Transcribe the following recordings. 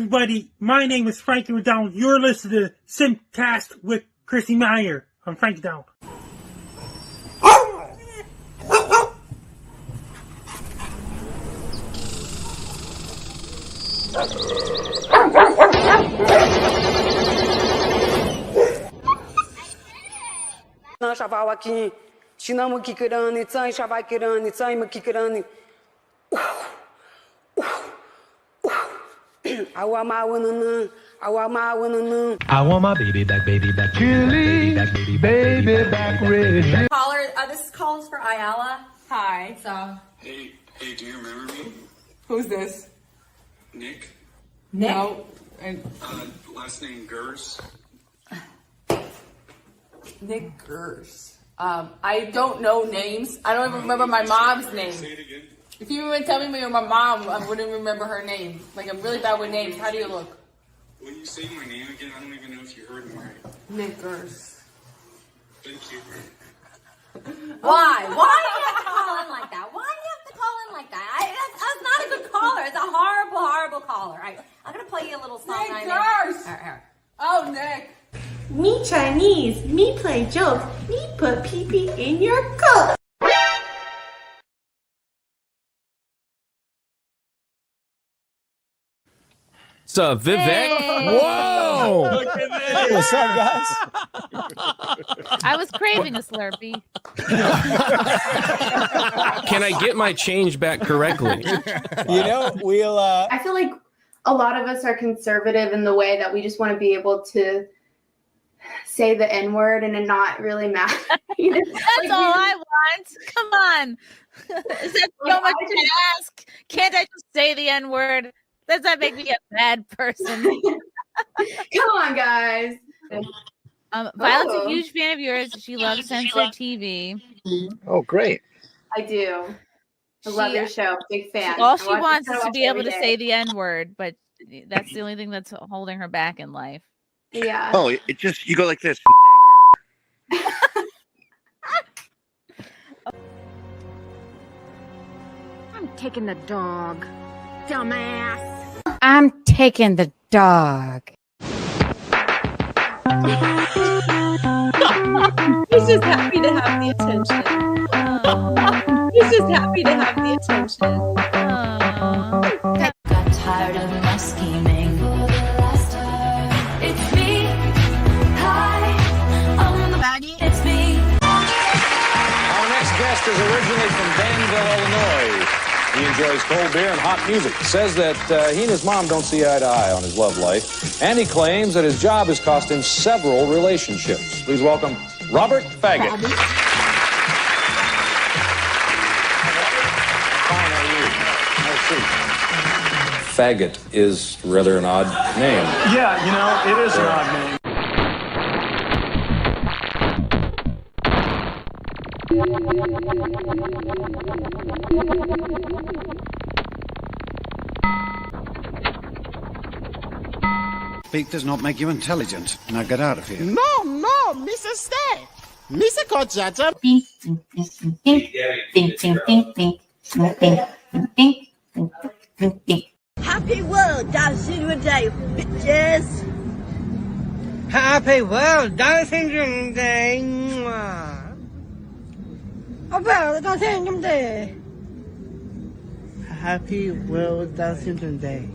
everybody, my name is Frankie McDonald. You're listening to SimpCast with Chrissie Mayr. I'm Frankie McDonald. I want my winner. I want my baby back, Cheerleading, baby back, red. Caller, this calls for Ayala. Hi. So. Hey, do you remember me? Who's this? Nick? No. Last name Gers. Nick Gers. I don't know names. I don't even remember my mom's name. Say it again. If you even tell me you're my mom, I wouldn't remember her name. Like, I'm really bad with names. How do you look? When you say my name again, I don't even know if you heard me right. Nick Gers. Thank you. Why? Why do you have to call in like that? Why do you have to call in like that? That's not a good caller. It's a horrible, horrible caller. I'm going to play you a little song. Nick Gers! Here. Oh, Nick. Me Chinese, me play jokes, me put pee-pee in your coat. What's up, Vivek? Hey. Whoa! Hey, what's up, guys? I was craving a Slurpee. Can I get my change back correctly? We'll. I feel like a lot of us are conservative in the way that we just want to be able to say the N-word and it not really matter. That's all I want. Come on. Is that so much to ask? Can't I just say the N-word? Does that make me a bad person? Come on, guys. Violet's a huge fan of yours. She loves censored TV. Oh, great. I do. I love your show. Big fan. All she wants is to be able to say the N-word, but that's the only thing that's holding her back in life. Yeah. Oh, it just, you go like this. I'm taking the dog. Dumbass. I'm taking the dog. He's just happy to have the attention. He's just happy to have the attention. Got tired of my scheming. It's me. Hi, I'm the baddie. It's me. Our next guest is originally from Danville, Illinois. He enjoys cold beer and hot music. Says that he and his mom don't see eye to eye on his love life. And he claims that his job has cost him several relationships. Please welcome Robert Faggot. Fine, how are you? Faggot is rather an odd name. Yeah, it is an odd name. Speak does not make you intelligent. Now get out of here. No, Mr. Stay. Mr. Kochata. Happy World Down Syndrome Day, bitches. Happy World Down Syndrome Day. Down Syndrome Day. Happy World Down Syndrome Day.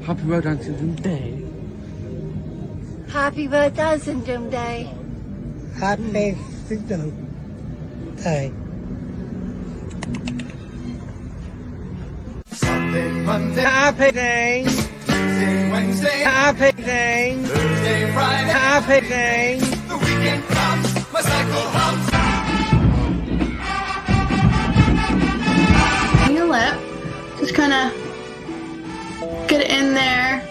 Happy World Down Syndrome Day. Happy World Down Syndrome Day. Happy Syndrome Day. Sunday, Monday, Happy Day. Tuesday, Wednesday, Happy Day. Thursday, Friday, Happy Day. the weekend comes, my cycle hums. On your lip, just kind of get it in there.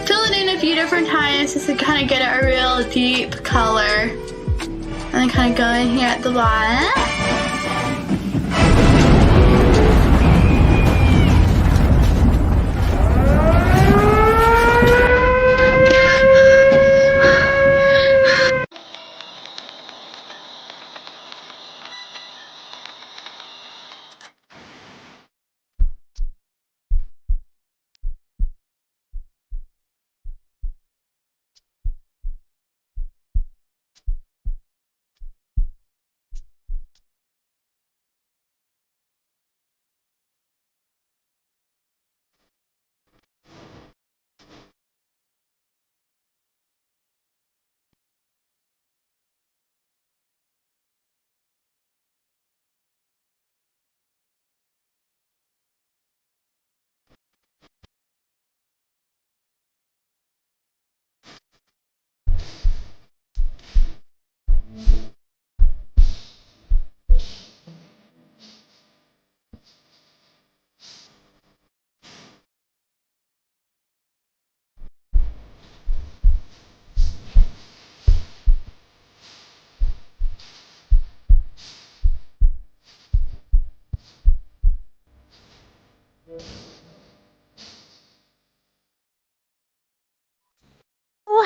Fill it in a few different times just to kind of get a real deep color. And then kind of go in here at the bottom.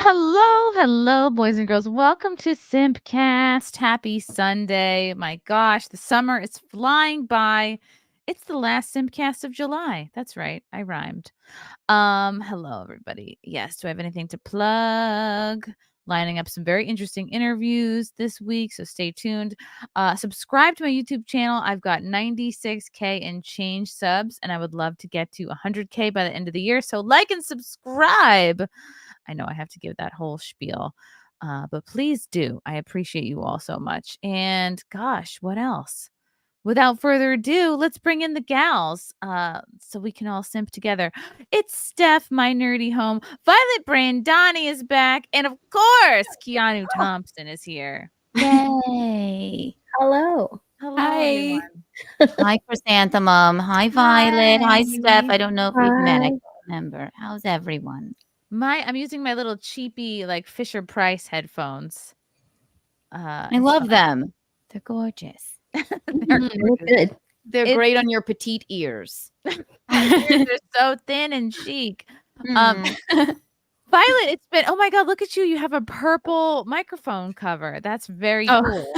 Hello, boys and girls. Welcome to SimpCast. Happy Sunday. My gosh, the summer is flying by. It's the last SimpCast of July. That's right. I rhymed. Hello, everybody. Yes, do I have anything to plug? Lining up some very interesting interviews this week, so stay tuned. Subscribe to my YouTube channel. I've got 96K and change subs, and I would love to get to 100K by the end of the year. So like and subscribe. I know I have to give that whole spiel, but please do. I appreciate you all so much. And gosh, what else? Without further ado, let's bring in the gals so we can all simp together. It's Steph, my nerdy home. Violet Brandani is back. And of course, Keanu Thompson is here. Yay. Hello. Hello, Hi. everyone. Hi, Chrysanthemum. Hi, Violet. Hi, Steph. I don't know if we've met. I Hi. can't remember. How's everyone? I'm using my little cheapy, like Fisher Price headphones. I love them. They're gorgeous. They're Good. They're great on your petite ears. They're so thin and chic. Violet, it's been, oh my God, look at you. You have a purple microphone cover. That's very cool.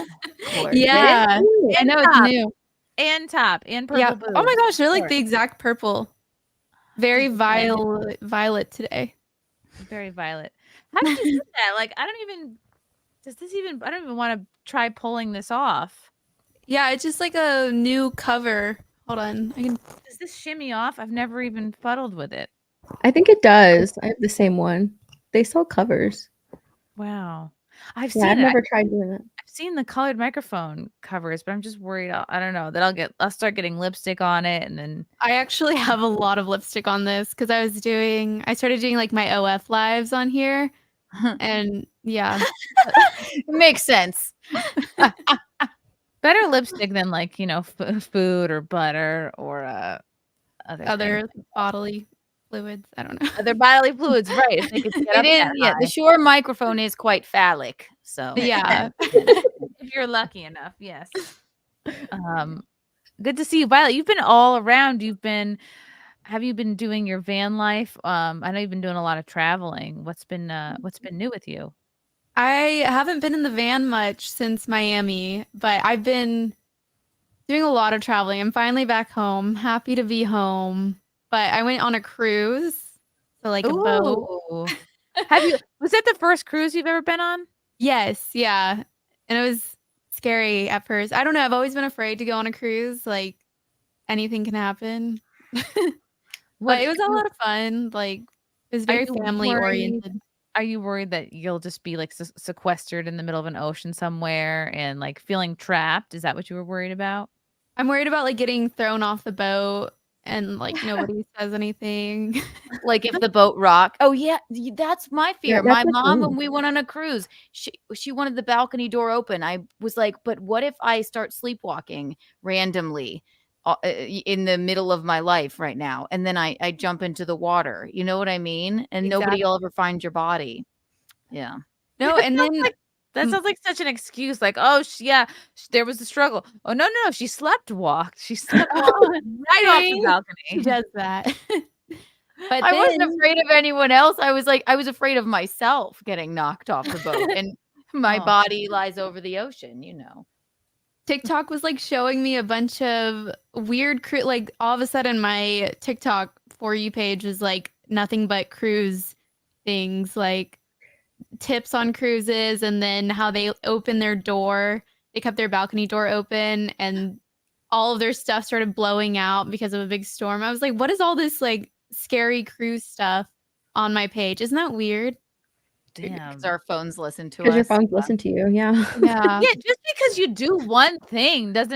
Yeah. I know it's new. And top and purple. Yeah. Boobs. Oh my gosh, they're like Of the exact purple. Very violet today. Very violet. How did you do that? Like, I don't even want to try pulling this off. Yeah, it's just like a new cover. Hold on. Does this shimmy off? I've never even fuddled with it. I think it does. I have the same one. They sell covers. Wow. I've never tried doing it. I've seen the colored microphone covers, but I'm just worried. I don't know that I'll start getting lipstick on it, and then I actually have a lot of lipstick on this because I started doing like my OF lives on here. And yeah. It makes sense. better lipstick than like, food or butter or Other bodily fluids. I don't know. Other bodily fluids, right? If they could get up It is, that yeah. The high. Shure microphone is quite phallic. So Yeah. If you're lucky enough, yes. Good to see you, Violet. You've been all around. Have you been doing your van life? I know you've been doing a lot of traveling. What's been new with you? I haven't been in the van much since Miami, but I've been doing a lot of traveling. I'm finally back home. Happy to be home. But I went on a cruise. So like a boat. Was that the first cruise you've ever been on? Yes, yeah. And it was scary at first. I don't know. I've always been afraid to go on a cruise. Like anything can happen. But it was a lot of fun. Like it was very family oriented. Are you worried that you'll just be like sequestered in the middle of an ocean somewhere and like feeling trapped? Is that what you were worried about? I'm worried about like getting thrown off the boat and like nobody says anything. like if the boat rocked. Oh yeah, that's my fear. Yeah, My that's mom, me. when we went on a cruise, she wanted the balcony door open. I was like, but what if I start sleepwalking randomly in the middle of my life right now, and then I jump into the water? You know what I mean? And nobody will ever find your body. Yeah. No, and then that sounds like such an excuse. Like, oh, there was a struggle. Oh no, she slept walked. She slept right off the balcony. She does that. But I wasn't afraid of anyone else. I was afraid of myself getting knocked off the boat, and my body lies over the ocean. TikTok was like showing me a bunch of weird like all of a sudden my TikTok For You page was like nothing but cruise things, like tips on cruises, and then how they open their door. They kept their balcony door open and all of their stuff started blowing out because of a big storm. I was like, what is all this like scary cruise stuff on my page? Isn't that weird? Damn. Because our phones listen to us. Because your phones listen to you, yeah. Yeah. Yeah, just because you do one thing just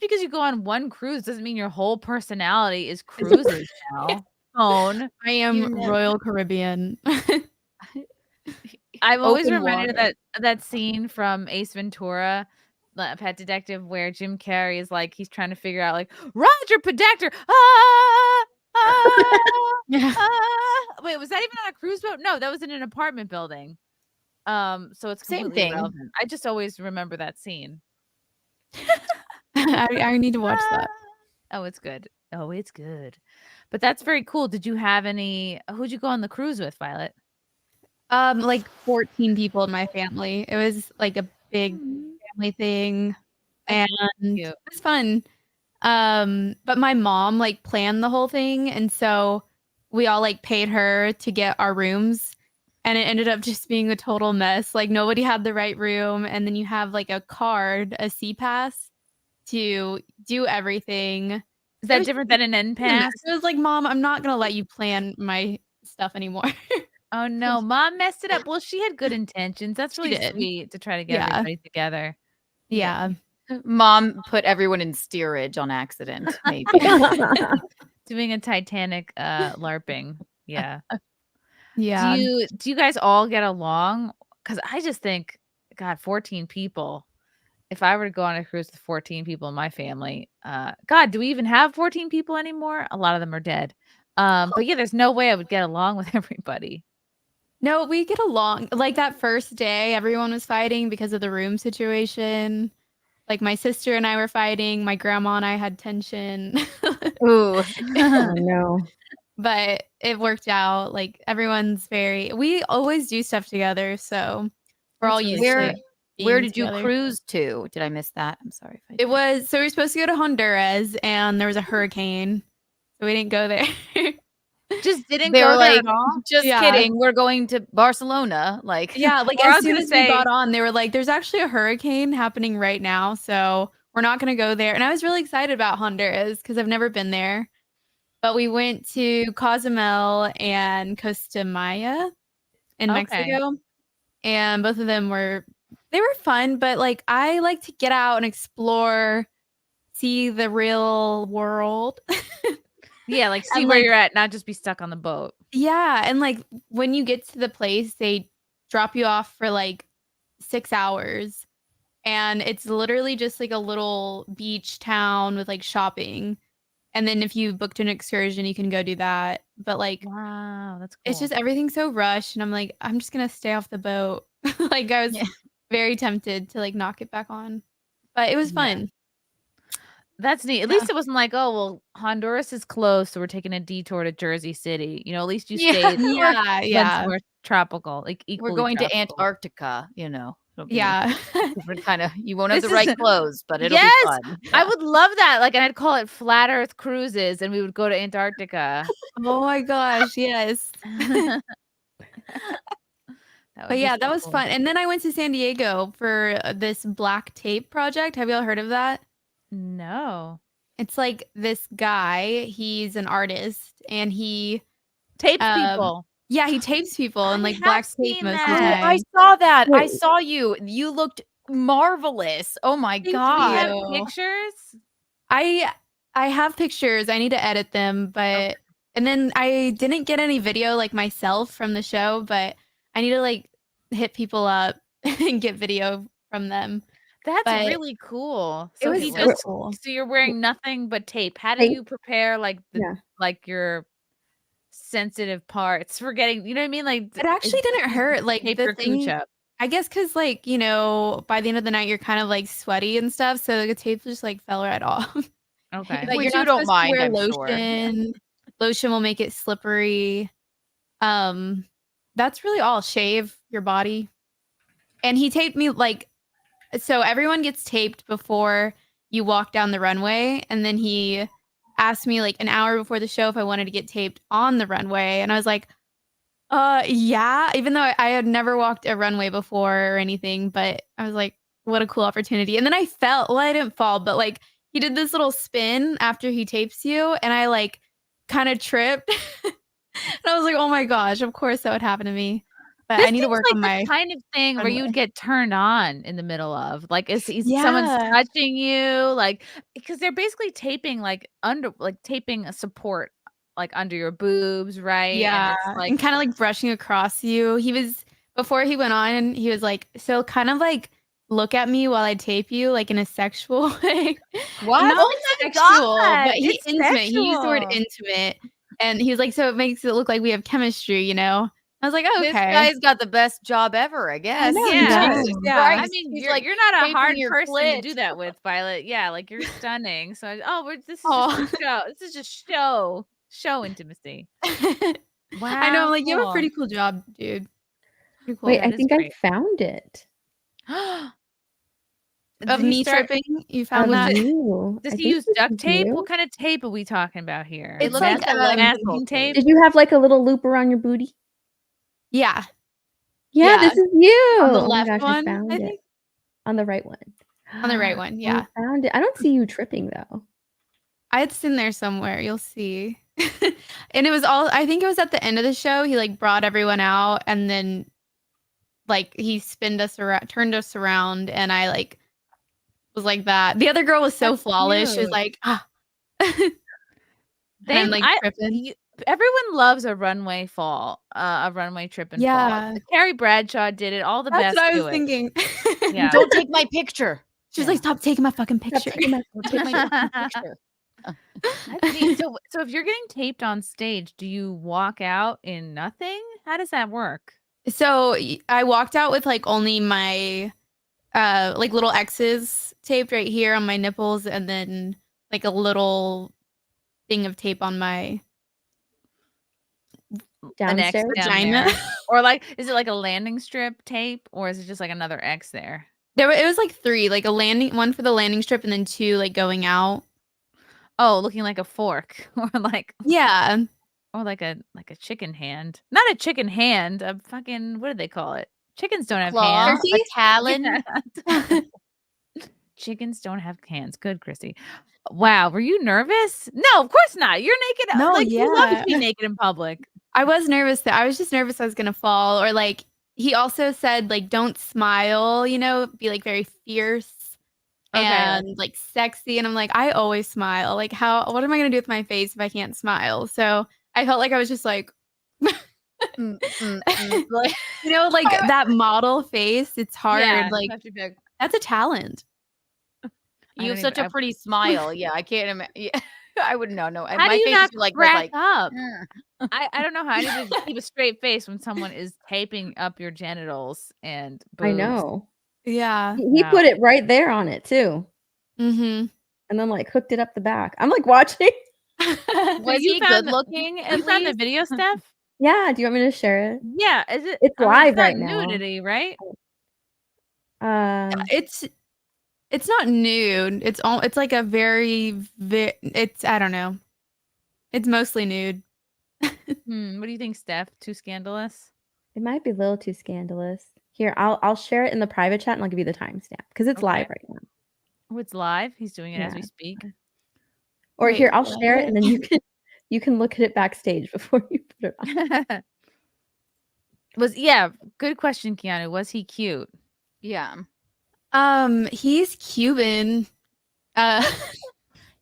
because you go on one cruise doesn't mean your whole personality is cruising now. Phone. I am Royal Caribbean. I've always Open remembered water. that scene from Ace Ventura, Pet Detective, where Jim Carrey is like, he's trying to figure out like, Roger Podactor. Wait, was that even on a cruise boat? No, that was in an apartment building. So it's Same completely thing. irrelevant. I just always remember that scene. I need to watch that. Oh, it's good. But that's very cool. Did you have who'd you go on the cruise with, Violet? Like 14 people in my family. It was like a big family thing, and it was fun. But my mom like planned the whole thing, and so we all like paid her to get our rooms, and it ended up just being a total mess. Like nobody had the right room, and then you have like a card, a C pass to do everything. Is that different than an N pass? It was like, Mom, I'm not gonna let you plan my stuff anymore. Oh no, Mom messed it up. Well, she had good intentions. That's She really did. sweet to try to get everybody together. Yeah. Mom put everyone in steerage on accident, maybe. Doing a Titanic LARPing. Yeah. Yeah. Do you guys all get along? Because I just think, God, 14 people. If I were to go on a cruise with 14 people in my family, God, do we even have 14 people anymore? A lot of them are dead. But yeah, there's no way I would get along with everybody. No, we get along. Like that first day, everyone was fighting because of the room situation. Like my sister and I were fighting. My grandma and I had tension. Ooh. Oh no. But it worked out. Like everyone's we always do stuff together. So we're all used to Where did together. you cruise to? Did I miss that? I'm sorry. If I It was, so we were supposed to go to Honduras and there was a hurricane. So we didn't go there. Just didn't They go were there like, at all? just kidding. We're going to Barcelona. Like, Yeah, like Or I as was soon gonna as say- we got on, they were like, there's actually a hurricane happening right now, so we're not going to go there. And I was really excited about Honduras because I've never been there. But we went to Cozumel and Costa Maya in Mexico. And both of them were fun, but like I like to get out and explore, see the real world. Yeah, like see And, where like- you're at, not just be stuck on the boat. Yeah, and like when you get to the place, they drop you off for like 6 hours, and it's literally just like a little beach town with like shopping. And then if you booked an excursion, you can go do that. But like, wow, that's cool. it's just everything's so rushed, and I'm like, I'm just gonna stay off the boat. Like I was very tempted to like knock it back on, but it was fun. That's neat. At least it wasn't like, oh, well, Honduras is close, so we're taking a detour to Jersey City. You know, at least you stayed somewhere tropical, like equally we're going to tropical. Antarctica, you know. Yeah. Different kind of, you won't have This the right is- clothes, but it'll yes, be fun. I would love that. Like, and I'd call it Flat Earth Cruises, and we would go to Antarctica. Oh my gosh, yes. But yeah, that was fun. And then I went to San Diego for this black tape project. Have y'all heard of that? No. It's like this guy, he's an artist and he tapes people. Yeah, he tapes people and like black tape most of the Oh, time. I saw that. I saw you. You looked marvelous. Oh my Thank god. you. Pictures? I have pictures. I need to edit them, but and then I didn't get any video like myself from the show, but I need to like hit people up and get video from them. That's But really cool. it So was he so just cool. so you're wearing nothing but tape. How do you prepare like like your sensitive parts for getting, you know what I mean? Like It actually didn't hurt. Like tape the your cooch thing, up. I guess because like, you know, by the end of the night you're kind of like sweaty and stuff, so the tape just like fell right off. Okay. But Which you're you not don't supposed to mind, wear I'm sure. lotion. Lotion will make it slippery. That's really all. Shave your body. And he taped me like, so everyone gets taped before you walk down the runway, and then he asked me like an hour before the show if I wanted to get taped on the runway, and I was like, yeah, even though I had never walked a runway before or anything, but I was like, what a cool opportunity. And then I fell. Well, I didn't fall, but like he did this little spin after he tapes you, and I like kind of tripped. And I was like, oh my gosh, of course that would happen to me. But This I need to seems work like on the my kind of thing where you would get turned on in the middle of. Like, is someone's Yeah. touching you? Like, because they're basically taping taping a support like under your boobs, right? Yeah, And it's like and kind of like brushing across you. He was, before he went on, he was like, so kind of like look at me while I tape you, like in a sexual way. What? Not Oh like my sexual, God, but it's intimate. He used the word sexual. intimate, and he was like, so it makes it look like we have chemistry, you know? I was like, oh, This okay. guy's got the best job ever, I guess. know, he yeah. does. Jesus Yeah. Christ. I mean, He's you're, like you're not a taping hard your person to clit. do that with, Violet. Yeah, like you're stunning. So, this is Aw. just a show. This is just show intimacy. Wow, I know, I'm like, you have a cool. pretty cool job, dude. Pretty cool. Wait, That I is think great. I found it. Of Did he me start- tripping, you found Of that? you. Does I he think use this duct is tape? you. What kind of tape are we talking about here? It It's looks like, like masking tape. Did you have like a little loop around your booty? Yeah. Yeah, this is you. On the Oh my left gosh, I one, found I it. think. On the right one. On the right one, yeah. I found it. I don't see you tripping though. It's in there somewhere. You'll see. And it was all. I think it was at the end of the show. He like brought everyone out, and then like he spinned us around, turned us around, and I like was like that. The other girl was so That's flawless. She was cute. like, ah. They, I'm like tripping. Everyone loves a runway fall, a runway trip and Yeah. fall. Carrie Bradshaw did it. All the That's best what I do was it. thinking. Yeah. Don't take my picture. She was like, stop taking my fucking picture. Take my fucking picture. That's neat. So if you're getting taped on stage, do you walk out in nothing? How does that work? So I walked out with like only my like little X's taped right here on my nipples, and then like a little thing of tape on my An X Downstairs? down vagina. there? Or like, is it like a landing strip tape, or is it just like another X there? It was like 3, like a landing one for the landing strip, and then 2 like going out. Oh, looking like a fork, or like Yeah. or like a chicken hand. Not a chicken hand. A fucking, what do they call it? Chickens don't have Claw, hands. a talon. Yeah. Chickens don't have hands. Good, Chrissy. Wow, were you nervous? No, of course not. You're naked. No, Like, you love to yeah. be naked in public. I was nervous that I was just nervous I was gonna fall, or like he also said like don't smile, you know, be like very fierce Okay. and like sexy, and I'm like I always smile. Like what am I gonna do with my face if I can't smile? So I felt like I was just like Like, you know, like that model face. It's hard. Yeah, like have to be like, that's a talent. you have don't such even- a pretty smile. Yeah, I can't imagine. Yeah, I wouldn't know. No, how my do you face not is like crack like. up? "Mm." I don't know how. I need to keep a straight face when someone is taping up your genitals and boobs. I know. Yeah. He put it right there on it too. Mm-hmm. And then like hooked it up the back. I'm like watching. Was You he found good looking? You At found the least? video stuff? Yeah, do you want me to share it? Yeah, is it? It's I mean, live not right now. Nudity, right? It's not nude. It's like a it's I don't know. It's mostly nude. What do you think, Steph? Too scandalous? It might be a little too scandalous. Here, I'll share it in the private chat and I'll give you the timestamp because it's live right now. Oh, it's live. He's doing it as we Yeah. speak. Or Wait, here, I'll share it what? and then you can look at it backstage before you put it on. Good question, Keanu. Was he cute? Yeah. He's Cuban.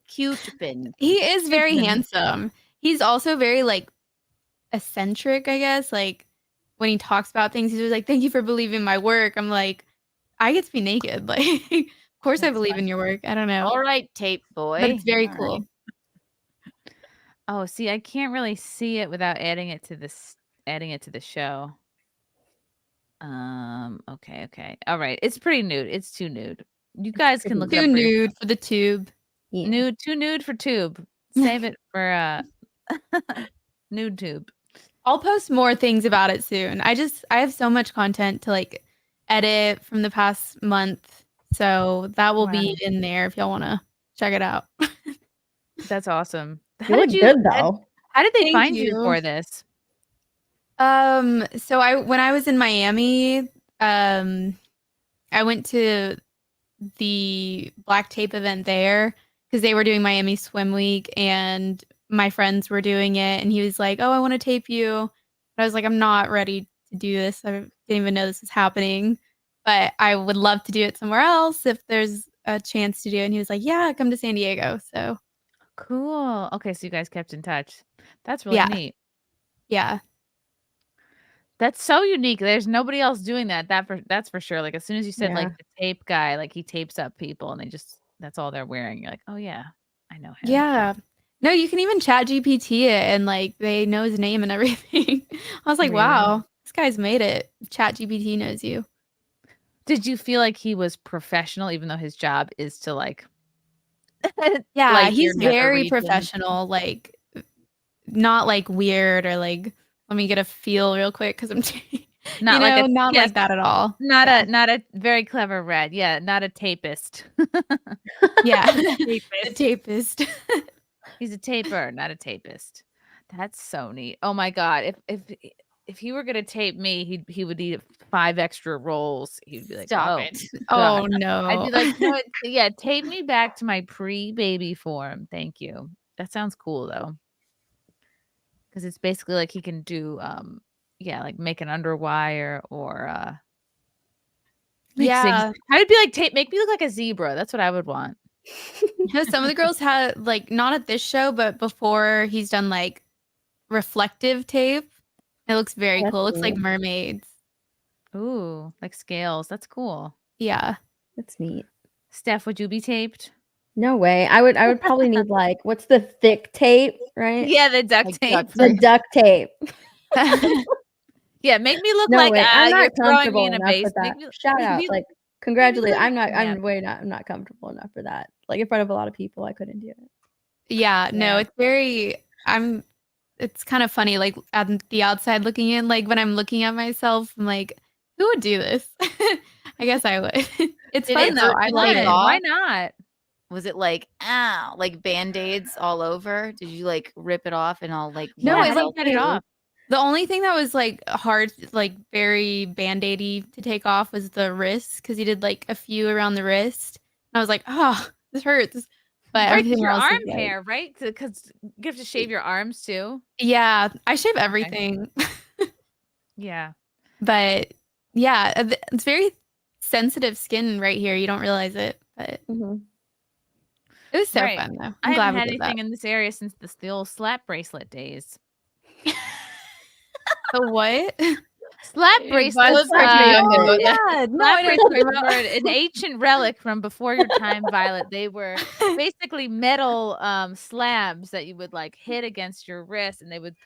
Cuban. He is very Cuban. handsome. He's also very like eccentric, I guess. Like when he talks about things, he's just like, "Thank you for believing my work." I'm like, I get to be naked. Like, of course I believe in your work. I don't know. All right, tape boy. But it's very All cool. right. Oh, see, I can't really see it without adding it to the show. Okay. All right. It's pretty nude. It's too nude. You guys can look Too up for nude yourself. for the tube. Yeah. Too nude for tube. Save it for nude tube. I'll post more things about it soon. I have so much content to like edit from the past month. So that will be in there if y'all want to check it out. That's awesome. You look good though. How did they Thank find you you. for this? So when I was in Miami, I went to the Black Tape event there because they were doing Miami Swim Week and my friends were doing it, and he was like, "Oh, I want to tape you." But I was like, "I'm not ready to do this. I didn't even know this was happening, but I would love to do it somewhere else if there's a chance to do it." And he was like, "Yeah, come to San Diego." So Cool. Okay, so you guys kept in touch. That's really Yeah. neat. yeah. That's so unique. There's nobody else doing that. That's for sure. Like as soon as you said like Yeah. the tape guy, like he tapes up people and that's all they're wearing. You're like, oh yeah, I know him. Yeah. No, you can even chat GPT it and like they know his name and everything. I was like, Really? wow, this guy's made it. Chat GPT knows you. Did you feel like he was professional, even though his job is to like Yeah, like he's your nether very region? professional, like not like weird or like let me get a feel real quick because I'm Not like a not like that at all. Not a very clever red. Yeah, not a tapist. Yeah, the tapist. He's a taper, not a tapist. That's so neat. Oh my god! If he were gonna tape me, he would need 5 extra rolls. He'd be like, Stop oh, it. God. Oh no. I'd be like, no, yeah, tape me back to my pre-baby form. Thank you. That sounds cool though. Because it's basically like he can do like make an underwire or Yeah. I would be like, make me look like a zebra. That's what I would want. Some of the girls had like not at this show, but before he's done like reflective tape. It looks very That's cool. It looks like cool. mermaids. Ooh, like scales. That's cool. Yeah. That's neat. Steph, would you be taped? No way. I would probably need like what's the thick tape, right? Yeah, the duct tape. The duct tape. Yeah, make me look No like way. I'm you're not throwing me comfortable in a enough base. with that. Make me, Shout make out. me- Like congratulate. look- I'm yeah. not comfortable enough for that. Like in front of a lot of people, I couldn't do it. Yeah, no, it's very it's kind of funny, like at the outside looking in, like when I'm looking at myself, I'm like, who would do this? I guess I would. It's Did fun it though. hurt I to like take it. off? Why not? Was it like, ow, like Band-Aids all over? Did you like rip it off and all like No, Yeah, I how do you like get it off? The only thing that was like hard, like very band-aidy to take off was the wrist because he did like a few around the wrist. And I was like, oh, this hurts. But Or everything your else was arm like- hair, right? Because you have to shave your arms too. Yeah, I shave everything. Yeah. But yeah, it's very sensitive skin right here. You don't realize it, but it was so Right. fun though. I I'm glad haven't we had did that. anything in this area since the old slap bracelet days. The what? Slap It bracelets. was hard to remember. yeah, Yeah, no, slap I know bracelets what you're talking were about. an ancient relic from before your time, Violet. They were basically metal slabs that you would like hit against your wrist, and they would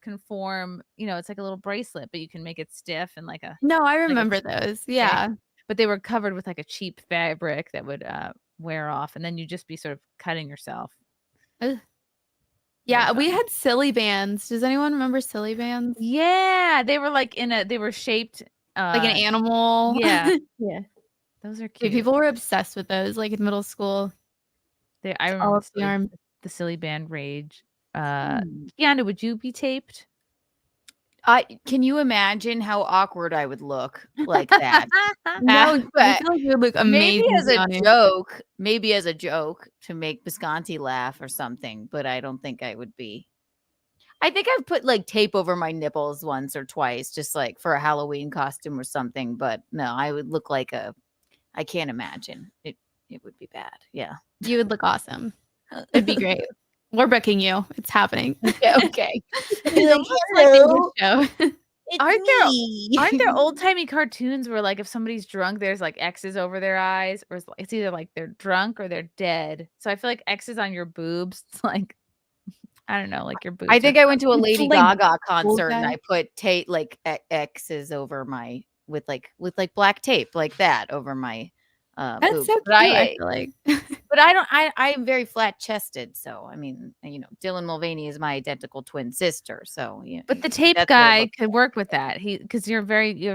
conform. You know, it's like a little bracelet, but you can make it stiff and like a. No, I like a remember cheap those. thing. Yeah. But they were covered with like a cheap fabric that would wear off, and then you'd just be sort of cutting yourself. Ugh. Yeah, we had silly bands. Does anyone remember silly bands? Yeah, they were like they were shaped Like an animal. Yeah, Yeah. those are Dude, cute. people were obsessed with those, like in middle school. I All remember of the arm. the silly band rage. Kiana, would you be taped? Can you imagine how awkward I would look like that? No, I But feel like you would look amazing. maybe as a joke to make Bisconti laugh or something, but I don't think I would be. I think I've put like tape over my nipples once or twice, just like for a Halloween costume or something. But no, I would look like I can't imagine. It would be bad. Yeah. You would look awesome. It'd be great. We're booking you. It's happening. Okay. It's almost like a new show. Aren't there old timey cartoons where like if somebody's drunk, there's like X's over their eyes, or it's either like they're drunk or they're dead. So I feel like X's on your boobs. It's like I don't know, like your boobs. I think I went to a It's Lady like Gaga concert and guy. I put tape like X's over my with black tape like that over my That's boobs. so cute. But I feel like. but I am very flat chested, so I mean, Dylan Mulvaney is my identical twin sister, so yeah. But the tape That's what it guy looks could work with that. Because you're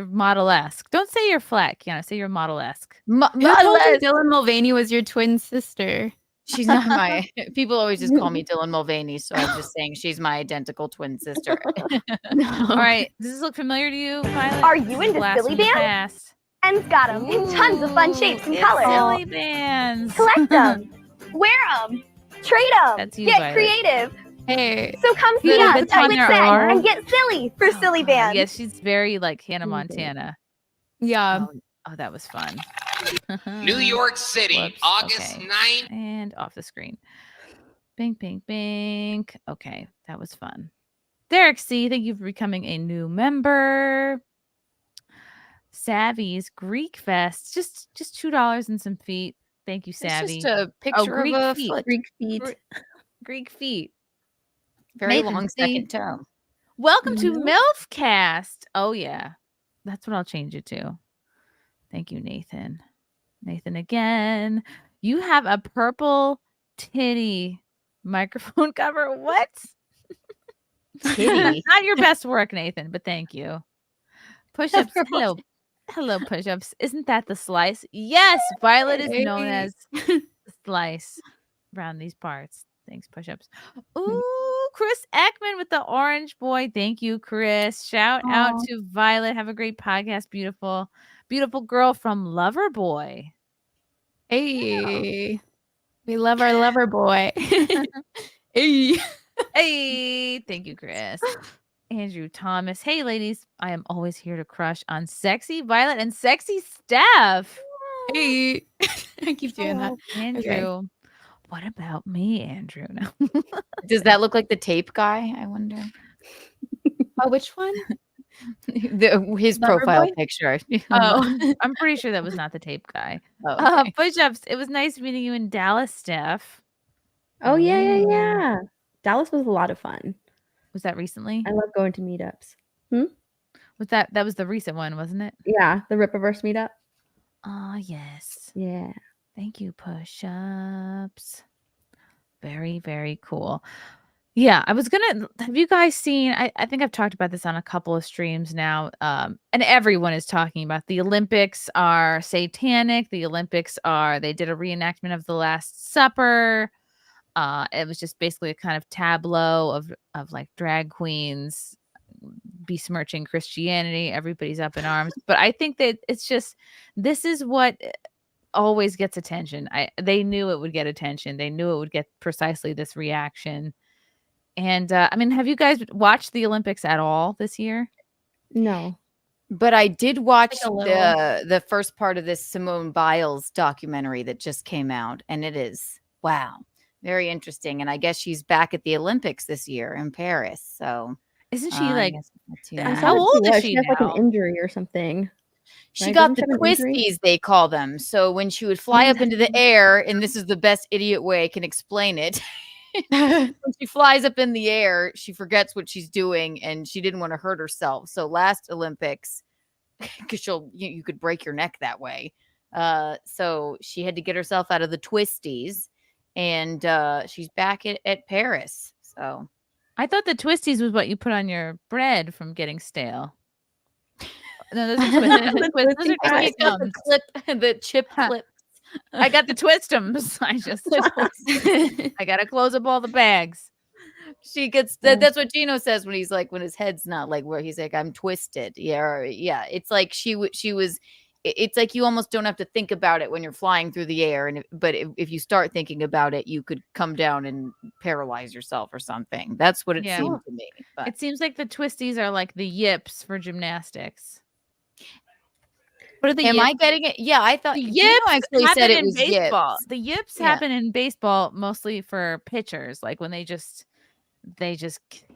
model-esque. Don't say you're flat, Kiana. Say you're model-esque. Who told you Dylan Mulvaney was your twin sister? She's not my. People always just call me Dylan Mulvaney, so I'm just saying she's my identical twin sister. All right. Does this look familiar to you, Violet? Are you into Blast silly from the bands? past. Ben's got them in tons of fun shapes and It's colors. silly bands. Collect them, wear them, trade them, That's you, get Violet. creative. Hey, So come see Little us bits at on Wits their End arm. and get silly for silly bands. Yes, she's very like Hannah Montana. Yeah. Oh, that was fun. New York City, Whoops, August okay. 9th. And off the screen. Bink, bink, bink. Okay, that was fun. Derek C, thank you for becoming a new member. Savvy's Greek Fest, just $2 and some feet. Thank you, Savvy. It's just a picture Greek of a feet. foot. Greek feet. Greek feet. Very Nathan long C. second toe. Welcome to MILFcast. Oh yeah, that's what I'll change it to. Thank you, Nathan. Nathan again. You have a purple titty microphone cover. What? Titty. Not your best work, Nathan, but thank you. Push-ups. Hello. Hello, push-ups. Isn't that the slice? Yes, Violet is known Hey. as the slice around these parts. Thanks, push-ups. Ooh, Chris Ekman with the orange boy. Thank you, Chris. Shout out Aw. to Violet. Have a great podcast. Beautiful, beautiful girl from Loverboy. Hey. We love our lover boy. Hey. Hey, thank you, Chris. Andrew Thomas. Hey, ladies. I am always here to crush on sexy Violet and sexy Steph. Hey. I keep doing that. Andrew. Okay. What about me, Andrew? No. Does that look like the tape guy? I wonder. Oh, which one? His Lover profile boy? picture. Oh, I'm pretty sure that was not the tape guy. Oh, okay. Push-ups. It was nice meeting you in Dallas, Steph. Oh yeah. Dallas was a lot of fun. Was that recently? I love going to meetups. Was that was the recent one, wasn't it? Yeah, the Rippaverse meetup. Ah, yes. Yeah. Thank you, push-ups. Very, very cool. Yeah, I was gonna. Have you guys seen? I think I've talked about this on a couple of streams now. And everyone is talking about the Olympics are satanic. The Olympics are. They did a reenactment of the Last Supper. It was just basically a kind of tableau of like drag queens besmirching Christianity. Everybody's up in arms. But I think that it's just this is what always gets attention. They knew it would get attention. They knew it would get precisely this reaction. And I mean, have you guys watched the Olympics at all this year? No. But I did watch Like a little. the first part of this Simone Biles documentary that just came out, and it is wow, very interesting. And I guess she's back at the Olympics this year in Paris. So Isn't she I like? guess we'll tune I in. saw How that old is was. she has like an now? injury or something. She Right? got Doesn't the she have an injury? twisties, they call them. So when she would fly up into the air, and this is the best idiot way I can explain it. When she flies up in the air, she forgets what she's doing, and she didn't want to hurt herself. So last Olympics, because you could break your neck that way. So she had to get herself out of the twisties, and she's back at Paris. So I thought the twisties was what you put on your bread from getting stale. No, those are twisties. Those are I got twistums. the chip clip. I got the twistums. I gotta close up all the bags. She gets that's what Gino says when he's like when his head's not like where he's like I'm twisted. Yeah. It's like she was. It's like you almost don't have to think about it when you're flying through the air, but if you start thinking about it, you could come down and paralyze yourself or something. That's what it seemed to me. But. It seems like the twisties are like the yips for gymnastics. What are the Am yips? I getting it? Yeah, I thought The Gino yips actually happen said it in was baseball. yips. The yips Yeah. happen in baseball mostly for pitchers, like when they just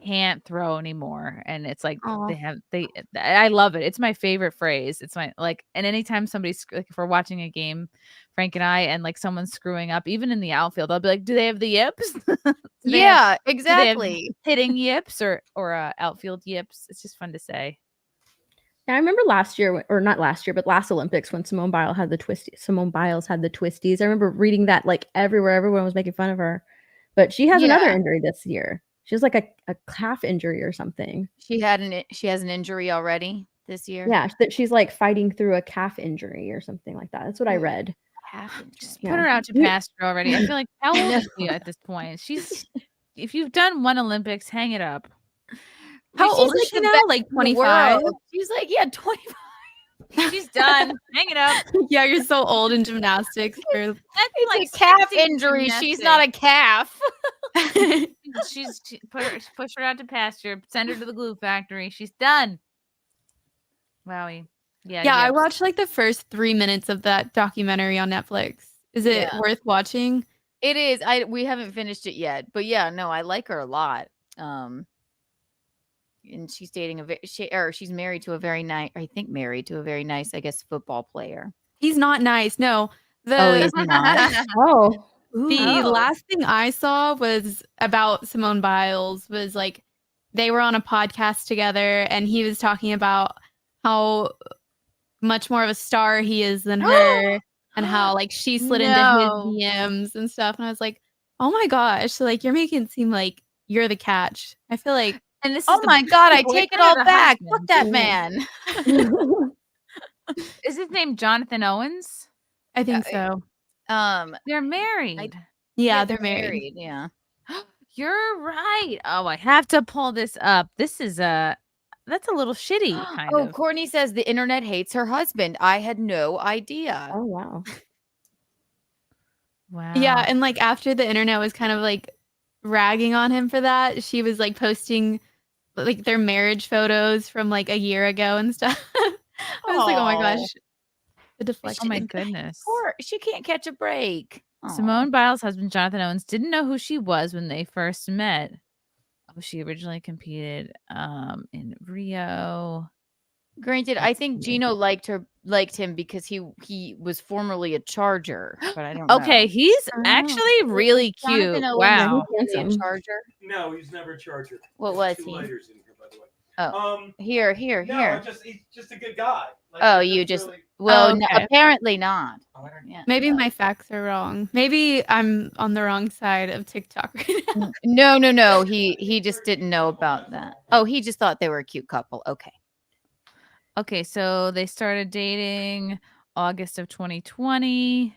can't throw anymore, and it's like I love it. It's my favorite phrase. It's my like, and anytime somebody's like, if we're watching a game, Frank and I, and like someone's screwing up, even in the outfield, I'll be like, "Do they have the yips?" Yeah, do they have exactly. hitting yips or outfield yips. It's just fun to say. Yeah, I remember last year, or not last year, but last Olympics when Simone Biles had the twisties. I remember reading that like everywhere. Everyone was making fun of her, but she has another injury this year. She has like a calf injury or something. She has an injury already this year. Yeah, that she's like fighting through a calf injury or something like that. That's what I read. Just put her out to pasture already. I feel like how old is she at this point? She's if you've done one Olympics, hang it up. How She's old is like she the now? best Like in the 25? world. She's like 25. She's done. Hang it up. Yeah, you're so old in gymnastics. That's It's like a calf 60 injury. She's not a calf. Push her out to pasture. Send her to the glue factory. She's done. Wowie. Yeah, I watched like the first 3 minutes of that documentary on Netflix. Is it worth watching? It is. We haven't finished it yet, but yeah, no, I like her a lot. And she's dating she's married to a very nice, I guess, football player. He's not nice. No. He's not. The last thing I saw was about Simone Biles was like they were on a podcast together and he was talking about how much more of a star he is than her and how like she slid into his DMs and stuff. And I was like, oh my gosh, like you're making it seem like you're the catch. I feel like And this is Oh the my God, I boyfriend take it or all the back. husband? Fuck that man. Is his name Jonathan Owens? I think so. They're married. Yeah, they're married. Yeah. You're right. Oh, I have to pull this up. This is that's a little shitty, kind Oh, of. Courtney says the internet hates her husband. I had no idea. Oh wow. Wow. Yeah, and like after the internet was kind of like ragging on him for that, she was like posting like their marriage photos from like a year ago and stuff. I was like, oh my gosh, the deflection. Oh my goodness. Poor, she can't catch a break. Simone Biles' husband, Jonathan Owens, didn't know who she was when they first met. Oh, she originally competed in Rio. Granted, I think Gino liked him because he was formerly a Charger, but I don't know. Okay, he's actually really cute. Jonathan Owens Wow. was a Charger. No, he's never a Charger. What was Two he? lighters in here, by the way. Oh, here. No, he's just a good guy. Like, Oh, that's you just really- well, Oh, no, okay. apparently not. Yeah. Maybe my facts are wrong. Maybe I'm on the wrong side of TikTok right now. No. He just didn't know about that. Oh, he just thought they were a cute couple. Okay. Okay, so they started dating August of 2020.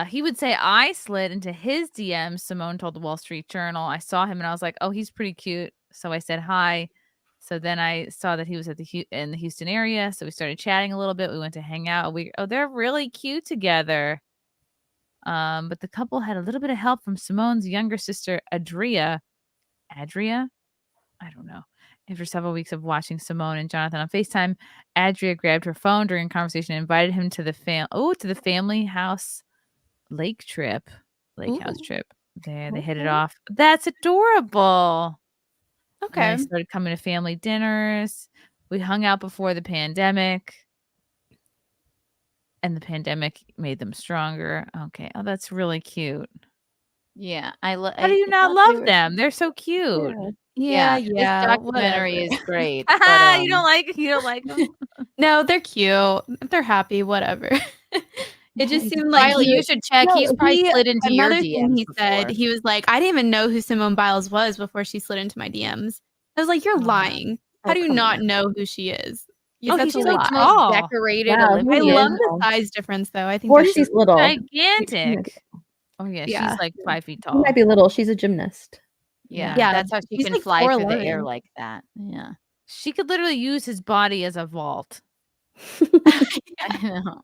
He would say I slid into his DMs. Simone told the Wall Street Journal. I saw him and I was like, oh, he's pretty cute. So I said hi. So then I saw that he was at in the Houston area. So we started chatting a little bit. We went to hang out. They're really cute together. But the couple had a little bit of help from Simone's younger sister, Adria. I don't know. After several weeks of watching Simone and Jonathan on FaceTime, Adria grabbed her phone during a conversation and invited him to the family house lake house trip. There, they hit it off. That's adorable. Okay. And they started coming to family dinners. We hung out before the pandemic. And the pandemic made them stronger. Okay. Oh, that's really cute. Yeah, How do you not love them? They're so cute. Yeah. This documentary is great. You don't like them? No, they're cute. They're happy. Whatever. It just seemed like Riley, you should check. He's probably slid into your another thing DMs he said, before. he was like, I didn't even know who Simone Biles was before she slid into my DMs. I was like, you're lying. How do you not know who she is? Oh, That's she's a like lie. tall. Decorated I Olympian. love the size difference, though. I think Or that's she's little. Gigantic. Oh yeah, Yeah. she's like 5 feet She tall. might be little. She's a gymnast. Yeah, Yeah, that's how she she's can like fly through the 4'11". air like that. Yeah. She could literally use his body as a vault. I know.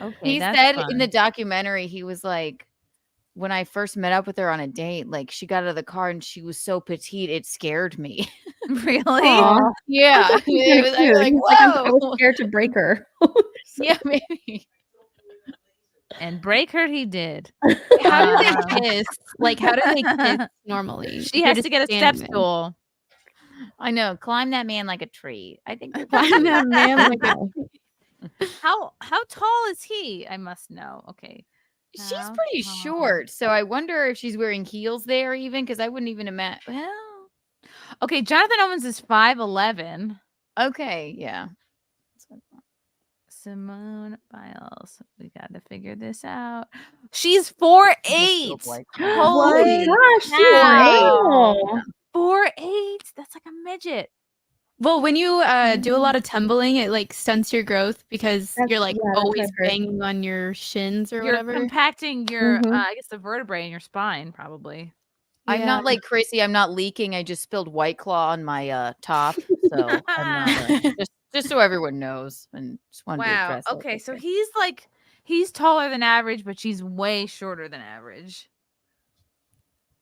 Okay, He that's said fun. in the documentary, he was like, when I first met up with her on a date, like she got out of the car and she was so petite, it scared me. Really? Aw. Yeah. That's actually It kinda was, I was cute. like, He's like, I whoa. was scared to break her. Yeah, maybe. And break her he did. How do they kiss? Like, how do they kiss normally? She They're has just to get a step standing there. stool. I know. Climb that man like a tree. I think they're Climb that man like a How tall is he? I must know. Okay. She's How pretty tall? short. So I wonder if she's wearing heels there even because I wouldn't even imagine. Well, Okay, Jonathan Owens is 5'11". okay. Yeah. Simone Biles. We got to figure this out. She's 4'8". Holy Gosh, she's cow. little. 4'8". That's like a midget. Well, when you do a lot of tumbling, it like stunts your growth because you're like yeah, that's always what I've heard. banging on your shins or You're whatever. compacting your, Mhm. I guess, the vertebrae in your spine, probably. I'm not like Chrissie. I'm not leaking. I just spilled White Claw on my top. So I'm not, just so everyone knows and just wanted to Wow. address that Okay, so quickly. he's taller than average, but she's way shorter than average.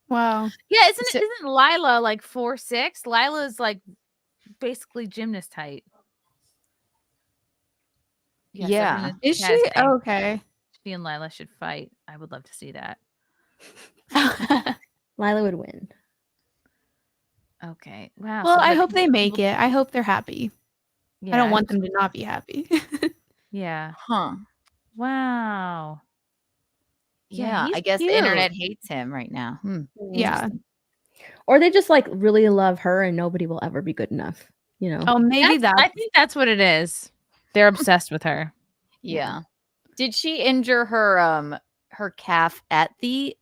Wow. Yeah, isn't Lila like 4'6"? Lila's like basically gymnast height. Yes, Yeah. everyone Is has she? me. Oh, okay. She and Lila should fight. I would love to see that. Lila would win. Okay. Wow. Well, so I the- hope they make it. I hope they're happy. Yeah, I don't want them to not be happy. Yeah. Huh. Wow. Yeah. he's I guess cute. the internet hates him right now. Yeah. Or they just like really love her and nobody will ever be good enough. You know? Oh, maybe I think that's what it is. They're obsessed with her. Yeah. Did she injure her calf at the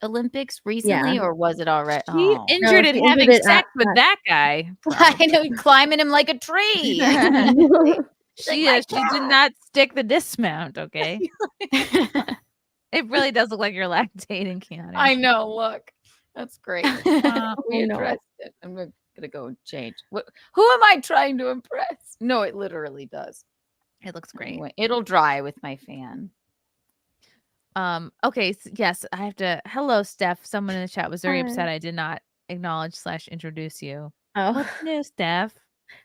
Olympics recently, or was it already? She injured it having sex with that guy. I know, climbing him like a tree. She did not stick the dismount, okay? It really does look like you're lactating, Keanu. I know. Look, that's great. We addressed it. I'm gonna go and change. Who am I trying to impress? No, it literally does. It looks great. Anyway, it'll dry with my fan. Okay. Yes, I have to. Hello, Steph. Someone in the chat was very upset I did not acknowledge / introduce you. Oh, what's new, Steph?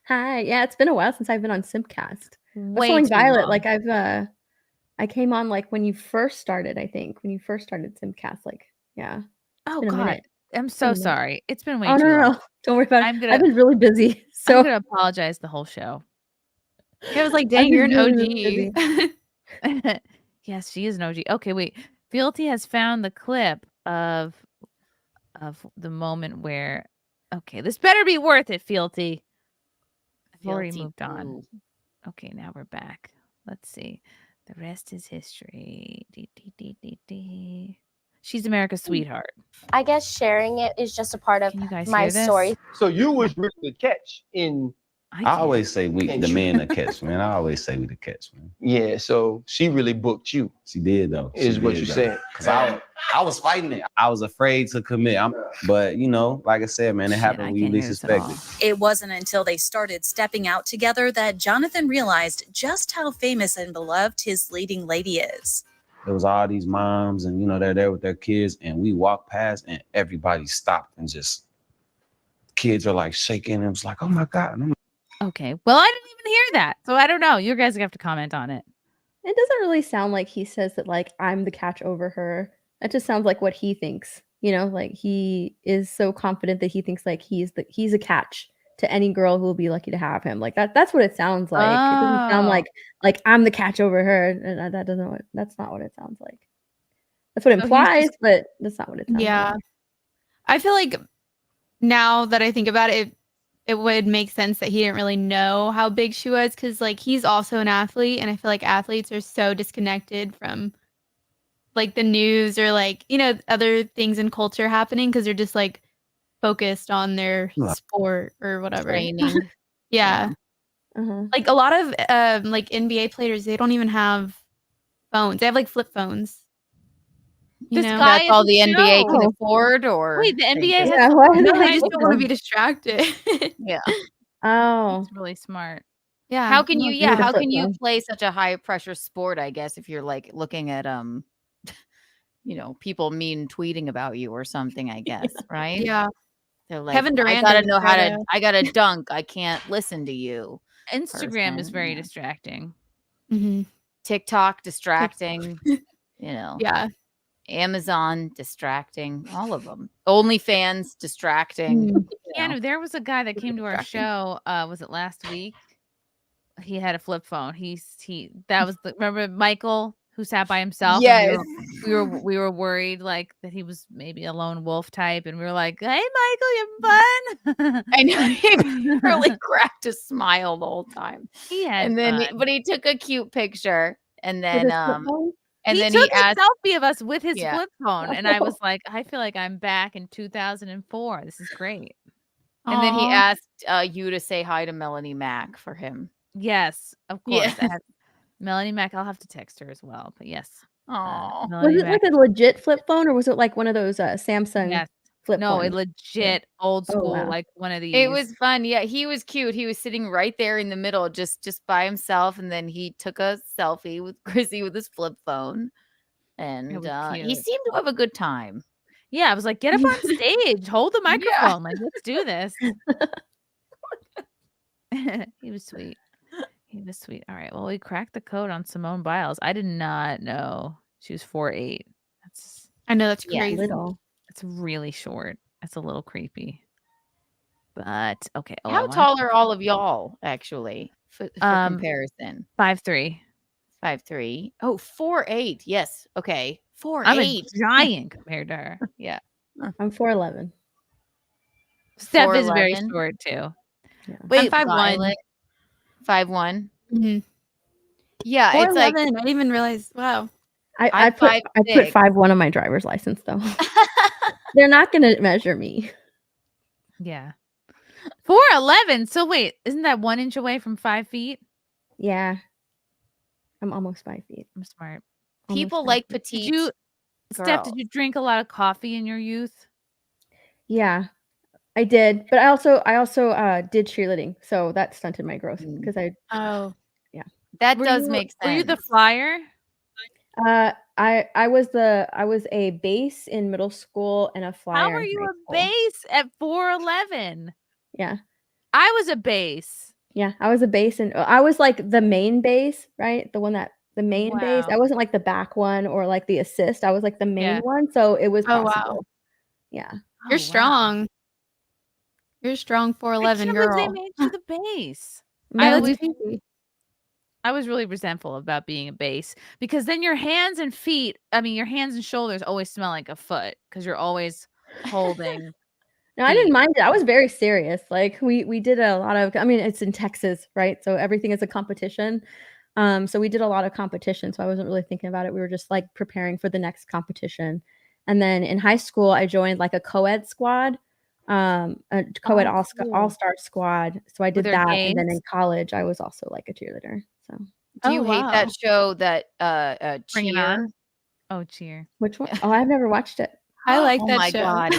Hi. Yeah, it's been a while since I've been on SimpCast. I was Way telling too Violet, long. like I came on like when you first started. I think when you first started SimpCast, like yeah. Oh been a God, minute. I'm so sorry. It's been way Oh too no, long. no, don't worry about it. I'm I've been really busy, so I'm gonna apologize the whole show. I was like, I've dang, been you're an really, OG. really busy. Yes, she is an OG. Okay, wait. Fealty has found the clip of the moment where. Okay, this better be worth it, Fealty. I've already Fealty moved on. poo. Okay, now we're back. Let's see. The rest is history. She's America's sweetheart. I guess sharing it is just a part of Can you guys my hear this? story. So you was really the catch in. I always say we the man the catch, man. I always say we the catch, man. Yeah, so she really booked you. She did though. Is what you said. Because I was fighting it. I was afraid to commit. But you know, like I said, man, it happened when you least expected. It wasn't until they started stepping out together that Jonathan realized just how famous and beloved his leading lady is. There was all these moms, and you know, they're there with their kids, and we walked past, and everybody stopped and just kids are like shaking, and it was like, oh my God. And I'm Okay. Well, I didn't even hear that. So I don't know. You guys have to comment on it. It doesn't really sound like he says that like I'm the catch over her. That just sounds like what he thinks. You know, like he is so confident that he thinks like he's a catch to any girl who will be lucky to have him. Like that's what it sounds like. It doesn't sound like I'm the catch over her. And that's not what it sounds like. That's what it implies, but that's not what it sounds Yeah. like. I feel like now that I think about it, it would make sense that he didn't really know how big she was because like he's also an athlete, and I feel like athletes are so disconnected from like the news or like, you know, other things in culture happening because they're just like focused on their sport or whatever. Training. Yeah. Like a lot of like NBA players, they don't even have phones. They have like flip phones. You know? That's all the NBA can show. afford, or Wait, the NBA has Yeah, why are No, they they just don't want to be distracted. yeah. Oh, It's really smart. Yeah. How can you? Yeah. the How flip can you phone. play such a high pressure sport? I guess if you're like looking at you know, people mean tweeting about you or something. I guess right. Yeah. They're like, Kevin Durant I gotta doesn't know how try to. to- I gotta dunk. I can't listen to you. Instagram is person, very yeah. distracting. Mhm. TikTok distracting. You know. Yeah. Amazon distracting. All of them. OnlyFans distracting. you know. Keanu, there was a guy that came to our show. Was it last week? He had a flip phone. That was remember Michael who sat by himself. Yes. And we were worried like that he was maybe a lone wolf type, and we were like, "Hey, Michael, you fun?" I know he really cracked a smile the whole time. He had And then, fun. but he took a cute picture, and With then his flip phone? and he then took he asked, a selfie of us with his Yeah. flip phone, and I was like, I feel like I'm back in 2004. This is great. and then he Aw. asked you to say hi to Melanie Mack for him. Yes, of course. Yes. I have Melanie Mack. I'll have to text her as well. But yes, Oh, Was Melanie it like Mack. a legit flip phone or was it like one of those Samsung Yes. flip No, a phones? legit old Oh, school, wow. like one of these. it was fun. Yeah, he was cute. He was sitting right there in the middle, just by himself, and then he took a selfie with Chrissie with his flip phone, and was he cute. seemed to have a good time. Yeah, I was like, get up on stage, hold the microphone, like let's do this. He was sweet. He was sweet. All right. Well, we cracked the code on Simone Biles. I did not know she was 4'8". I know that's Yeah, crazy. Little. That's really short. That's a little creepy. But okay. Oh, I How wanna- tall are all of y'all, actually, for comparison? 5'3". 5'3". Oh, 4'8". Yes. Okay. 4'8". I'm a giant compared to her. Yeah. I'm 4'11". Steph is very 4'11". short too. Wait, 5'1". Violet, 5'1". Mhm. Yeah, it's like 4'11". I didn't even realize. Wow. I put 5'1" on my driver's license though. They're not gonna measure me. Yeah. 4'11". So wait, isn't that 1 inch away from 5 feet? Yeah. I'm almost 5 feet. I'm smart. People like petite. Did you, Steph, did you drink a lot of coffee in your youth? Yeah, I did. But I also did cheerleading, so that stunted my growth because I. Oh, yeah. That Were does you- make sense. Were you the flyer? I was a base in middle school and a flyer. How are in you high a school. base at 4'11"? Yeah. I was a base. Yeah, I was a base and I was like the main base, right? The main base. I wasn't like the back one or like the assist. I was like the main one, so it was Oh, possible. wow. Yeah. You're strong. You're a strong 4'11" girl. They made you the base. Yeah, that's crazy. I was really resentful about being a base because then your hands and shoulders always smell like a foot because you're always holding. No, I didn't mind it. I was very serious. Like we did a lot of, it's in Texas, right? So everything is a competition. So we did a lot of competition. So I wasn't really thinking about it. We were just like preparing for the next competition. And then in high school, I joined like a co-ed squad, a co-ed all-star squad. So I did that. And then in college, I was also like a cheerleader. So Do you hate that show that Bring It Cheer? On? Oh, Cheer. Which one? Oh, I've never watched it. I like Oh that my show. God.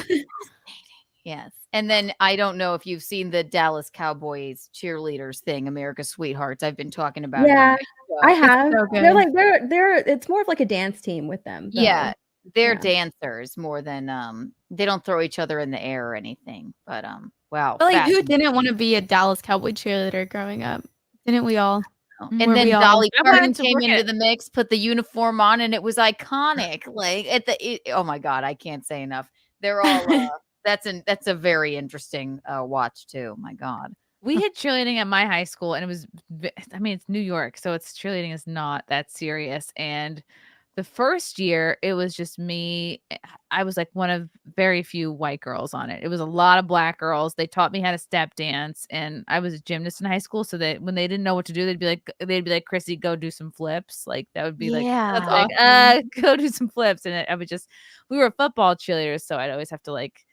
Yes. And then I don't know if you've seen the Dallas Cowboys cheerleaders thing, America's Sweethearts. I've been talking about it. Yeah, I have. so They're good. like they're it's more of like a dance team with them. though. Yeah. They're Yeah. dancers more than they don't throw each other in the air or anything. But wow. But like, who fascinating. didn't want to be a Dallas Cowboy cheerleader growing up? Didn't we all? And Were then we all- Dolly I wanted Parton to came work into at- the mix, put the uniform on, and it was iconic. Like oh my God, I can't say enough. They're all that's a very interesting watch too. My God. We had cheerleading at my high school, and it was, it's New York, so cheerleading is not that serious. And the first year, it was just me. I was like one of very few white girls on it. It was a lot of black girls. They taught me how to step dance, and I was a gymnast in high school. So that when they didn't know what to do, they'd be like, Chrissie, go do some flips. Like that would be like, Yeah. like, go do some flips. And I would we were football cheerleaders, so I'd always have to like.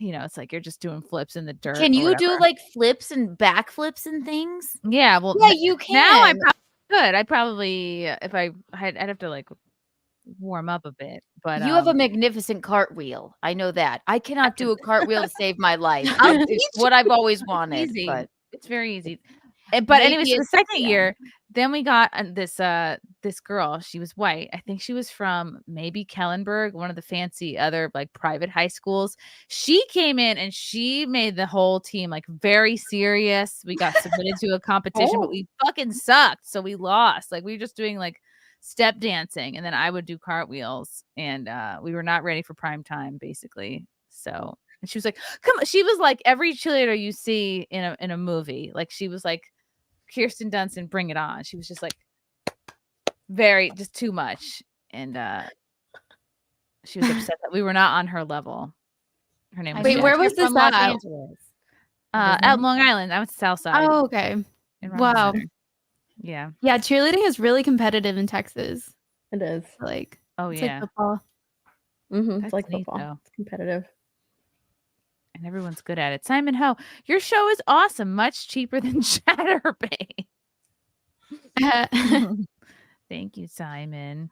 It's like you're just doing flips in the dirt. Can or you do whatever. like flips and backflips and things? Yeah, well, Yeah, you can. Now I probably could. I probably, if I'd have to like warm up a bit. But You have a magnificent cartwheel. I know that. I cannot do a cartwheel to save my life. It's what I've always wanted. easy. But It's very easy. But anyways, maybe the it's second year, then we got this girl. She was white. I think she was from maybe Kellenberg, one of the fancy other like private high schools. She came in and she made the whole team like very serious. We got submitted to a competition, but we fucking sucked, so we lost. Like we were just doing like step dancing, and then I would do cartwheels, and we were not ready for prime time, basically. So. And she was like, "Come on!" She was like every cheerleader you see in a movie. Like she was like Kirsten Dunst in Bring It On. She was just like just too much, and she was upset that we were not on her level. Her name was Wait, where was this from Los at? Angeles. out Long Island. I went to Southside. Oh, okay. in Wow. Rochester. Yeah. Yeah, cheerleading is really competitive in Texas. It is. Like, Oh it's yeah. like football. It's That's like neat, football. though. It's competitive. And everyone's good at it. Simon Ho, your show is awesome. Much cheaper than Chatterbait. Thank you, Simon.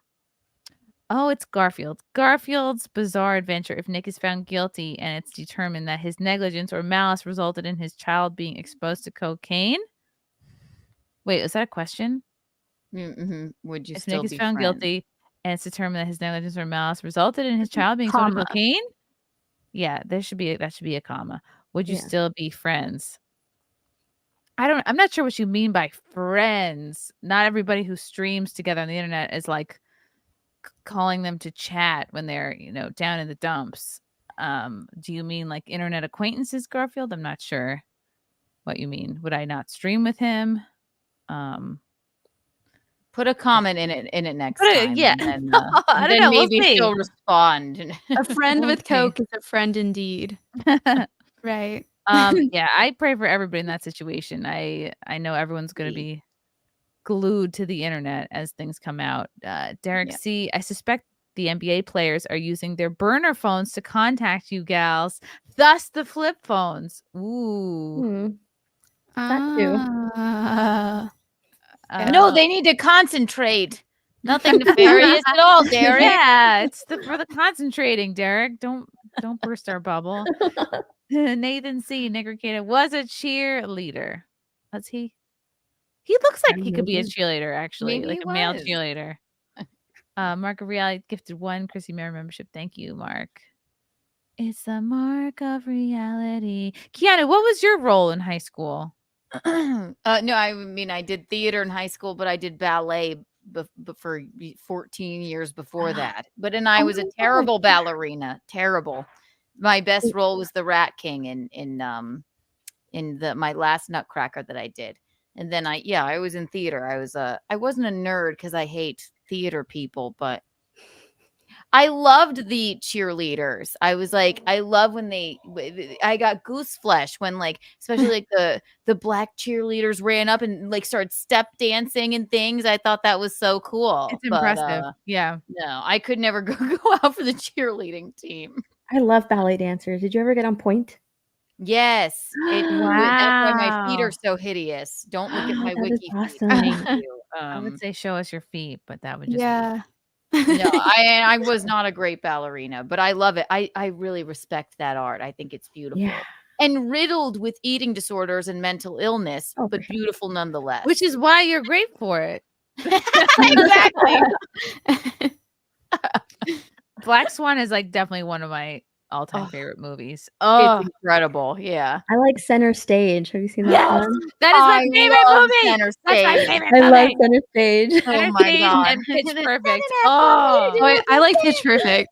Oh, it's Garfield. Garfield's Bizarre Adventure. If Nick is found guilty and it's determined that his negligence or malice resulted in his child being exposed to cocaine. Wait, is that a question? Mm-hmm. Would you If still Nick is be found friends? guilty and it's determined that his negligence or malice resulted in his child being exposed to Comma. cocaine? Yeah, that should be a comma. Would you Yeah. still be friends? I'm not sure what you mean by friends. Not everybody who streams together on the internet is like calling them to chat when they're, down in the dumps. Do you mean like internet acquaintances, Garfield? I'm not sure what you mean. Would I not stream with him? Put a comment in it next Put it- time. yeah. And then, I don't then know, we'll maybe see. she'll respond. A friend We'll with see. Coke is a friend indeed. Right. Yeah, I pray for everybody in that situation. I know everyone's going to be glued to the internet as things come out. Derek C. I suspect the NBA players are using their burner phones to contact you gals, thus the flip phones. Ooh. That too. No, they need to concentrate. Nothing nefarious at all, Derek. Yeah, it's for the concentrating, Derek. Don't burst our bubble. Nathan C. Rekieta was a cheerleader. Was he? He looks like he could be a cheerleader, actually, Maybe like he a male was. cheerleader. Mark of Reality gifted 1 Chrissie Mayr membership. Thank you, Mark. It's the mark of reality. Kiana, what was your role in high school? No, I mean, I did theater in high school, but I did ballet for 14 years before that. But I was a terrible ballerina. Terrible. My best role was the Rat King in my last Nutcracker that I did. And then I was in theater. I wasn't a nerd because I hate theater people, but I loved the cheerleaders. I was like, I love when I got goose flesh when especially like the black cheerleaders ran up and started step dancing and things. I thought that was so cool. It's impressive. Yeah. No, I could never go out for the cheerleading team. I love ballet dancers. Did you ever get on point? Yes. That's why my feet are so hideous. Don't look at my That is wiki. awesome. Thank you. I would say show us your feet, but that would just Yeah. No, I was not a great ballerina, but I love it. I really respect that art. I think it's beautiful. Yeah. And riddled with eating disorders and mental illness, Oh, but for sure. beautiful nonetheless. which is why you're great for it. Exactly. Black Swan is definitely one of my all-time favorite movies. It's incredible. Yeah. I like Center Stage. Have you seen that one? That is my I favorite love movie. Center That's my Stage. favorite I movie. love Center Stage. Oh Center my Stage God. and Pitch Perfect. Oh, Wait, I like Pitch Perfect.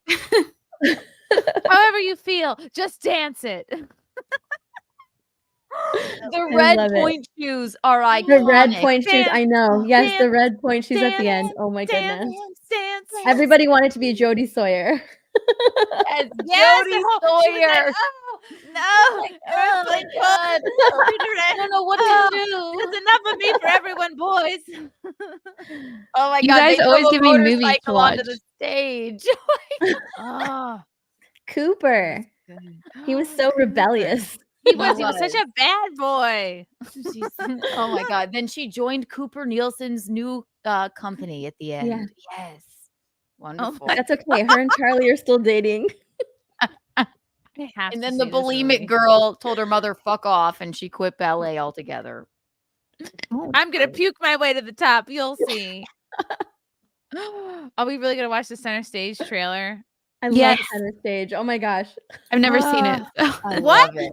however you feel, just dance it. The I red love it. point shoes are iconic. The red point shoes. Dance, I know. Yes, the dance, red point shoes at the dance, end. Oh my dance, goodness. dance. Everybody wanted to be Jodie Sawyer. Yes, Yes, Jodie she was Sawyer. like, oh my god! I don't know what to do. It's enough of me for everyone, boys. Oh my You God! guys they always drove a give me movies to motorcycle onto watch. the stage. Oh, Cooper. He was so rebellious. he was such a bad boy. Oh my God! Then she joined Cooper Nielsen's new company at the end. Yeah. Yes, wonderful. That's okay. Her and Charlie are still dating. And then the bulimic girl told her mother "fuck off," and she quit ballet altogether. I'm gonna puke my way to the top. You'll see. Are we really gonna watch the Center Stage trailer? I Yes. love Center Stage. Oh my gosh. I've never seen it. I What? love it.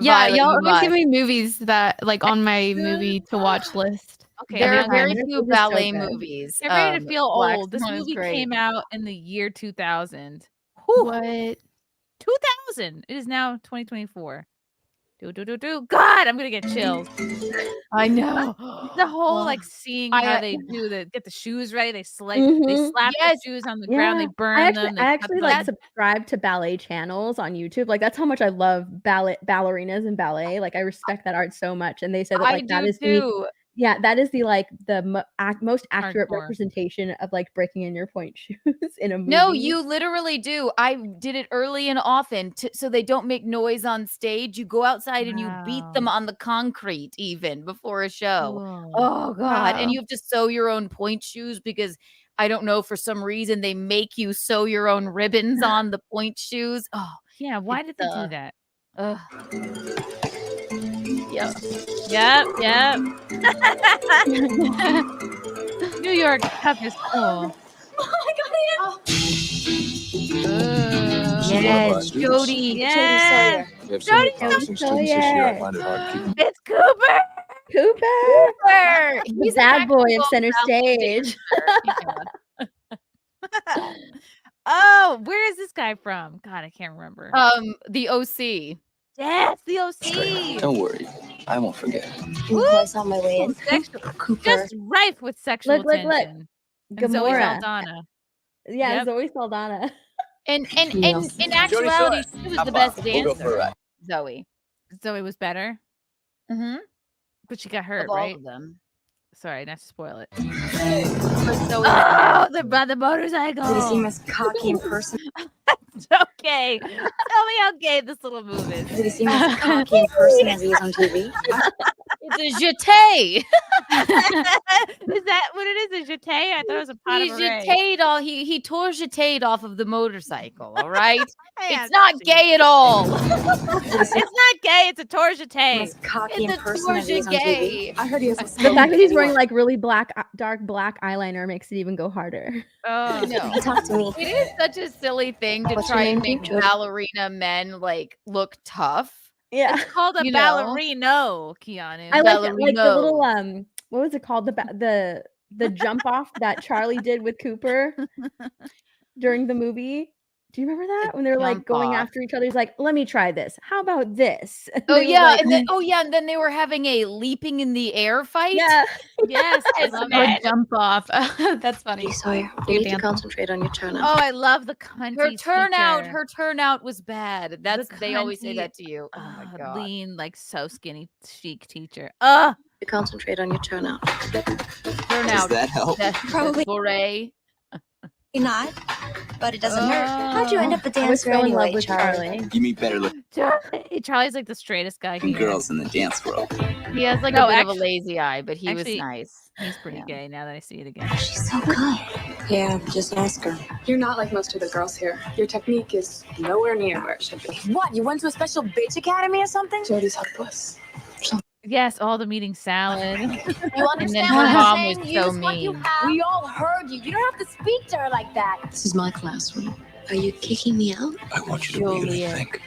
Yeah, Violet, y'all you always give must. me movies that on my movie to watch list. Okay, There I'm are very This few is so ballet good. movies. get ready to feel Black old. This Swan is movie great. came out in the year 2000. Whew. What? 2000. It is now 2024. God, I'm gonna get chills. I know. The whole seeing how they get the shoes ready. They slap the shoes on the ground. They burn I them. actually subscribe to ballet channels on YouTube. That's how much I love ballerinas and ballet. I respect that art so much. And they said that I that do is too. that is the most accurate Hardcore. representation of breaking in your point shoes in a movie. No, you literally do. I did it early and often so they don't make noise on stage. You go outside and you beat them on the concrete even before a show. Cool. Oh God. Wow. And you have to sew your own point shoes because I don't know, for some reason they make you sew your own ribbons on the point shoes. Oh Yeah, why did they do that? Yeah. Yep. New York Cup is cool. Yes, Jodie. Yes. Jodie Sawyer. It's Cooper. Cooper. He's the bad boy of actual Center ballet Stage. Oh, where is this guy from? God, I can't remember. The OC. Yes, the OC. Don't worry, I won't forget. Voice on my way in. Cooper. Just rife with sexual Look. tension. And Zoe Gamora. Saldana. Yeah, Yep. Zoe Saldana. And in actuality, she was the best dancer. Zoe. Zoe was better. Mm-hmm. But she got hurt, Of all right? of them. Sorry, not to spoil it. So Oh, the motorcycle. Did he seem as cocky in person? It's okay. Tell me how gay this little move is. Did he seem as cocky in person as he is on TV? It's a jeté. Is that what it is? A jeté? I thought it was a pot He of array. jetéed all. He tore jetéed off of the motorcycle. All right. Yeah, It's not gay at all. It's not gay. It's a tour jeté. As cocky It's in a person as he is on gay. TV? I heard he has a The fact that he's wearing like really dark black eyeliner makes it even go harder. Oh No. Talk to me. It is such a silly thing to What's your try and name, make Chirp? ballerina men like look tough. Yeah. It's called a You know. ballerino, Keanu. I like the Ballerino. little what was it called? The jump off that Charlie did with Cooper during the movie. Do you remember that when they were like jump going off. after each other? He's like, "Let me try this. How about this?" And Oh they were yeah, like, and then they were having a leaping in the air fight. yeah. Yes, I love Or it. jump off. That's funny. Hey, Sawyer, you need to concentrate on your turnout. Oh, I love the cunty Her turnout was bad. That's they always say cunty, that to you. Oh my god. lean, like so skinny, chic teacher. Ugh. You concentrate on your turnout. Turnout. that help? Probably Beret. not, but it doesn't hurt. How'd you end up the I was dancer so in love anyway, with Charlie. You meet better looking Charlie's like the straightest guy here. girls in the dance world. He has like No, a bit of actually- a lazy eye, but he actually, was nice. He's pretty Yeah. gay now that I see it again. She's so good. Yeah, just ask her. You're not like most of the girls here. Your technique is nowhere near where it should be. What? You went to a special bitch academy or something? Jody's hopeless. Yes, all the meeting salad. You And understand then her what I'm mom saying? was Use so what you mean. have. We all heard you. You don't have to speak to her like that. This is my classroom. Are you kicking me out? I want you to really Juliet. think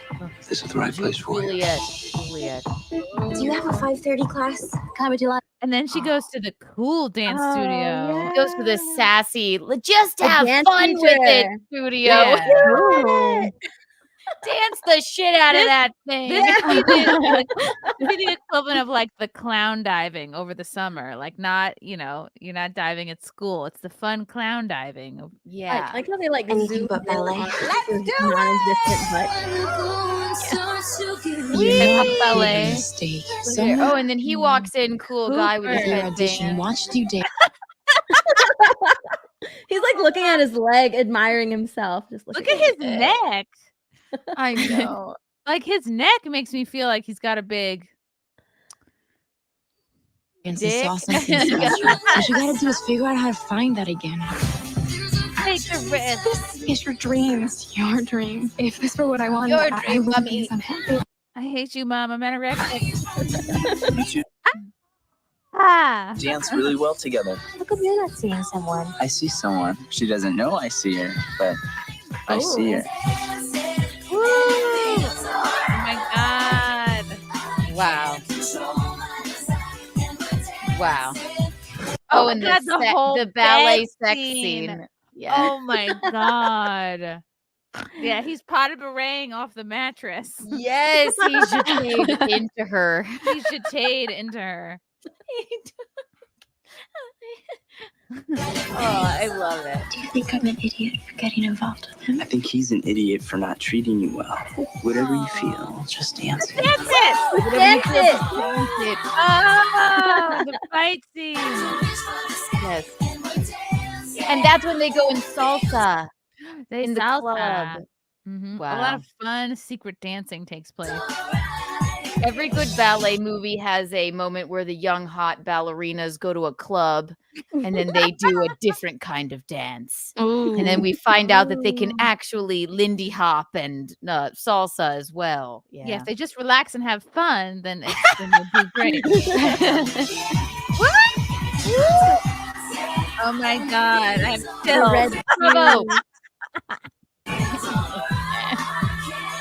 this is the right place for you. Juliet. Do you have a 5:30 class? Kind of do like And then she goes to the cool dance studio. Goes to the sassy, just The have dance fun with it teacher. studio. Yeah. Ooh. Dance the shit out of that thing. This would be the equivalent of like the clown diving over the summer. Like not, you're not diving at school. It's the fun clown diving. Yeah. I like how they like anything zoom but in ballet. on his non-existent butt. Wee! Ballet. Mistake. Look here. Oh, and then he walks in, cool guy with his Cooper. headband. Watched you dance. He's like looking at his leg, admiring himself. Just Look at his neck. I know. Like his neck makes me feel like he's got a big And dick. saw something special. What you gotta do is figure out how to find that again. Take the risk. This is your dreams. Your dream. If this were what I wanted, Your I dream, would mommy. be I'm happy. I hate you, Mom. I'm anorexic. But you Ah. dance really well together. How come you're not seeing someone? I see someone. She doesn't know I see her, but I see her. Woo. Oh my God. Wow. Wow. Oh, Oh, and God, the, the whole the ballet bed sex scene. scene. Yeah. Oh my God. Yeah, he's potted berating off the mattress. Yes, he jetéed into her. He jetéed into her. Oh, I love it. Do you think I'm an idiot for getting involved with him? I think he's an idiot for not treating you well. Whatever you feel, just dance. That's it. That's it. Oh, the fight scene. Yes. And that's when they go in salsa. They In the salsa. club. Mhm. A Wow. lot of fun secret dancing takes place. Every good ballet movie has a moment where the young hot ballerinas go to a club and then they do a different kind of dance. And then we find out that they can actually Lindy Hop and salsa as well. Yeah. Yeah, if they just relax and have fun, then it'll be great. What? Oh my God. I have chills. Bravo.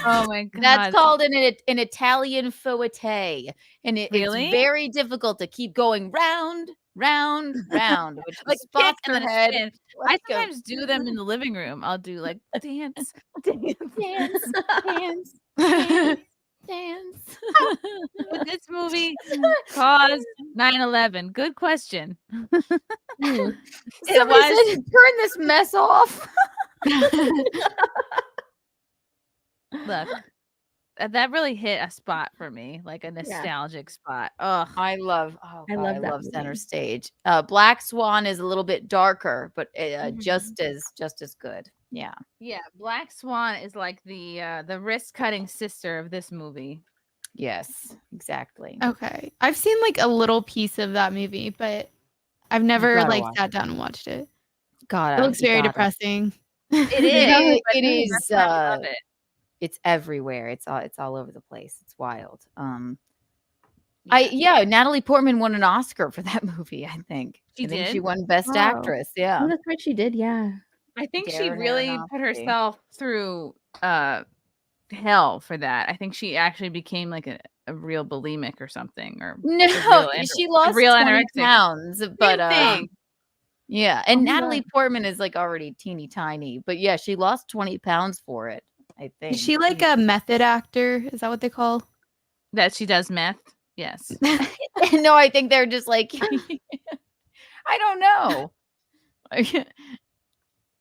Oh my God. That's called an Italian fouette. And Really? it's very difficult to keep going round, round, round, which like spots kick your and a head. spin. I Let's go. sometimes do them in the living room. I'll do like dance, dance, Dance, dance, dance. Would this movie cause 9/11? Good question. Somebody was- said, turn this mess off. Look, that really hit a spot for me, like a nostalgic spot. Ugh. I love I love that Center movie. Stage. Black Swan is a little bit darker, but Mhm. just as good. Yeah. Yeah, Black Swan is like the wrist-cutting sister of this movie. Yes, exactly. Okay. I've seen like a little piece of that movie, but I've never gotta like watch sat down and watched it. God, It looks very depressing. It is. but It is. that's why I love it. It's everywhere. It's all over the place. It's wild. Natalie Portman won an Oscar for that movie, I think. She I think she did? won Best Wow. Actress. Yeah. Oh, that's right. She did. Yeah. I think she Darren really put Aronofsky. herself through hell for that. I think she actually became like a real bulimic or something, or No, she lost 20 anorexic. pounds, but Same thing. yeah, and Oh my Natalie God. Portman is like already teeny tiny, but yeah, she lost 20 pounds for it, I think. Is she like a method actor? Is that what they call? That she does meth. Yes. No, I think they're just like I don't know.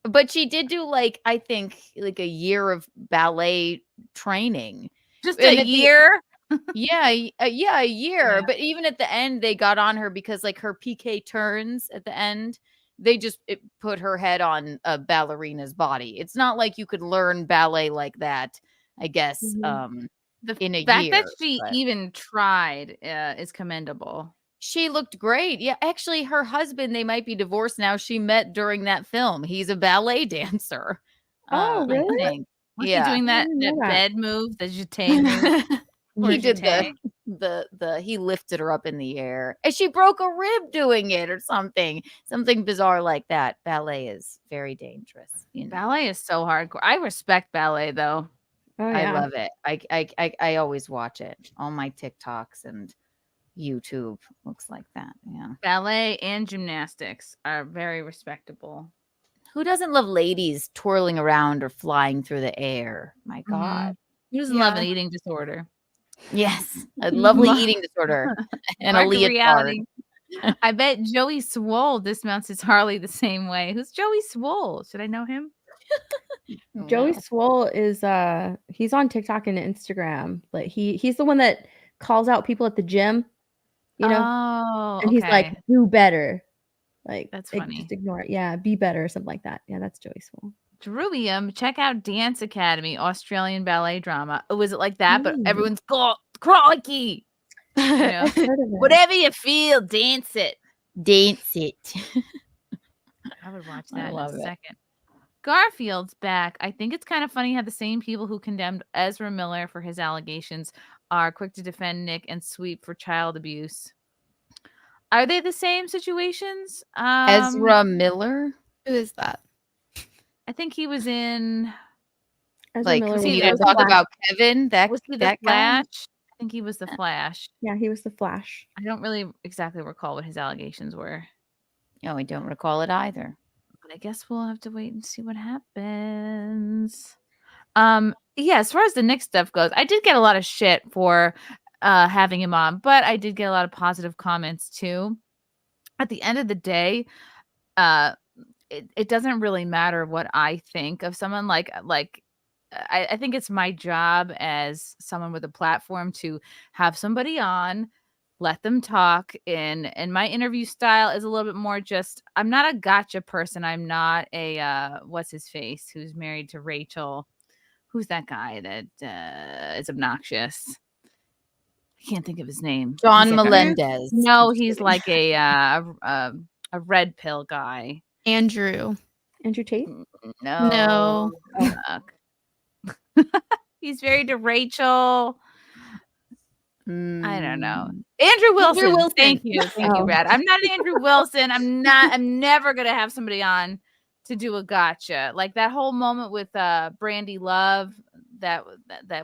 But she did do like I think like a year of ballet training. Just And a at the- year? Yeah, a year. But even at the end, they got on her because like her PK turns at the end, they just put her head on a ballerina's body. It's not like you could learn ballet like that, I guess. The in a fact year, that she but- even tried is commendable. She looked great. Yeah, actually, her husband, they might be divorced now. She met during that film. He's a ballet dancer. Oh, I really? think. Was Yeah. he doing that, didn't know that. bed move, the jeté move? He Or did jeté? the he lifted her up in the air and she broke a rib doing it or something bizarre like that. Ballet is very dangerous. You know? Ballet is so hardcore. I respect ballet though. Oh, I yeah. love it. I always watch it on my TikToks and YouTube. Looks like that. Yeah. Ballet and gymnastics are very respectable. Who doesn't love ladies twirling around or flying through the air? My God. Who doesn't love an Yeah. eating disorder? Yes. A lovely eating disorder and a Mark the leotard. reality. I bet Joey Swole dismounts his Harley the same way. Who's Joey Swole? Should I know him? Joey Swole is he's on TikTok and Instagram. Like he's the one that calls out people at the gym, you know, Oh, and he's like, okay. do better. Like That's like, funny. just ignore it. Yeah, be better or something like that. Yeah, that's Joey Swole. Jerubium, check out Dance Academy, Australian ballet drama. Oh, is it like that? But Mm. everyone's crikey. You know, I've heard of it. whatever you feel, dance it. Dance it. I would watch I that in love a it. second. Garfield's back. I think it's kind of funny how the same people who condemned Ezra Miller for his allegations are quick to defend Nick and Sweep for child abuse. Are they the same situations? Ezra Miller? Who is that? I think he was in. Ezra Like, Miller was was he the to talk Flash. about Kevin? Was he the that guy? Flash? I think he was the Flash. Yeah, he was the Flash. I don't really exactly recall what his allegations were, No, I don't recall it either. but I guess we'll have to wait and see what happens. Yeah, as far as the Nick stuff goes, I did get a lot of shit for having him on, but I did get a lot of positive comments too. At the end of the day, it doesn't really matter what I think of someone. I think it's my job as someone with a platform to have somebody on, let them talk, and my interview style is a little bit more just, I'm not a gotcha person. I'm not a what's his face who's married to Rachel. Who's that guy that is obnoxious? I can't think of his name. John He's like Melendez. No, he's like a red pill guy. Andrew. Andrew Tate? No. No. Fuck. He's married to Rachel. I don't know. Andrew Wilson. Thank you. Thank you, Brad. I'm not an Andrew Wilson. I'm never gonna have somebody on to do a gotcha. Like that whole moment with Brandy Love that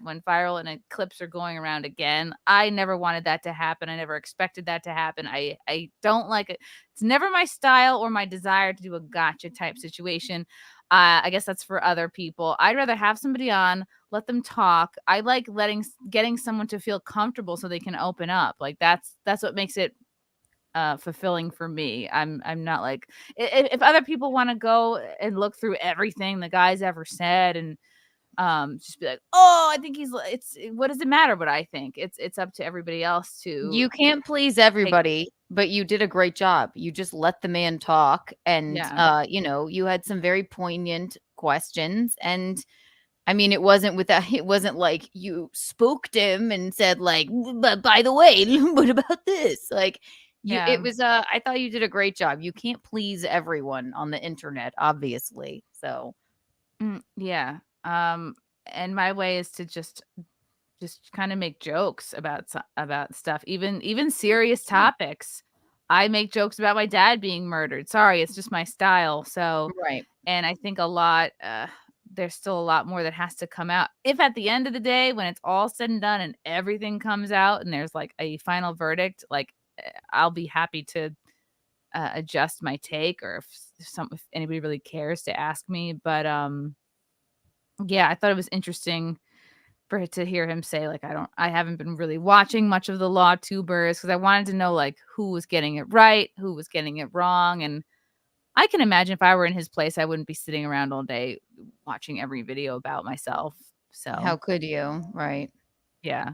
went viral and clips are going around again. I never wanted that to happen. I never expected that to happen. I don't like it. It's never my style or my desire to do a gotcha type situation. I guess that's for other people. I'd rather have somebody on, let them talk. I like getting someone to feel comfortable so they can open up. Like that's what makes it fulfilling for me. I'm not like, if other people want to go and look through everything the guy's ever said and just be like, oh, I think it's what does it matter what I think? It's up to everybody else to. You can't please everybody, but you did a great job. You just let the man talk, and you know, you had some very poignant questions, and I mean, it wasn't like you spooked him and said like, but by the way, what about this? Like, it was I thought you did a great job. You can't please everyone on the internet, obviously. So yeah. And my way is to just kind of make jokes about stuff, even serious topics. I make jokes about my dad being murdered. Sorry, it's just my style. So right. And I think there's still a lot more that has to come out. If at the end of the day, when it's all said and done and everything comes out and there's like a final verdict, like I'll be happy to adjust my take, or if anybody really cares to ask me. But yeah, I thought it was interesting to hear him say like, I haven't been really watching much of the law tubers because I wanted to know like who was getting it right, who was getting it wrong. And I can imagine if I were in his place, I wouldn't be sitting around all day watching every video about myself. So how could you? Right. Yeah.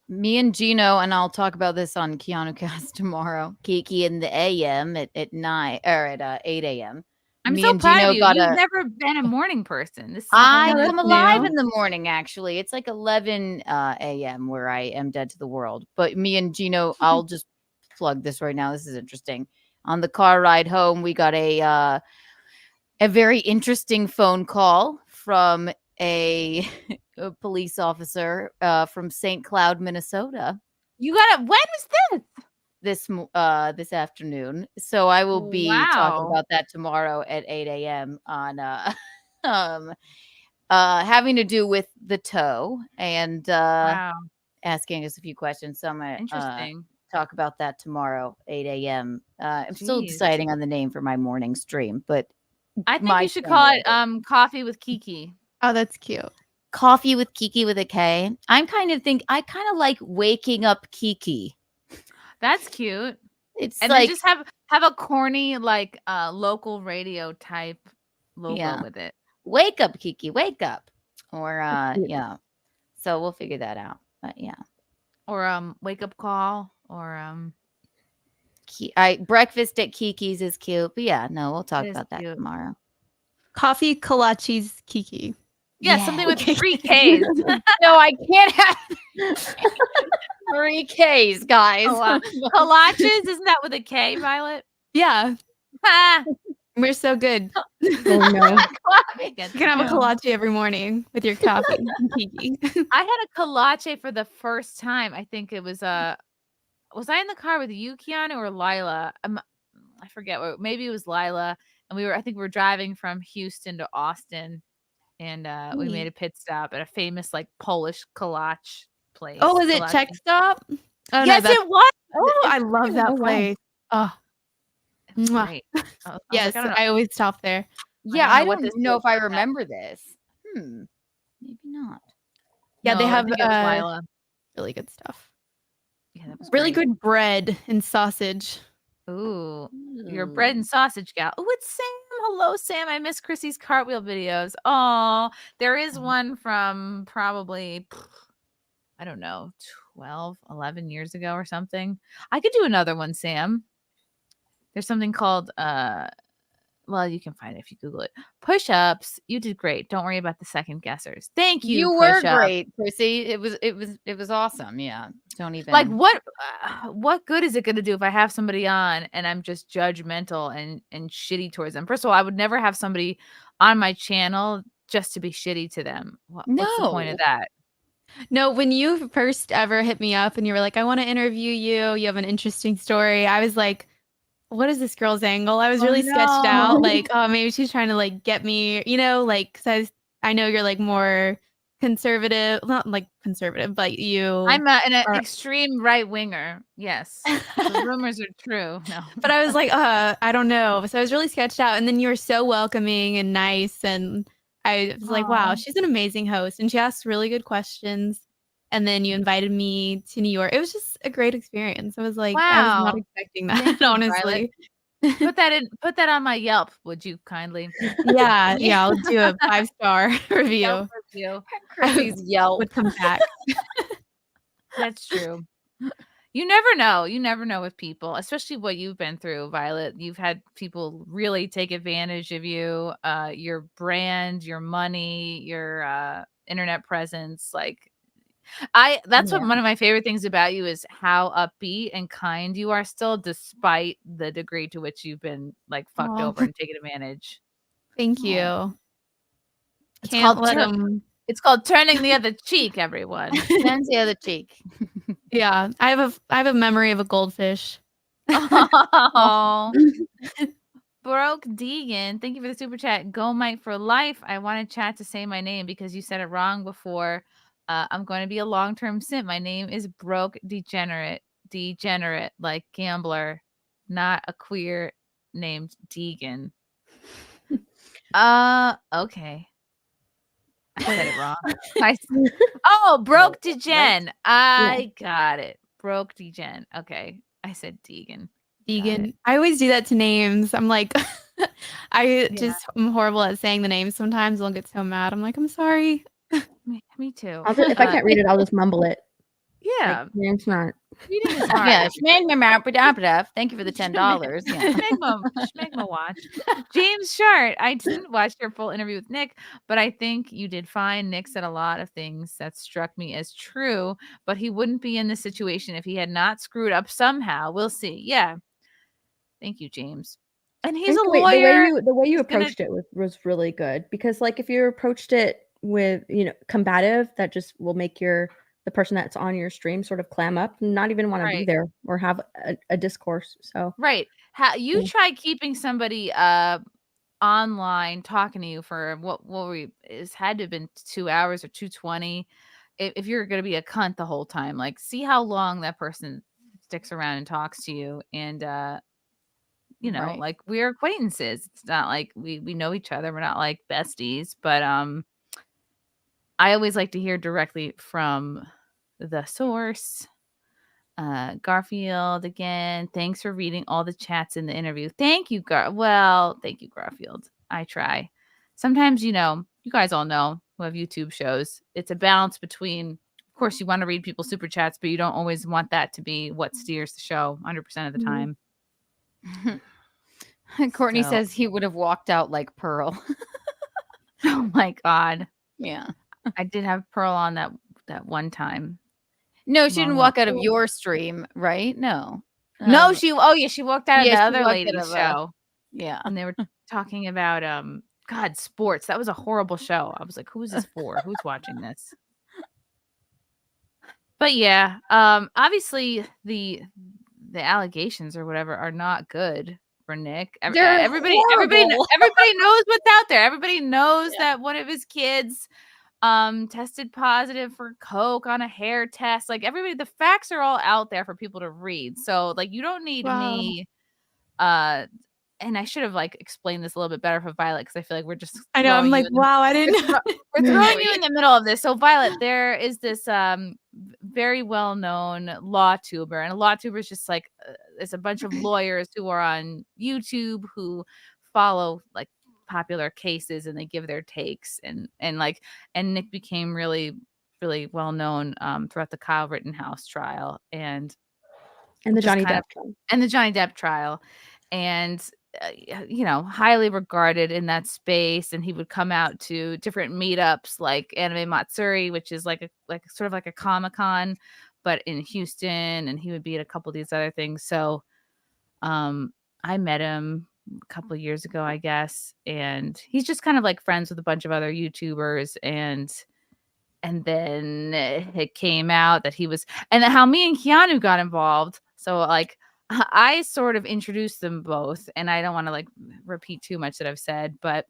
Me and Gino, and I'll talk about this on Keanu Cast tomorrow. Kiki in the AM at 9 or at 8 a.m. I'm Me so and proud Gino of you. You've never been a morning person. I come alive in the morning, actually. It's like 11 a.m. where I am dead to the world. But me and Gino, I'll just plug this right now. This is interesting. On the car ride home, we got a very interesting phone call from a police officer from St. Cloud, Minnesota. You got it. When was this? This afternoon. So I will be talking about that tomorrow at 8 a.m. on having to do with the toe and asking us a few questions. So I'm gonna talk about that tomorrow, 8 a.m. I'm still deciding on the name for my morning stream, but I think you should call it Coffee with Kiki. Oh, that's cute. Coffee with Kiki with a K. I kind of like waking up Kiki. That's cute. It's and like then just have a corny like local radio type logo with it. Wake up, Kiki, wake up. Or yeah. So we'll figure that out. But yeah. Or wake up call or breakfast at Kiki's is cute. But yeah, no, we'll talk about that tomorrow. Coffee kolaches Kiki. Yeah, something with 3 Ks. No, I can't have 3 Ks, guys. Oh, wow. Kolaches, isn't that with a K, Violet? Yeah. We're so good. Oh no. You can have a kolache every morning with your coffee. Kiki. I had a kolache for the first time. I think it was was I in the car with you, Keanu, or Lila? I forget. Maybe it was Lila. And I think we were driving from Houston to Austin. And we made a pit stop at a famous like Polish kolache place. Oh, was it Czech Stop? Oh, yes, no, it was. Oh, I love that place. Oh, great. Yes, I always stop there. Yeah, I don't know if I remember this. Maybe not. Yeah, they have Lila. Really good stuff. Yeah, that was really great. good bread and sausage. Ooh, you're a bread and sausage gal. Oh, it's Sam. Hello, Sam. I miss Chrissie's cartwheel videos. Oh, there is one from probably, I don't know, 12, 11 years ago or something. I could do another one, Sam. There's something called, well, you can find it if you Google it. Push-ups. You did great. Don't worry about the second guessers. Thank you. You were great, Chrissy. It was awesome. Yeah. Don't even like what good is it going to do if I have somebody on and I'm just judgmental and shitty towards them? First of all, I would never have somebody on my channel just to be shitty to them. What's the point of that? No, when you first ever hit me up and you were like, I want to interview you. You have an interesting story. I was like, what is this girl's angle? I was really sketched out. Like, oh, maybe she's trying to like get me, like, because I know you're like more conservative, not like conservative, but I'm an extreme right winger. Yes. The rumors are true. No. But I was like, I don't know. So I was really sketched out. And then you were so welcoming and nice. And I was like, wow, she's an amazing host. And she asked really good questions. And then you invited me to New York. It was just a great experience. I was like, I was not expecting that, honestly. Put that on my Yelp, would you kindly? Yeah, I'll do a 5-star review. Yelp review. Chrissie's Yelp Would come back. That's true. You never know. You never know with people, especially what you've been through, Violet. You've had people really take advantage of you, your brand, your money, your internet presence. Like that's what one of my favorite things about you is how upbeat and kind you are still, despite the degree to which you've been like fucked over and taken advantage. Thank you. It's called turning the other cheek, everyone. Turn the other cheek. Yeah, I have a memory of a goldfish. Oh. Broke Deegan, thank you for the super chat. Go Mike for life. I want to chat to say my name because you said it wrong before. I'm going to be a long-term simp. My name is Broke Degenerate like gambler, not a queer named Deegan. Okay. I said it wrong. Broke Degen. I got it. Broke Degen. Okay. I said Deegan. Deegan. I always do that to names. I'm like, I'm horrible at saying the names sometimes. I'll get so mad. I'm like, I'm sorry. Me too. If I can't read it, I'll just mumble it. Yeah. Like, it's not. Reading is hard. Yeah. Thank you for the $10. Yeah. Schmegma watch. James Shart. I didn't watch your full interview with Nick, but I think you did fine. Nick said a lot of things that struck me as true, but he wouldn't be in this situation if he had not screwed up somehow. We'll see. Yeah. Thank you, James. And he's a lawyer. The way you approached it was really good, because like if you approached it with, combative, that just will make the person that's on your stream sort of clam up and not even want to be there or have a discourse. So you try keeping somebody online talking to you for it's had to have been 2 hours or 220. If you're going to be a cunt the whole time, like see how long that person sticks around and talks to you. And like we're acquaintances. It's not like we know each other. We're not like besties, but I always like to hear directly from the source. Garfield again. Thanks for reading all the chats in the interview. Thank you, thank you, Garfield. I try. Sometimes, you guys all know who have YouTube shows. It's a balance between, of course, you want to read people's super chats, but you don't always want that to be what steers the show 100% of the time. Courtney says he would have walked out like Pearl. Oh my God. Yeah. I did have Pearl on that one time. No, she didn't walk out of your stream, right? No. She walked out of the other lady's show. Yeah. And they were talking about sports. That was a horrible show. I was like, who is this for? Who's watching this? But yeah, obviously the allegations or whatever are not good for Nick. Everybody knows what's out there. Everybody knows that one of his kids tested positive for coke on a hair test. Like the facts are all out there for people to read. So like you don't need me and I should have like explained this a little bit better for Violet, because I feel like we're just I know, I'm like, wow, I didn't know. We're throwing you in the middle of this. So Violet, there is this very well-known law tuber, and a law tuber is just like it's a bunch of lawyers who are on YouTube who follow like popular cases and they give their takes, and Nick became really, really well known throughout the Kyle Rittenhouse trial and the Johnny Depp trial. And highly regarded in that space. And he would come out to different meetups like Anime Matsuri, which is like sort of like a Comic-Con, but in Houston. And he would be at a couple of these other things. So I met him a couple of years ago, I guess. And he's just kind of like friends with a bunch of other YouTubers. And then it came out that he was, and how me and Keanu got involved. So like, I sort of introduced them both, and I don't want to like repeat too much that I've said, but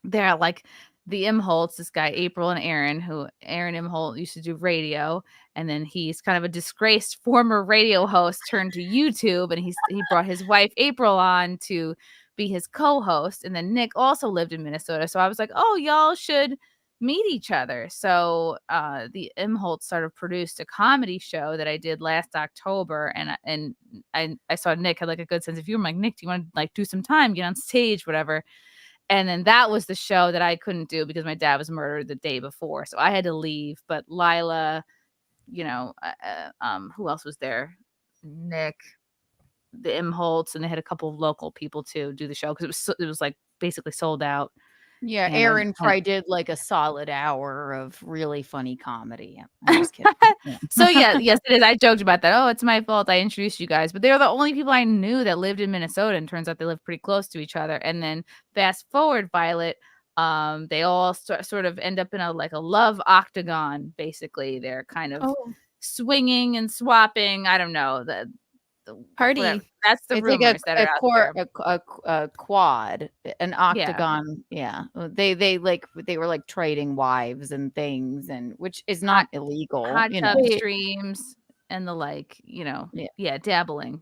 they're like the Imholtz, this guy, April and Aaron, who Aaron Imholt used to do radio. And then he's kind of a disgraced former radio host turned to YouTube. And he brought his wife, April, on to be his co-host. And then Nick also lived in Minnesota. So I was like, oh, y'all should meet each other. So the Imholtz sort of produced a comedy show that I did last October, and I saw Nick had like a good sense of humor. I'm like, Nick, do you want to like do some time, get on stage, whatever? And then that was the show that I couldn't do because my dad was murdered the day before, so I had to leave. But Lila, who else was there? Nick, the Imholtz, and they had a couple of local people to do the show because it was like basically sold out. Yeah, And Aaron probably did like a solid hour of really funny comedy. I'm just kidding. Yeah. So yes, it is. I joked about that. Oh, it's my fault. I introduced you guys, but they're the only people I knew that lived in Minnesota, and turns out they live pretty close to each other. And then fast forward, Violet, they all sort of end up in a love octagon. Basically, they're kind of swinging and swapping. I don't know the party. Whatever. That's the It's rumors like that are out there. a quad, an octagon. Yeah. They were like trading wives and things, and which is not illegal. Hot tub streams and the like. Dabbling.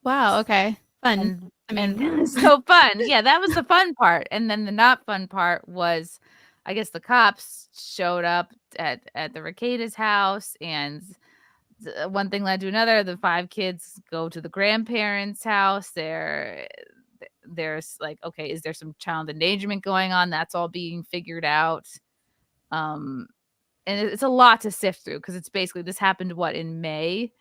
Wow. Okay. Fun. And so fun. Yeah, that was the fun part. And then the not fun part was, I guess the cops showed up at the Rekieta's house, and one thing led to another. The 5 kids go to the grandparents' house. There's like, okay, is there some child endangerment going on? That's all being figured out. And it's a lot to sift through because it's basically this happened in May.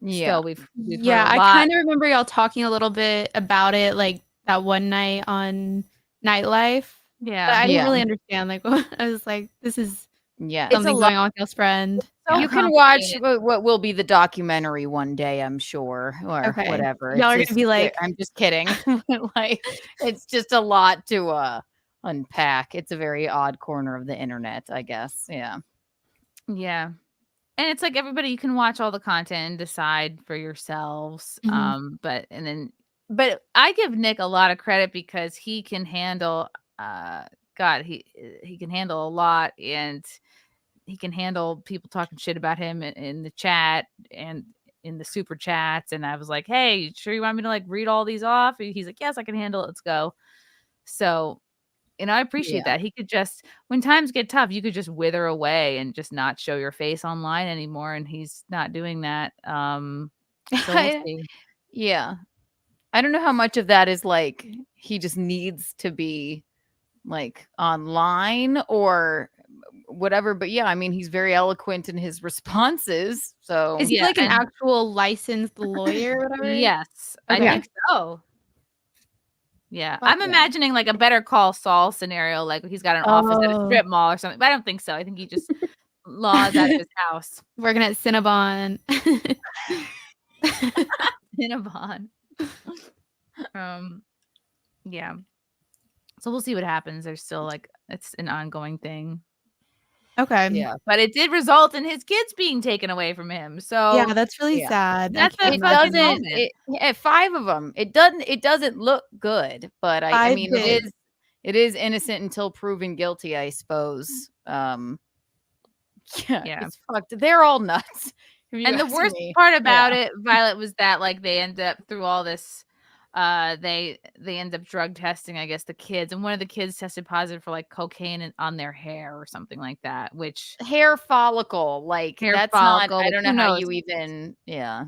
Yeah, so we've I kind of remember y'all talking a little bit about it, like that one night on Nightlife. Yeah, but I didn't really understand. Like, I was like, this is something going on with y'all's friend. So you can watch what will be the documentary one day, I'm sure, or whatever. Y'all are gonna be like, I'm just kidding. Like, it's just a lot to unpack. It's a very odd corner of the internet, I guess. Yeah. And it's like everybody, you can watch all the content and decide for yourselves. Mhm. But I give Nick a lot of credit because he can handle he can handle a lot, and he can handle people talking shit about him in the chat and in the super chats. And I was like, hey, sure you want me to like read all these off? And he's like, yes, I can handle it. Let's go. So, I appreciate that. He could just, when times get tough, you could just wither away and just not show your face online anymore. And he's not doing that. So we'll see. Yeah. I don't know how much of that is like he just needs to be like online or whatever, but yeah, I mean, he's very eloquent in his responses. So is he like an actual licensed lawyer or whatever? Yes, Okay. I think so. Yeah, I'm imagining like a Better Call Saul scenario, like he's got an office at a strip mall or something, but I don't think so. I think he just laws out of his house. Working at Cinnabon. Cinnabon. Yeah. So we'll see what happens. There's still like, it's an ongoing thing. Okay. Yeah, but it did result in his kids being taken away from him. So yeah, that's really sad. That's it doesn't. 5 of them. It doesn't look good, but I mean, it is innocent until proven guilty, I suppose. It's fucked. They're all nuts. And the worst part about it, Violet, was that like they end up through all this. They end up drug testing, I guess, the kids, and one of the kids tested positive for like cocaine on their hair or something like that. Which hair follicle, like that's follicle, not. I don't know how you even. Yeah.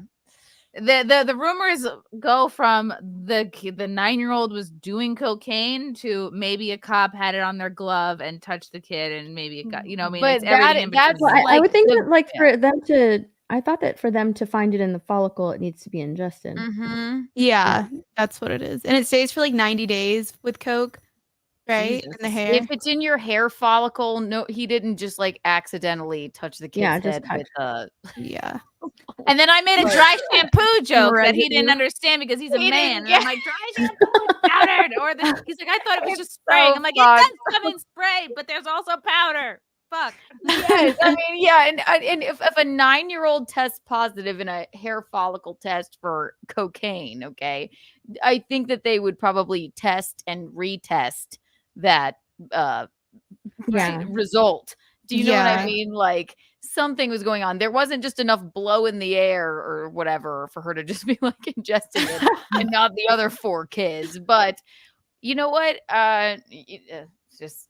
The rumors go from the 9-year-old was doing cocaine to maybe a cop had it on their glove and touched the kid, and maybe it got I mean, but it's everything. That's I would think that like for them to. I thought that for them to find it in the follicle, it needs to be ingested. Mm-hmm. Yeah, that's what it is. And it stays for like 90 days with Coke, right? In the hair. If it's in your hair follicle, no, he didn't just like accidentally touch the kid's head with yeah. And then I made a dry shampoo joke that he didn't understand because he's a man. And I'm like, dry shampoo is powdered. He's like, I thought it was just spraying. I'm like, it does come in spray, but there's also powder. Fuck. Yes, I mean, yeah, and if a 9-year-old tests positive in a hair follicle test for cocaine, okay, I think that they would probably test and retest that result. Do you know what I mean? Like something was going on. There wasn't just enough blow in the air or whatever for her to just be like ingesting it, and not the other 4 kids. But you know what? Just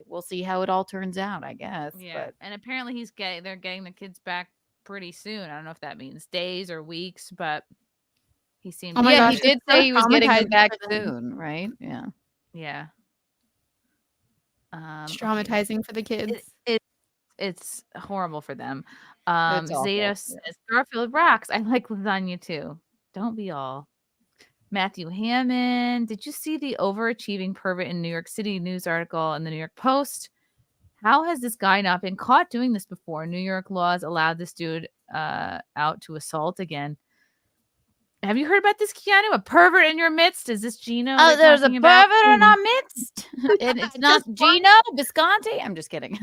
we'll see how it all turns out, I guess. Yeah, But and apparently they're getting the kids back pretty soon. I don't know if that means days or weeks, but he seemed. Oh my yeah, gosh, he did it's so say he was getting them traumatizing back for them. soon, right? Yeah. Yeah. It's Okay. traumatizing for the kids. It's horrible for them. It's awful. Zeta says Garfield rocks. I like lasagna too. Don't we all? Matthew Hammond. Did you see the overachieving pervert in New York City news article in the New York Post? How has this guy not been caught doing this before? New York laws allowed this dude out to assault again. Have you heard about this, Keanu? A pervert in your midst? Is this Gino? Oh, there's a talking about? pervert in our midst. And it's not Gino Visconti. I'm just kidding.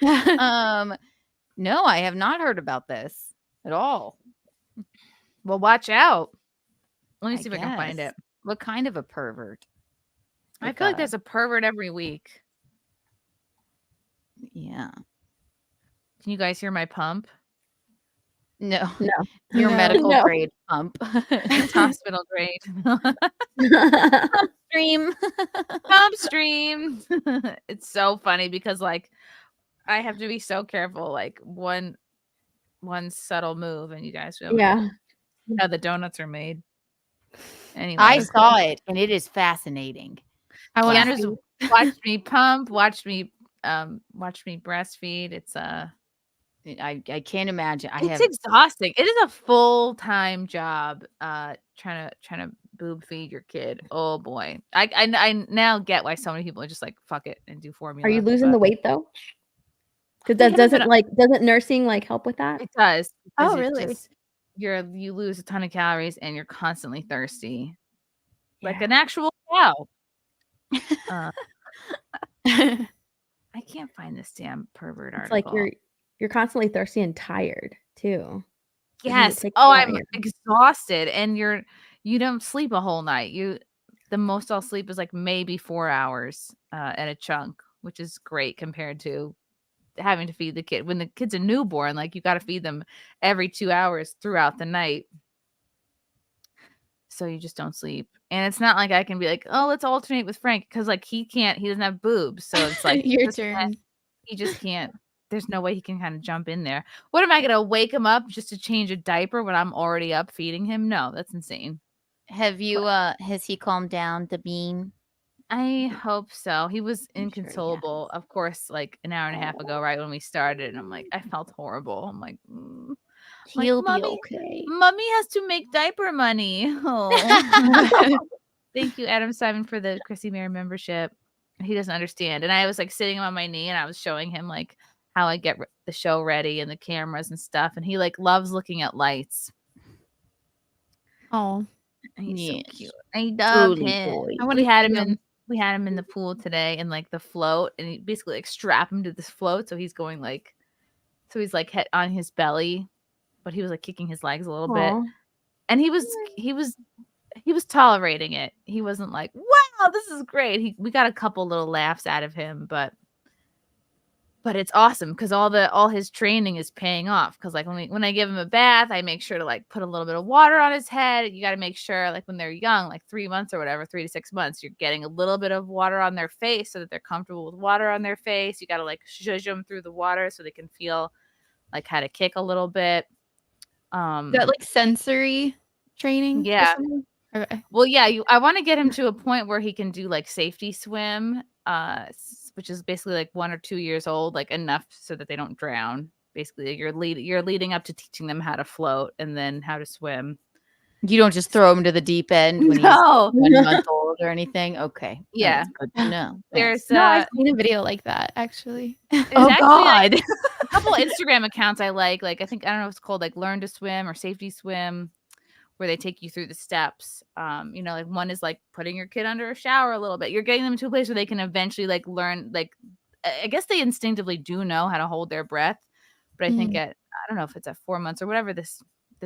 No, I have not heard about this at all. Well, watch out. Let me I see if I can find guess. it. What kind of a pervert? I feel like there's a pervert every week. Yeah. Can you guys hear my pump? No. No. Your No. medical No. grade pump. It's hospital grade. Stream. Pump stream. It's so funny because like I have to be so careful. Like one subtle move and you guys will Yeah. how the donuts are made. Anyway, I saw it and it is fascinating. I want Keanu's to. watched me pump, watched me breastfeed. It's I can't imagine. it's exhausting. It is a full-time job trying to boob feed your kid. Oh boy. I now get why so many people are just like fuck it and do formula. Are you losing the weight though? Because They that haven't doesn't nursing like help with that? It does. Oh, because it really? just- you lose a ton of calories and you're constantly thirsty. Like an actual cow. I can't find this damn pervert It's article. like you're constantly thirsty and tired too. Yes. Take Oh, a lot I'm of your- exhausted and you don't sleep a whole night. The most I'll sleep is like maybe 4 hours at a chunk, which is great compared to having to feed the kid. When the kid's a newborn, like you got to feed them every 2 hours throughout the night. So you just don't sleep. And it's not like I can be like, oh, let's alternate with Frank because like he doesn't have boobs. So it's like Your turn. he just can't. There's no way he can kind of jump in there. What am I gonna wake him up just to change a diaper when I'm already up feeding him? No, that's insane. Have you has he calmed down the bean? I hope so. He was inconsolable, of course, like an hour and a half ago, right when we started. And I'm like, I felt horrible. I'm like, He'll be Mommy, okay. Mommy has to make diaper money. Oh. Thank you, Adam Simon, for the Chrissie Mayr membership. He doesn't understand. And I was like sitting on my knee and I was showing him like how I get the show ready and the cameras and stuff. And he like loves looking at lights. Oh, He's so cute. I love him. I want We to had him in the pool today and like the float, and he basically like strap him to this float. So he's going like, he's on his belly, but he was like kicking his legs a little bit, and he was tolerating it. He wasn't like, wow, this is great. We got a couple little laughs out of him, but it's awesome because all his training is paying off. Because like when I give him a bath, I make sure to like put a little bit of water on his head. You got to make sure like when they're young, like 3 months or whatever, 3 to 6 months, you're getting a little bit of water on their face so that they're comfortable with water on their face. You got to like zhuzh them through the water so they can feel like how to kick a little bit. that like sensory training. or Yeah. something? Okay. Well, yeah, I want to get him to a point where he can do like safety swim, which is basically like 1 or 2 years old, like enough so that they don't drown. Basically, you're leading up to teaching them how to float and then how to swim. You don't just throw him to the deep end when No. he's 1 month old or anything. Okay. Yeah. That's good to know. There's No, I've seen a video like that actually. there's Oh, actually, God. like, a couple Instagram accounts I like I think, I don't know if it's called like Learn to Swim or Safety Swim, where they take you through the steps. Like one is like putting your kid under a shower a little bit. You're getting them to a place where they can eventually like learn, like, I guess they instinctively do know how to hold their breath. But I think I don't know if it's at 4 months or whatever this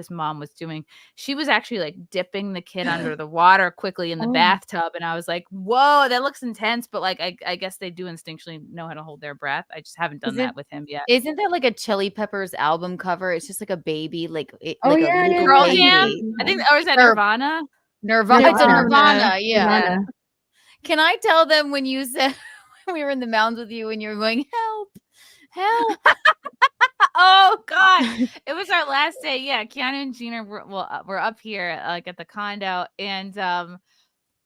mom was doing. She was actually like dipping the kid under the water quickly in the bathtub. And I was like, whoa, that looks intense. But like, I guess they do instinctually know how to hold their breath. I just haven't done that with him yet. Isn't that like a Chili Peppers album cover? It's just like a baby, like yeah, a little Girl baby. Jam? I think, or is that Nirvana? Nirvana. It's a Nirvana. Nirvana. Yeah. Nirvana. Can I tell them when you said we were in the mountains with you and you were going, help. Oh God, it was our last day. Yeah, Keanu and Gina we're up here like at the condo, and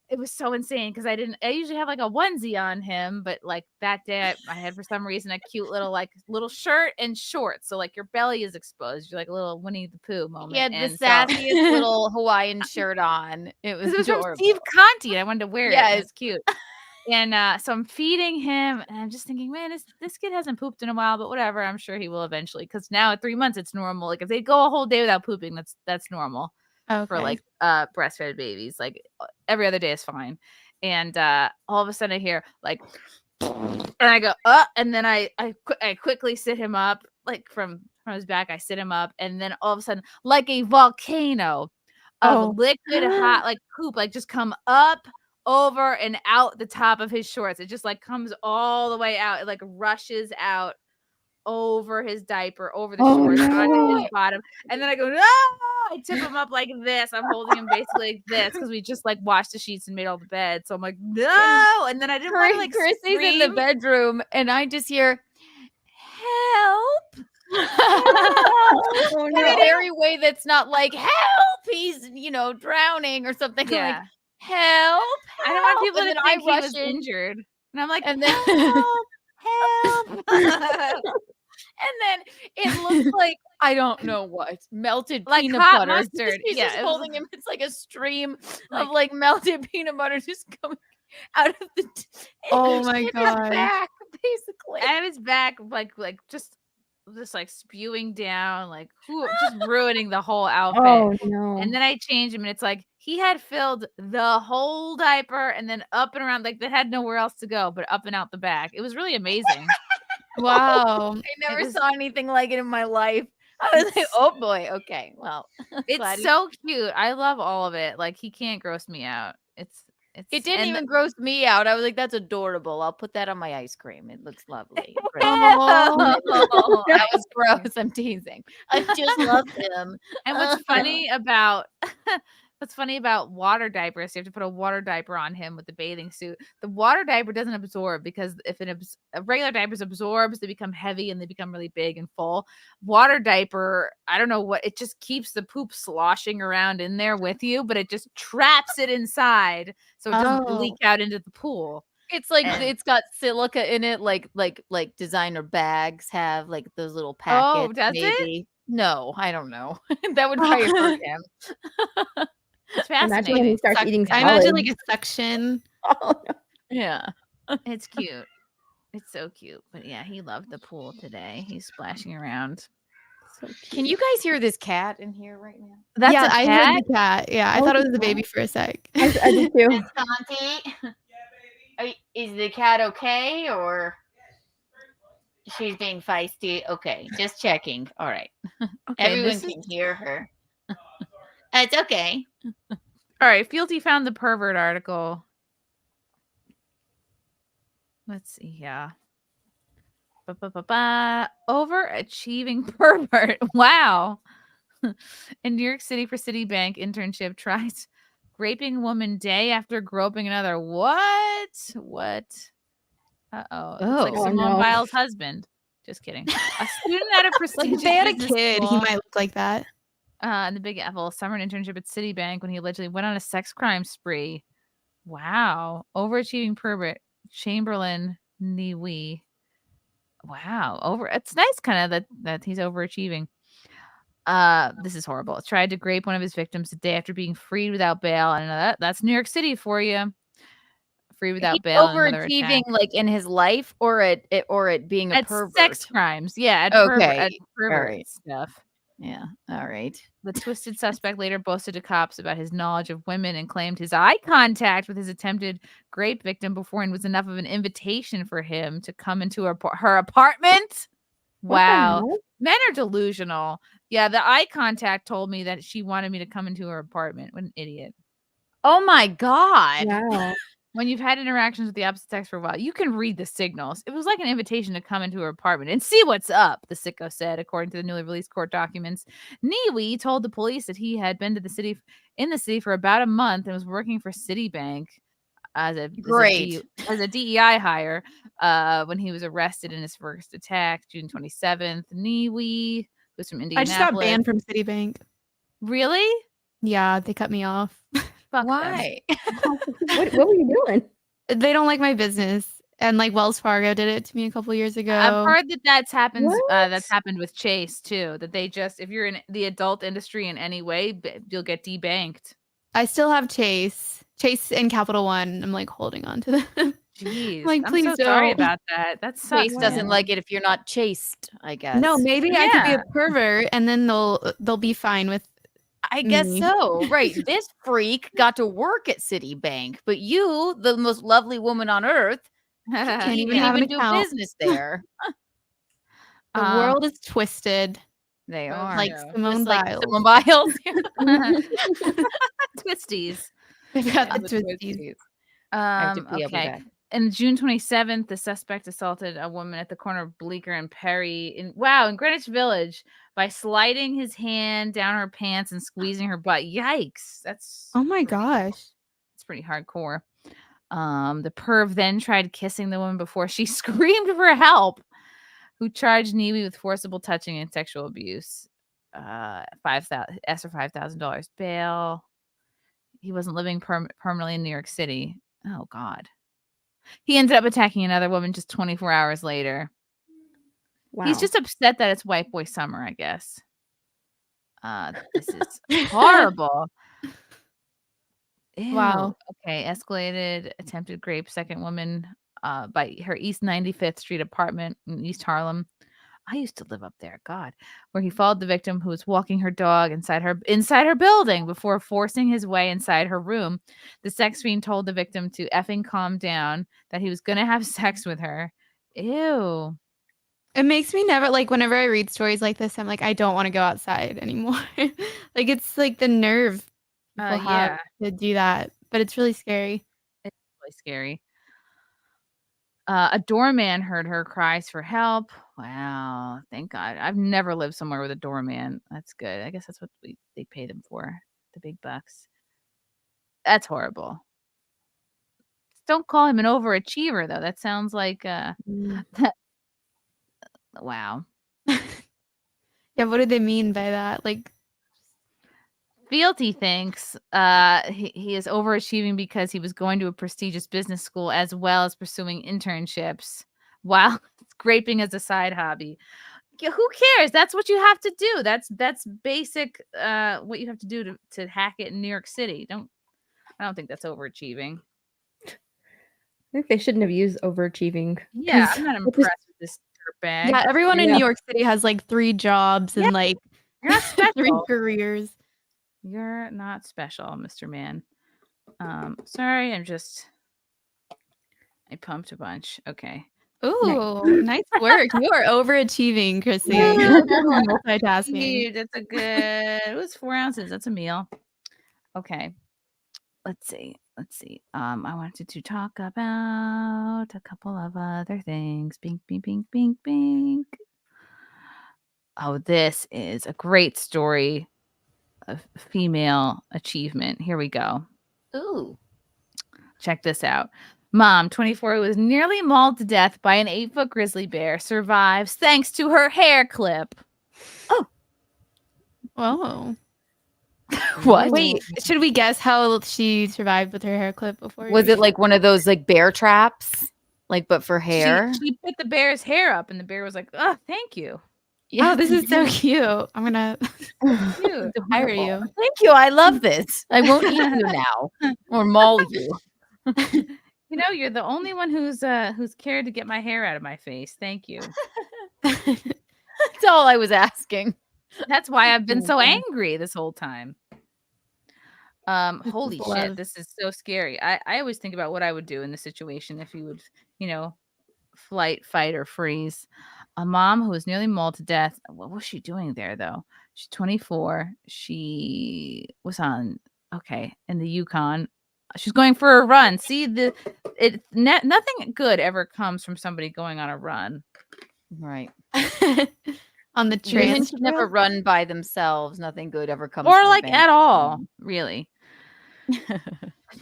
it was so insane because I usually have like a onesie on him, but like that day I had for some reason a cute little shirt and shorts, so like your belly is exposed. You're like a little Winnie the Pooh moment. He had the and sassiest little Hawaiian shirt on. It was from adorable. Steve Conti, and I wanted to wear it. Yes. And it's cute. And so I'm feeding him, and I'm just thinking, man, this kid hasn't pooped in a while, but whatever. I'm sure he will eventually, because now at 3 months it's normal. Like if they go a whole day without pooping, that's normal for like breastfed babies. Like every other day is fine. And all of a sudden I hear like, and I go, and then I quickly sit him up, like from his back. I sit him up, and then all of a sudden, like a volcano of liquid hot like poop, like just come up over and out the top of his shorts. It just like comes all the way out. It like rushes out over his diaper, over the shorts, onto his bottom. And then I go, no! I tip him up like this. I'm holding him basically like this because we just like washed the sheets and made all the bed. So I'm like, no! And then I didn't want to like Chrissy's in the bedroom, and I just hear, help! In a very way that's not like, help! He's, drowning or something. Yeah. Like, help! I don't want people And to then think I he was rush in. injured. And I'm like, And then help! And then it looks like, I don't know what, melted like peanut hot butter. mustard. He's Yeah, just it was holding him. It's like a stream of like melted peanut butter just coming out of the Oh my his God. back, basically. out of his back, like just like spewing down, like just ruining the whole outfit. Oh no. And then I changed him, and it's like he had filled the whole diaper and then up and around, like they had nowhere else to go but up and out the back. It was really amazing. Wow. I never saw anything like it in my life. I was like, oh boy, okay, well. It's so cute. I love all of it. Like he can't gross me out. It didn't even gross me out. I was like, that's adorable. I'll put that on my ice cream. It looks lovely. Oh. That was gross. I'm teasing. I just love him. And what's funny about water diapers, you have to put a water diaper on him with the bathing suit. The water diaper doesn't absorb, because if a regular diaper absorbs, they become heavy and they become really big and full. Water diaper, I don't know what, it just keeps the poop sloshing around in there with you, but it just traps it inside so it doesn't leak out into the pool. It's like it's got silica in it, like designer bags have like those little packets. Oh, does it? No, I don't know. That would probably hurt him. It's Imagine when he fascinating. starts eating I solids. imagine like a suction. Yeah. It's cute. It's so cute. But yeah, he loved the pool today. He's splashing around. So cute. Can you guys hear this cat in here right now? That's yeah, a I cat? heard the cat. Yeah, I thought it was the baby for a sec. I did too. Conti? Is the cat okay, or she's being feisty? Okay, just checking. All right. Everyone can hear her. It's okay. All right, Fealty found the pervert article. Let's see. Yeah. Overachieving pervert. Wow. In New York City for Citibank internship, tries raping woman day after groping another. What? Uh-oh. It's like Simone Biles' husband. Just kidding. A student at a prestigious If they had a business kid, he school, might look like that. in the Big Apple, summer internship at Citibank, when he allegedly went on a sex crime spree. Wow. Overachieving pervert Chamberlain Niwi. Wow. It's nice kind of that he's overachieving. This is horrible. Tried to grape one of his victims the day after being freed without bail. And that's New York City for you. Free without bail. Overachieving, like in his life, or at being a at pervert. Sex crimes. Yeah. At Okay. pervert right. stuff. Yeah. All right. The twisted suspect later boasted to cops about his knowledge of women and claimed his eye contact with his attempted rape victim beforehand was enough of an invitation for him to come into her apartment. Wow. Men are delusional. Yeah, the eye contact told me that she wanted me to come into her apartment. What an idiot. Oh my God. Wow. When you've had interactions with the opposite sex for a while, you can read the signals. It was like an invitation to come into her apartment and see what's up, the sicko said, according to the newly released court documents. Niwi told the police that he had been in the city for about a month and was working for Citibank. as a Great. as a DEI hire when he was arrested in his first attack, June 27th. Niwi was from I Indianapolis. just got banned from Citibank. Really? Yeah, they cut me off. Fuck Why? What were you doing? They don't like my business. And like Wells Fargo did it to me a couple years ago. I've heard that that's happened with Chase too. That they just, if you're in the adult industry in any way, you'll get debanked. I still have Chase and Capital One. I'm like holding on to them. Jeez, like, I'm please so sorry don't. about that. That sucks. Chase doesn't man. like it if you're not chaste, I guess. No, maybe I could be a pervert, and then they'll be fine with. I guess me. so. Right. This freak got to work at Citibank, but you, the most lovely woman on earth, Can't you even can't have an even do account. business there. The world is twisted. They are. Like Simone Just like Biles. Simone Biles. Twisties. They've got Yeah, the the twisties. I have to pee, I'll be Okay. back. And June 27th, the suspect assaulted a woman at the corner of Bleecker and Perry in Greenwich Village by sliding his hand down her pants and squeezing her butt. Yikes. That's Oh my gosh. it's pretty hardcore. The perv then tried kissing the woman before she screamed for help, who charged Niwi with forcible touching and sexual abuse. $5,000 bail. He wasn't living permanently in New York City. Oh God. He ended up attacking another woman just 24 hours later. Wow. He's just upset that it's white boy summer, I guess. This is horrible. Wow. Ew. Okay, escalated attempted rape, second woman by her East 95th Street apartment in East Harlem. I used to live up there, God, where he followed the victim who was walking her dog inside her building before forcing his way inside her room. The sex fiend told the victim to effing calm down, that he was going to have sex with her. Ew. It makes me never like whenever I read stories like this, I'm like, I don't want to go outside anymore. Like it's like the nerve people have to do that, but it's really scary. It's really scary. A doorman heard her cries for help. Wow, thank God. I've never lived somewhere with a doorman. That's good. I guess that's what they pay them for, the big bucks. That's horrible. Don't call him an overachiever, though. That sounds like wow. Yeah, what do they mean by that? Like Fealty thinks he is overachieving because he was going to a prestigious business school as well as pursuing internships while scraping as a side hobby. Who cares? That's what you have to do. That's basic what you have to do to hack it in New York City. I don't think that's overachieving. I think they shouldn't have used overachieving. Yeah, I'm not impressed with this dirtbag. yeah, everyone in New York City has like 3 jobs and like You're not 3 special. careers. You're not special, Mr. Man. Sorry, I pumped a bunch. Okay. Ooh, nice work. You are overachieving, Chrissie. Yeah. You're multitasking. Dude, that's a good. It was 4 ounces. That's a meal. Okay. Let's see. I wanted to talk about a couple of other things. Bink, bink, bink, bink, bink. Oh, this is a great story of female achievement. Here we go. Ooh. Check this out. Mom, 24, who was nearly mauled to death by an 8-foot grizzly bear, survives thanks to her hair clip. Oh. Whoa. What? Wait, should we guess how she survived with her hair clip before? Was it like one of those like bear traps? Like, but for hair? She put the bear's hair up, and the bear was like, "Oh, thank you." Yeah, this is so cute. I'm gonna Cute. hire you. Thank you. I love this. I won't eat you now or maul you. You know, you're the only one who's cared to get my hair out of my face. Thank you. That's all I was asking. That's why I've been so angry this whole time. Holy shit, this is so scary. I always think about what I would do in this situation if you would, flight, fight, or freeze. A mom who was nearly mauled to death. What was she doing there, though? She's 24. She was in the Yukon. She's going for a run. See, nothing good ever comes from somebody going on a run. Right. On the Women train. should never run by themselves. Nothing good ever comes Or from like them. at all, really.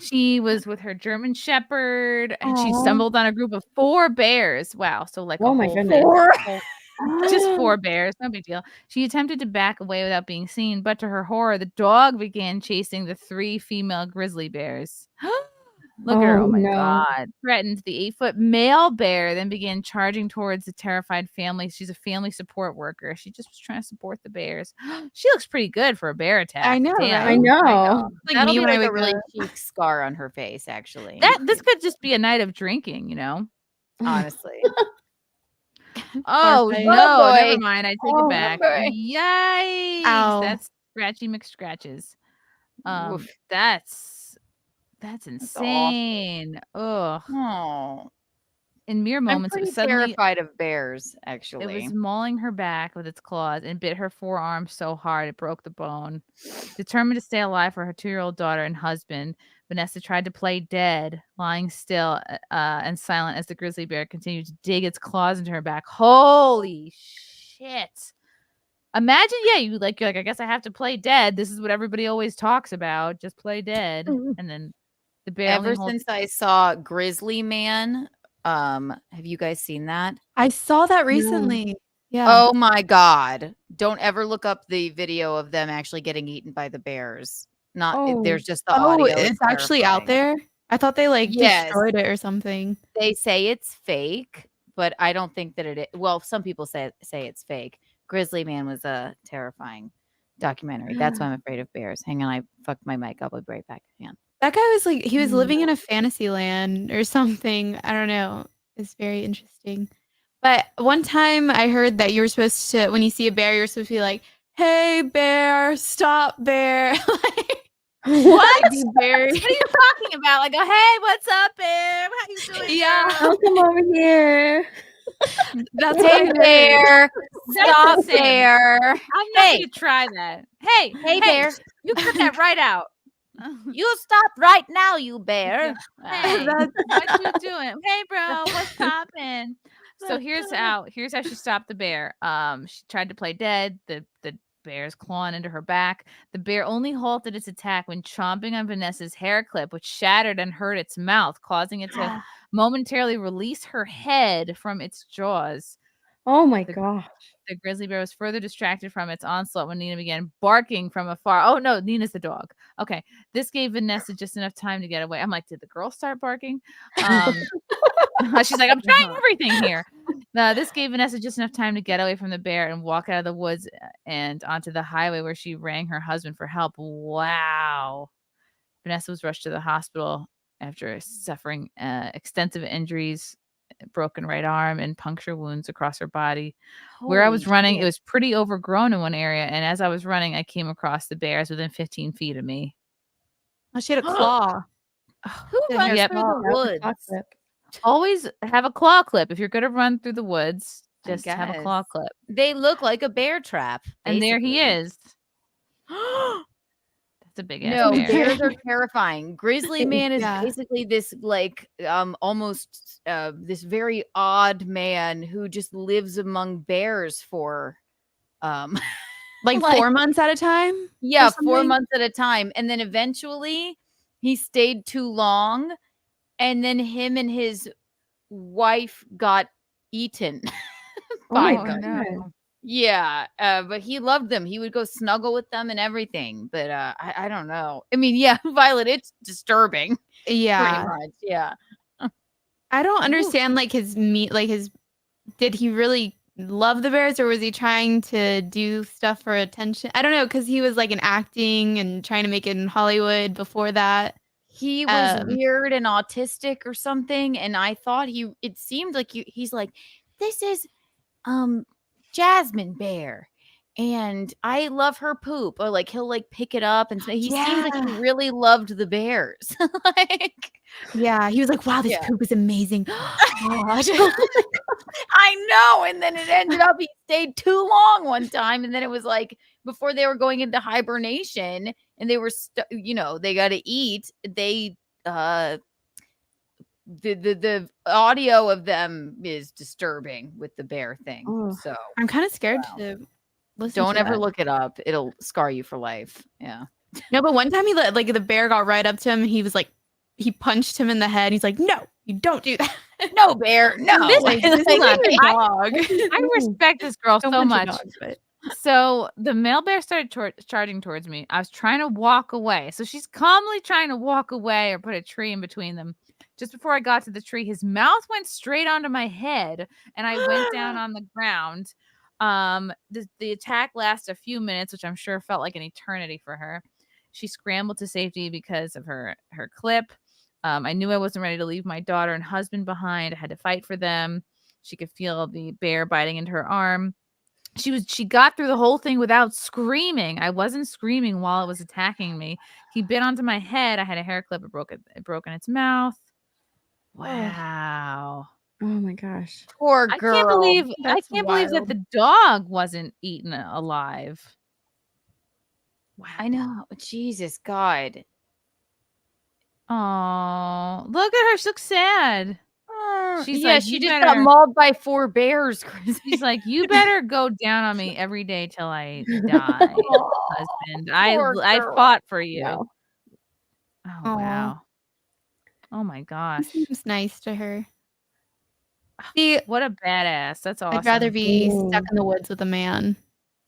She was with her German Shepherd, and she Aw. stumbled on a group of 4 bears. Wow, so like a Oh my whole goodness. just 4 bears, no big deal. She attempted to back away without being seen, but to her horror, the dog began chasing the 3 female grizzly bears. Look at her. Oh, Oh my no. God. Threatened the 8-foot male bear, then began charging towards the terrified family. She's a family support worker. She just was trying to support the bears. She looks pretty good for a bear attack. I know, Damn. right? I know. Like That'll me be when I like a wake really up. cheap scar on her face, actually. This could just be a night of drinking, you know? Honestly. Oh, Farsight. no. Oh, Never boy. mind. I take Oh, it back. boy. Yikes. Ow. That's Scratchy McScratches. Oof. That's That's awful. insane. Ugh. Oh. In mere I'm moments, it pretty was suddenly terrified of bears, it actually. was mauling her back with its claws and bit her forearm so hard it broke the bone. Determined to stay alive for her 2-year-old daughter and husband, Vanessa tried to play dead, lying still and silent as the grizzly bear continued to dig its claws into her back. Holy shit. Imagine, you're like, I guess I have to play dead. This is what everybody always talks about. Just play dead. And then the bear only Ever holds- since I saw Grizzly Man, have you guys seen that? I saw that recently. Yeah. Oh my God. Don't ever look up the video of them actually getting eaten by the bears. There's just the Oh, audio. it's actually out there? I thought they like Yes. destroyed it or something. They say it's fake, but I don't think that it is. Well, some people say it's fake. Grizzly Man was a terrifying documentary. That's why I'm afraid of bears. Hang on, I fucked my mic. I'll be right back. Hang on. That guy was like, he was living in a fantasy land or something. I don't know. It's very interesting. But one time I heard that you were supposed to, when you see a bear, you're supposed to be like, hey, bear, stop, bear. What? Be very- What are you talking about? Like, hey, what's up, bear? How you doing? Yeah. girl?" Come over here. That's Hey, what I heard. bear. That's Stop, insane. bear. I'm not Hey. going to try that. Hey, Hey, bear. You cut that right out. You stop right now, you bear. Hey, That's- what you doing? Hey, bro, what's poppin'? So here's how she stopped the bear. She tried to play dead. The bear's clawing into her back. The bear only halted its attack when chomping on Vanessa's hair clip, which shattered and hurt its mouth, causing it to momentarily release her head from its jaws. Oh my gosh. The grizzly bear was further distracted from its onslaught when Nina began barking from afar. Oh no, Nina's the dog. Okay, this gave Vanessa just enough time to get away. I'm like, did the girl start barking? She's like, I'm trying everything here. This gave Vanessa just enough time to get away from the bear and walk out of the woods and onto the highway, where she rang her husband for help. Wow. Vanessa was rushed to the hospital after suffering extensive injuries, broken right arm, and puncture wounds across her body. Where I was running, it was pretty overgrown in one area, and as I was running, I came across the bears within 15 feet of me. Oh, she had a claw. Who runs Yep. through the woods? Always have a claw clip. If you're going to run through the woods, just have a guess. claw clip. They look like a bear trap. And there he basically. is. That's a big ass No, bear. bears are terrifying. Grizzly Man is Yeah. basically this like almost this very odd man who just lives among bears for Like, Like- 4 months at a time? yeah, or 4 something? months at a time. And then eventually he stayed too long, and then him and his wife got eaten Oh my by them. God. Yeah, but he loved them. He would go snuggle with them and everything. But I don't know. I mean, yeah, Violet, it's disturbing. Yeah. Pretty much. Yeah. I don't understand like his did he really love the bears, or was he trying to do stuff for attention? I don't know, because he was like in acting and trying to make it in Hollywood before that. He was weird and autistic or something, and I thought it seemed like he's like, this is Jasmine Bear, and I love her poop, or like he'll like pick it up and say he seemed like he really loved the bears. Like, Yeah, he was like, wow, this Yeah. poop is amazing. I know. And then it ended up he stayed too long one time, and then it was like before they were going into hibernation and they were they got to eat. They the audio of them is disturbing with the bear thing. Oh, So I'm kind of scared to listen don't to ever that. look it up. It'll scar you for life. Yeah. No, but one time he like the bear got right up to him and he was like he punched him in the head. He's like, no, you don't do that. No, Bear, no. This is not a dog. I respect this girl Don't so punch a much. dog, but- So the male bear started charging towards me. I was trying to walk away. So she's calmly trying to walk away or put a tree in between them. Just before I got to the tree, his mouth went straight onto my head and I went down on the ground. The attack lasted a few minutes, which I'm sure felt like an eternity for her. She scrambled to safety because of her clip. I knew I wasn't ready to leave my daughter and husband behind. I had to fight for them. She could feel the bear biting into her arm. She got through the whole thing without screaming. I wasn't screaming while it was attacking me. He bit onto my head. I had a hair clip. It broke in its mouth. Wow. Oh my gosh. Poor I girl. can't believe That's believe that wild. the dog wasn't eaten alive. Wow. I know. Jesus, God. Oh, look at her. She looks sad. She's yeah, like, she "You just better-" got mauled by 4 bears, Chris. She's like, you better go down on me every day till I die, husband. I girl. fought for you. Wow. Oh Aw. wow. Oh my He gosh. seems nice to her. See, What a badass. That's awesome. I'd rather be stuck Mm. in the woods with a man.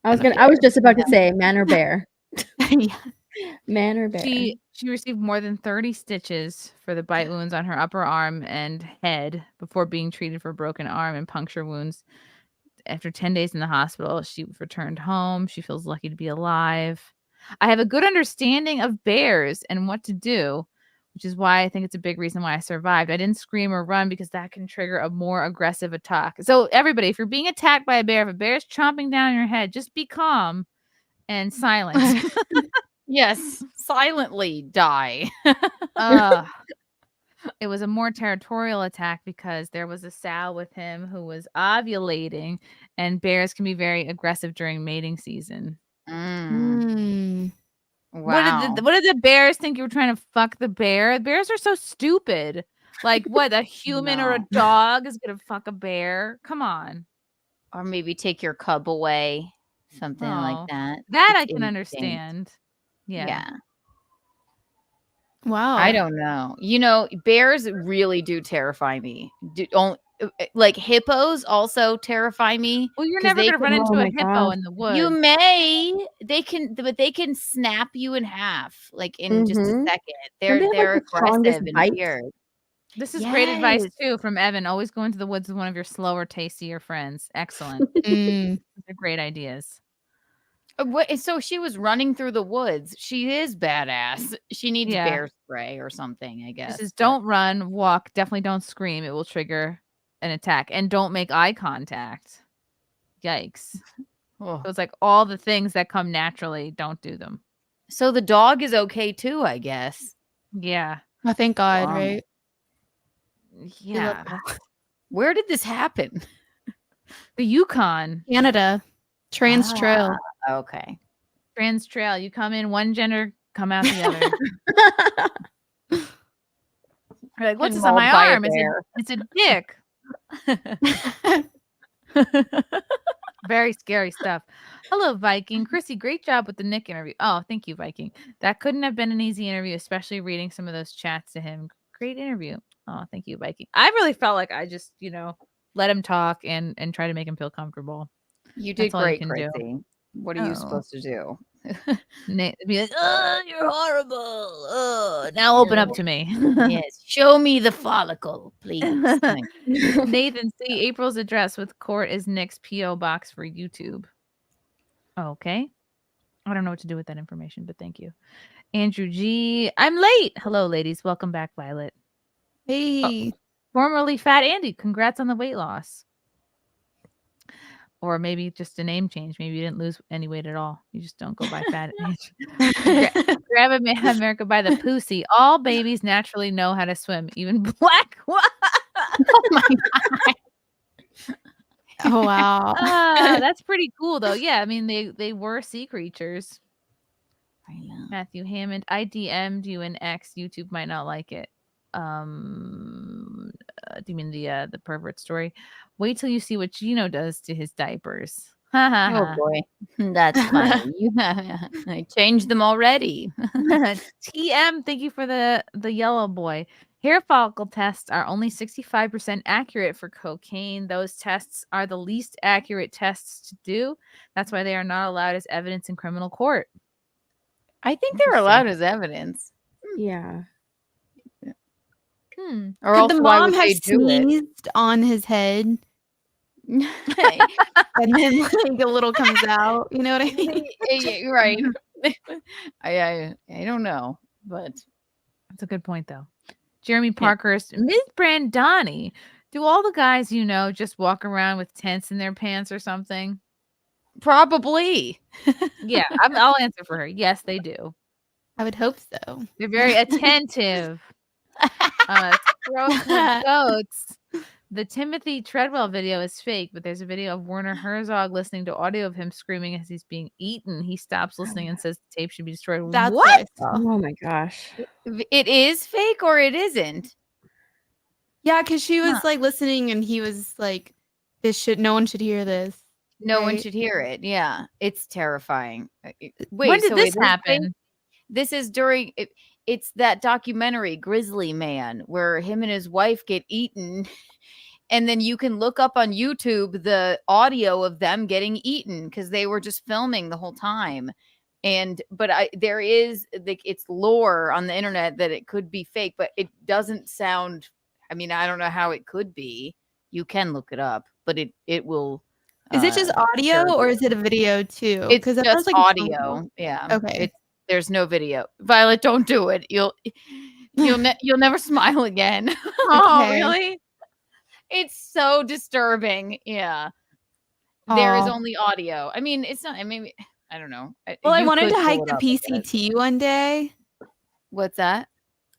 I was just about to say man or bear. Yeah. Man or bear. She received more than 30 stitches for the bite wounds on her upper arm and head before being treated for broken arm and puncture wounds. After 10 days in the hospital, she returned home. She feels lucky to be alive. I have a good understanding of bears and what to do, which is why I think it's a big reason why I survived. I didn't scream or run because that can trigger a more aggressive attack. So everybody, if you're being attacked by a bear, if a bear is chomping down on your head, just be calm and silent. Yes, silently die. It was a more territorial attack because there was a sow with him who was ovulating, and bears can be very aggressive during mating season. Mm. Wow. What did the bears think you were trying to fuck the bear? Bears are so stupid. Like what? A human or a No. dog is gonna fuck a bear? Come on. Or maybe take your cub away. Something Oh, like that. That It's I can instinct. understand. Yeah. Wow. I don't know. You know, bears really do terrify me. Like hippos also terrify me. Well, you're 'cause never they gonna run can- into Oh a my hippo gosh. in the woods. You may. But they can snap you in half, like in just a Mhm. second. Don't they have, They're like, the strongest aggressive and bites? fierce. This is great advice Yes. too from Evan. Always go into the woods with one of your slower, tastier friends. Excellent. Mm. They're great ideas. So she was running through the woods. She is badass. She needs Yeah. bear spray or something, I guess. This is don't run, walk. Definitely don't scream. It will trigger an attack. And don't make eye contact. Yikes. Oh. So it's like all the things that come naturally, don't do them. So the dog is okay too, I guess. Yeah. Oh, thank God, Wow. right? Yeah. Where did this happen? The Yukon. Canada. Trans Trail. Okay. Trans Trail. You come in one gender, come out the other. You're like, what's this on Mauled my by a arm? bear. It's a dick. Very scary stuff. Hello, Viking. Chrissie, great job with the Nick interview. Oh, thank you, Viking. That couldn't have been an easy interview, especially reading some of those chats to him. Great interview. Oh, thank you, Viking. I really felt like I just, let him talk and try to make him feel comfortable. You did That's all you great, can do. Chrissie. What are you Oh. supposed to do? Be like, oh, you're horrible. Oh, now open up to me. Yes. Show me the follicle, please. Nathan, see April's address with court is Nick's P.O. box for YouTube. Okay. I don't know what to do with that information, but thank you. Andrew G. I'm late. Hello, ladies. Welcome back, Violet. Hey. Formerly Fat Andy. Congrats on the weight loss. Or maybe just a name change. Maybe you didn't lose any weight at all. You just don't go by Fat Andy. Grab a man America by the pussy. All babies naturally know how to swim, even black. Oh my God. Oh wow. That's pretty cool though. Yeah, I mean they were sea creatures. I know. Matthew Hammond, I DM'd you an X. YouTube might not like it. Do you mean the pervert story? Wait till you see what Gino does to his diapers. Oh boy, that's funny. I changed them already. TM, thank you for the yellow boy. Hair follicle tests are only 65% accurate for cocaine. Those tests are the least accurate tests to do. That's why they are not allowed as evidence in criminal court. I think they're allowed as evidence. Yeah. Or Could else the why mom would have they do it? sneezed on his head? And then like a little comes out. You know what I mean? Yeah, right. I don't know, but that's a good point though. Jeremy Parkhurst, Ms. Brandani. Do all the guys you know just walk around with tents in their pants or something? Probably. Yeah, I'll answer for her. Yes, they do. I would hope so. They're very attentive. Strokes with goats. The Timothy Treadwell video is fake, but there's a video of Werner Herzog listening to audio of him screaming as he's being eaten. He stops listening and says the tape should be destroyed. That's what? Oh my gosh. It is fake or it isn't? Yeah, because she was like listening and he was like, no one should hear this. No one right? should hear it. Yeah, it's terrifying. Wait, when did so this it is happen? fake? This is during it's that documentary Grizzly Man where him and his wife get eaten. And then you can look up on YouTube the audio of them getting eaten because they were just filming the whole time. But there is it's lore on the internet that it could be fake, but it doesn't sound. I mean, I don't know how it could be. You can look it up, but it will. Is it just audio or is it a video too? It's That just sounds like audio. Yeah. Okay. There's no video. Violet, don't do it. You'll never smile again. Oh, Okay. really? It's so disturbing. Yeah. There is Aw. only audio. I mean, it's not. I mean, I don't know. Well, I You wanted could to pull hike it the up, I guess. PCT one day. What's that?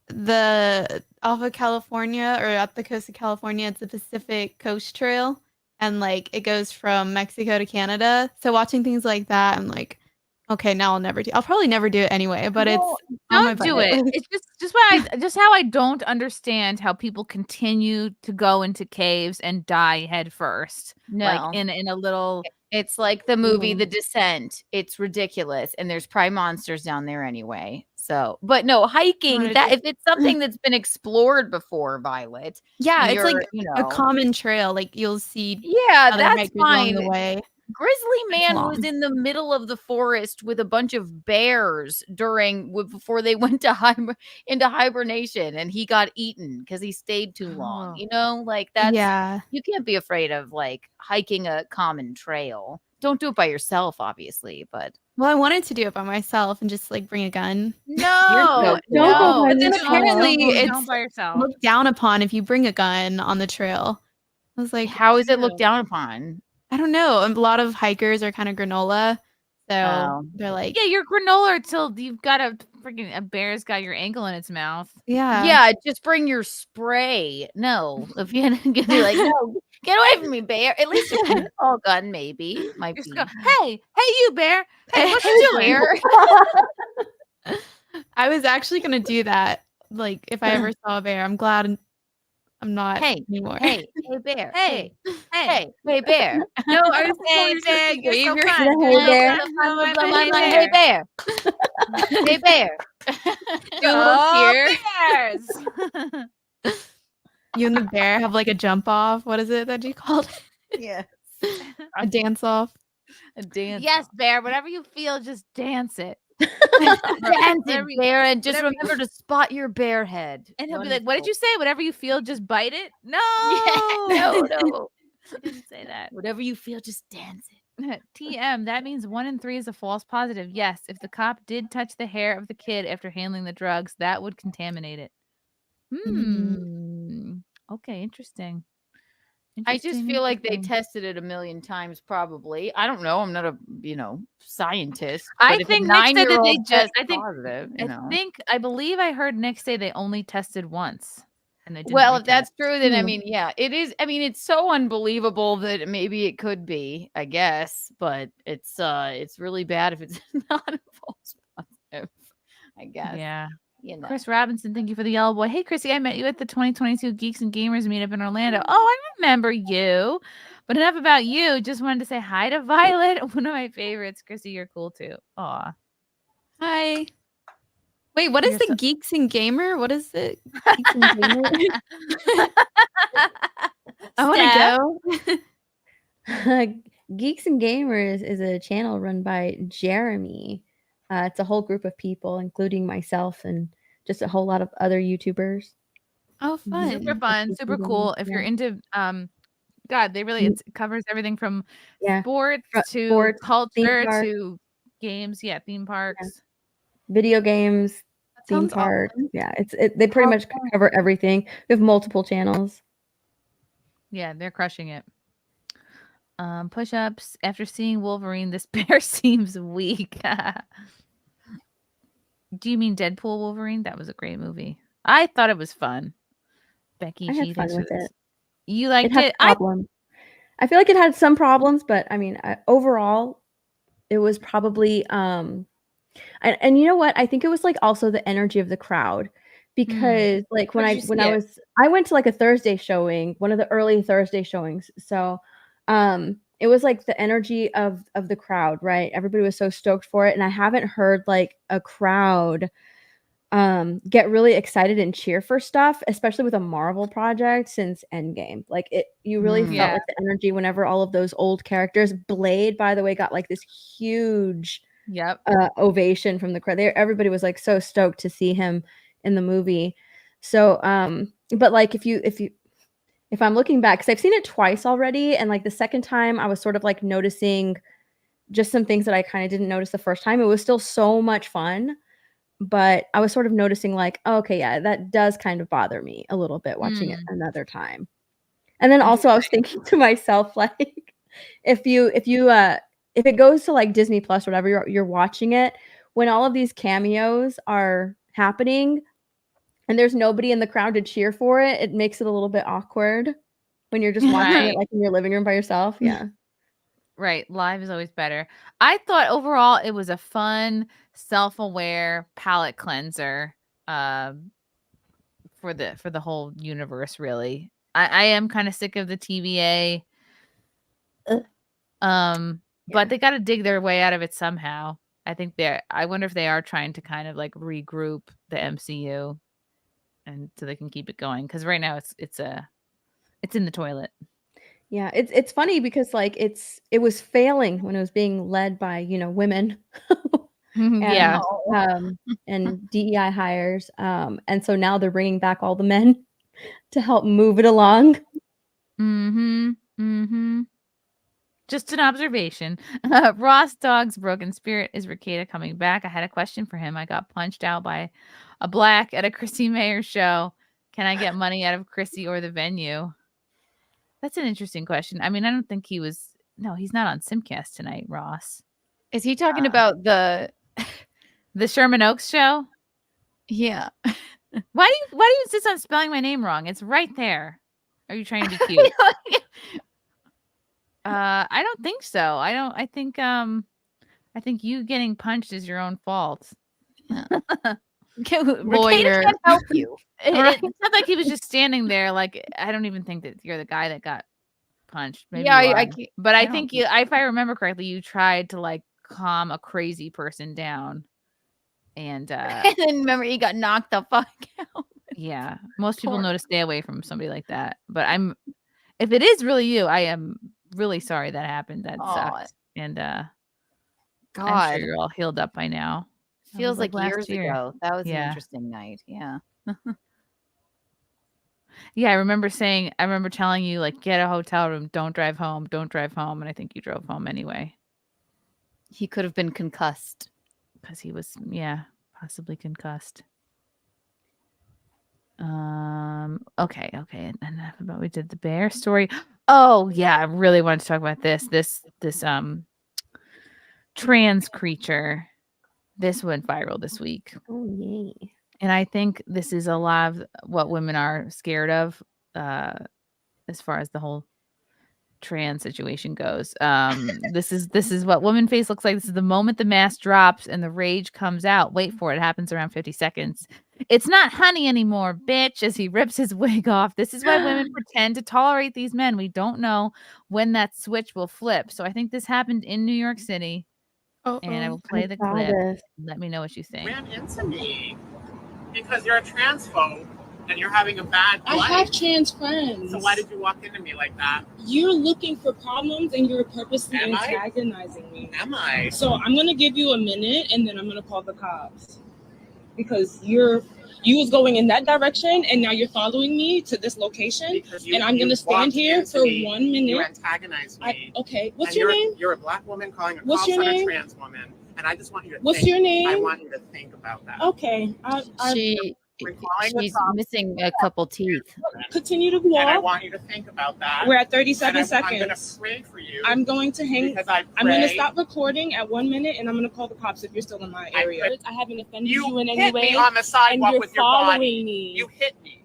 The off of California or up the coast of California. It's the Pacific Coast Trail. And like it goes from Mexico to Canada. So watching things like that, I'm like, okay, now I'll probably never do it anyway, but Well, it's on my don't do bucket it. list. It's just how I don't understand how people continue to go into caves and die head first. No. Like in a little It's like the movie The Descent. It's ridiculous. And there's probably monsters down there anyway. So, but no, hiking, Wanna that do- if it's something that's been explored before, Violet. Yeah, it's like you're, a common trail. Like you'll see Yeah, other that's hikers along the fine. way. Grizzly Man was long. in the middle of the forest with a bunch of bears before they went to into hibernation, and he got eaten because he stayed too long. Oh. You know, like that's Yeah. you can't be afraid of like hiking a common trail. Don't do it by yourself, obviously, but Well, I wanted to do it by myself and just like bring a gun. no, Don't go by But then yourself. apparently don't it's by yourself. looked down upon if you bring a gun on the trail. I was like, how is it looked down upon? I don't know. A lot of hikers are kind of granola. So Oh. they're like, Yeah, you're granola till you've got a bear's got your ankle in its mouth. Yeah, just bring your spray. No, if you get like, no, get away from me, bear. At least a paintball gun, maybe might Just be. go, hey, you bear. Hey, what Hey, you doing? bear. I was actually gonna do that. Like if I ever saw a bear, I'm glad I'm not anymore. Hey, bear. Hey, Hey, bear. No, I was Hey, hey, bear, bear, you're so wave your fun. Hey, You're bear. so fun. Hey, bear. Hey, bear. Do a little Oh, cheer. bears. You and the bear have like a jump off. What is it that you called? Yeah. A dance off. A dance. Yes, bear. Whatever you feel, just dance it. Dance Whatever it, bear, and just whatever you- remember to spot your bear head. And he'll be like, "What did you say? Whatever you feel, just bite it." No, No. I didn't say that. Whatever you feel, just dance it. TM, that means 1 in 3 is a false positive. Yes, if the cop did touch the hair of the kid after handling the drugs, that would contaminate it. Okay, interesting. I just feel like they tested it a million times, probably. I don't know. I'm not a scientist. I but if a think Nick said that they 9-year-old just. tests I think. positive, I believe I heard Nick say they only tested once, and they didn't. Well, if retest. that's true, then I mean, yeah, it is. I mean, it's so unbelievable that maybe it could be, I guess, but it's really bad if it's not a false positive, I guess. Yeah. You know. Chris Robinson, thank you for the yellow boy. Hey, Chrissy, I met you at the 2022 Geeks and Gamers meetup in Orlando. Oh, I remember you. But enough about you. Just wanted to say hi to Violet, one of my favorites. Chrissy, you're cool too. Aw. Hi. Wait, what is You're the so- Geeks and Gamer? What is it? Geeks and Gamer? I want to go. Geeks and Gamers is a channel run by Jeremy. It's a whole group of people, including myself and just a whole lot of other YouTubers. Oh, fun. Super fun, super cool. If you're into God, they really it covers everything from sports to sports, theme culture parks. to games, theme parks. Video games, theme sounds park. awesome. Yeah, they pretty much cover everything. We have multiple channels. Yeah, they're crushing it. Push-ups. After seeing Wolverine, this bear seems weak. Do you mean Deadpool Wolverine? That was a great movie. I thought it was fun. Becky I G, had fun with it. You liked had it? problems. I feel like it had some problems, but I mean, overall, it was probably and you know what? I think it was like also the energy of the crowd because like when I went to like a Thursday showing, one of the early Thursday showings. So it was like the energy of the crowd, right? Everybody was so stoked for it, and I haven't heard like a crowd get really excited and cheer for stuff, especially with a Marvel project since Endgame. Like you really felt like the energy whenever all of those old characters. Blade, by the way, got like this huge ovation from the crowd. Everybody was like so stoked to see him in the movie. So but like if I'm looking back, because I've seen it twice already, and like the second time I was sort of like noticing just some things that I kind of didn't notice the first time. It was still so much fun, but I was sort of noticing like, oh, okay, yeah, that does kind of bother me a little bit watching it another time. And then also I was thinking to myself, like, if it goes to like Disney Plus or whatever, you're watching it, when all of these cameos are happening and there's nobody in the crowd to cheer for it, it makes it a little bit awkward when you're just watching it like in your living room by yourself. Yeah. Right. Live is always better. I thought overall it was a fun, self-aware palate cleanser for the whole universe, really. I am kind of sick of the TVA. But they got to dig their way out of it somehow. I wonder if they are trying to kind of like regroup the MCU and so they can keep it going, because right now it's in the toilet. Yeah, it's funny because like it was failing when it was being led by, women. And, and DEI hires. And so now they're bringing back all the men to help move it along. Just an observation. Ross Dog's broken spirit. Is Rekieta coming back? I had a question for him. I got punched out by a black at a Chrissie Mayr show. Can I get money out of Chrissie or the venue? That's an interesting question. I mean, I don't think he's not on SimpCast tonight, Ross. Is he talking about the Sherman Oaks show? Yeah. Why do you insist on spelling my name wrong? It's right there. Are you trying to be cute? I don't think so. I think you getting punched is your own fault. Lawyer can't help you. It sounds like he was just standing there. Like, I don't even think that you're the guy that got punched. Maybe but I think you, if I remember correctly, you tried to like calm a crazy person down, and and then remember he got knocked the fuck out. Yeah, most people know to stay away from somebody like that. But if it is really you, I am really sorry that happened. That sucks. And I'm sure you're all healed up by now. Feels like years year. ago. That was an interesting night. Yeah. Yeah, I remember telling you, like, get a hotel room, don't drive home. And I think you drove home anyway. He could have been concussed. Because he was, possibly concussed. Okay. Enough about we did the bear story. Oh yeah, I really wanted to talk about this trans creature. This went viral this week. Oh yay. And I think this is a lot of what women are scared of, as far as the whole trans situation goes. This is what woman face looks like. This is the moment the mask drops and the rage comes out. Wait for it. It happens around 50 seconds. It's not honey anymore, bitch, as he rips his wig off. This is why women pretend to tolerate these men. We don't know when that switch will flip. So I think this happened in New York City. And I will play the clip. Let me know what you think. Ran into me because you're a transphobe and you're having a bad life. I have trans friends. So why did you walk into me like that? You're looking for problems and you're purposely antagonizing me. Am I? So I'm gonna give you a minute and then I'm gonna call the cops because you was going in that direction and now you're following me to this location and I'm gonna stand here for 1 minute. You antagonized me. Okay, what's and your name? You're a black woman calling a What's cop your on a name? trans woman, and I just want you to. What's think, your name? I want you to think about that. Okay, She's missing a couple teeth. Continue to walk. And I want you to think about that. We're at 37 and seconds. I'm gonna pray for you. I'm going to hang. Because I pray. I'm going to stop recording at 1 minute, and I'm going to call the cops if you're still in my area. I haven't offended you in any hit way. me on the sidewalk and you're with your following body. me. You hit me.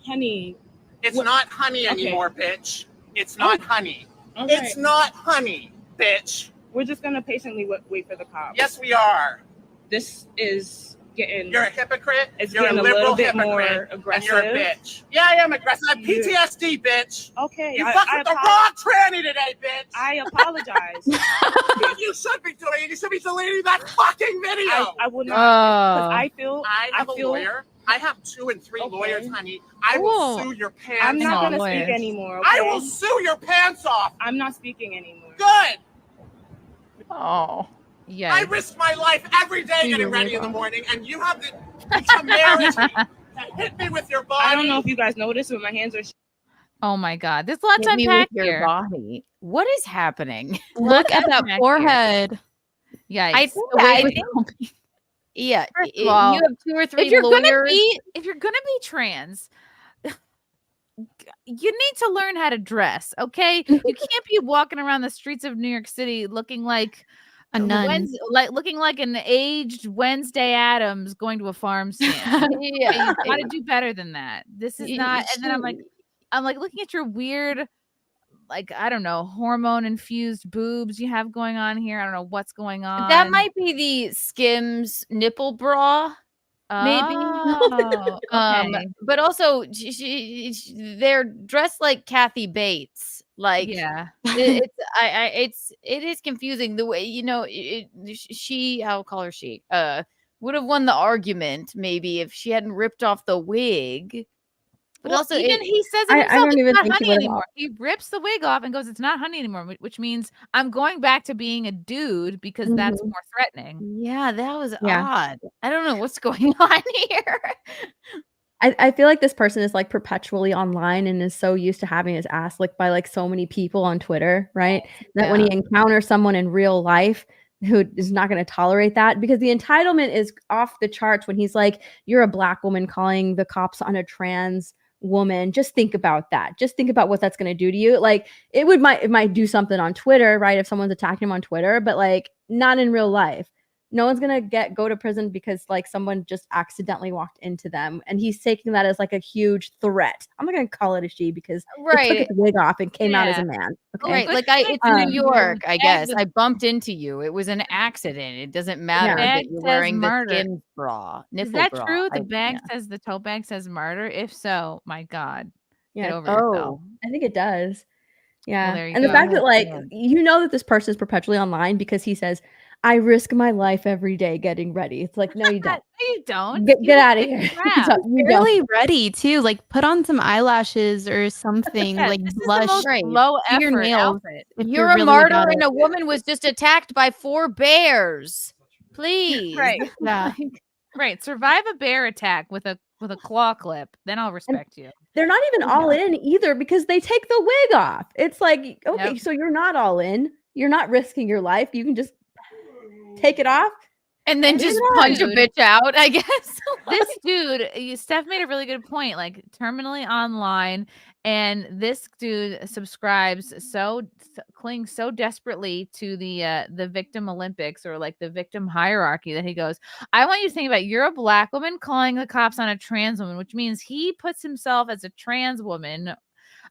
Honey. It's not honey anymore, bitch. It's not honey. All right. It's not honey, bitch. We're just going to patiently wait for the cops. Yes, we are. This is getting. You're a hypocrite. It's You're a getting a liberal little bit hypocrite. more aggressive. And you're a bitch. Yeah, I am aggressive. I have PTSD, bitch. Okay. You fucked with the wrong tranny today, bitch. I apologize. You should be doing it. You should be deleting that fucking video. I would not. Because I have a lawyer. I have 2 and 3 lawyers, honey. I will sue your pants off. I'm not going to speak anymore. Okay? I will sue your pants off. I'm not speaking anymore. Good. Oh, yeah. I risk my life every day getting ready in the morning, and you have the temerity to hit me with your body. I don't know if you guys noticed, but my hands are. Oh my God, there's a lot to Hit me unpack with your here. body. What is happening? Look at that forehead. Yeah, I think yeah, First you of all, have 2 or 3 if you're lawyers. gonna be trans, you need to learn how to dress. Okay, you can't be walking around the streets of New York City looking like a nun, looking like an aged Wednesday Addams going to a farm stand. Yeah, you got to do better than that. This is not. And then I'm like looking at your weird, like, I don't know, hormone infused boobs you have going on here. I don't know what's going on. That might be the Skims nipple bra. Maybe. Oh, okay. But also they're dressed like Kathy Bates. Like, yeah, it is confusing the way, I'll call her she, would have won the argument maybe if she hadn't ripped off the wig. But well, also, even he says it I himself, don't it's even not think he honey would've- anymore. He rips the wig off and goes, "It's not honey anymore," which means I'm going back to being a dude because that's more threatening. Yeah, that was Yeah. odd. I don't know what's going on here. I feel like this person is like perpetually online and is so used to having his ass licked by like so many people on Twitter, right? That when he encounters someone in real life who is not going to tolerate that, because the entitlement is off the charts when he's like, you're a black woman calling the cops on a trans woman. Just think about that. Just think about what that's going to do to you. Like it might do something on Twitter, right? If someone's attacking him on Twitter, but like not in real life. No one's going to go to prison because like someone just accidentally walked into them. And he's taking that as like a huge threat. I'm not going to call it a she because it took its wig off and came out as a man. Okay? Right. Like it's New York, I guess. I bumped into you. It was an accident. It doesn't matter that you're wearing the Skims bra. Is that true? The bag says, the tote bag says murder. If so, my God. Yeah. Get over yourself. I think it does. Yeah. Well, there you and the go. fact that like, that this person is perpetually online because he says, I risk my life every day getting ready. It's like, no, you don't. No, you don't. Get out of here. You Barely don't. ready too. Like put on some eyelashes or something. Like This is the blush. most Do low your effort nails. outfit. if You're you're a really martyr about and it. a woman was just attacked by 4 bears. Please. Right. Yeah. Right. Survive a bear attack with a claw clip. Then I'll respect you. They're not even all in either because they take the wig off. It's like, okay, so you're not all in. You're not risking your life. You can just take it off and then just punch a bitch out, I guess. This dude, Steph made a really good point, like terminally online, and this dude clings so desperately to the victim Olympics or like the victim hierarchy that he goes, I want you to think about it. You're a black woman calling the cops on a trans woman, which means he puts himself as a trans woman,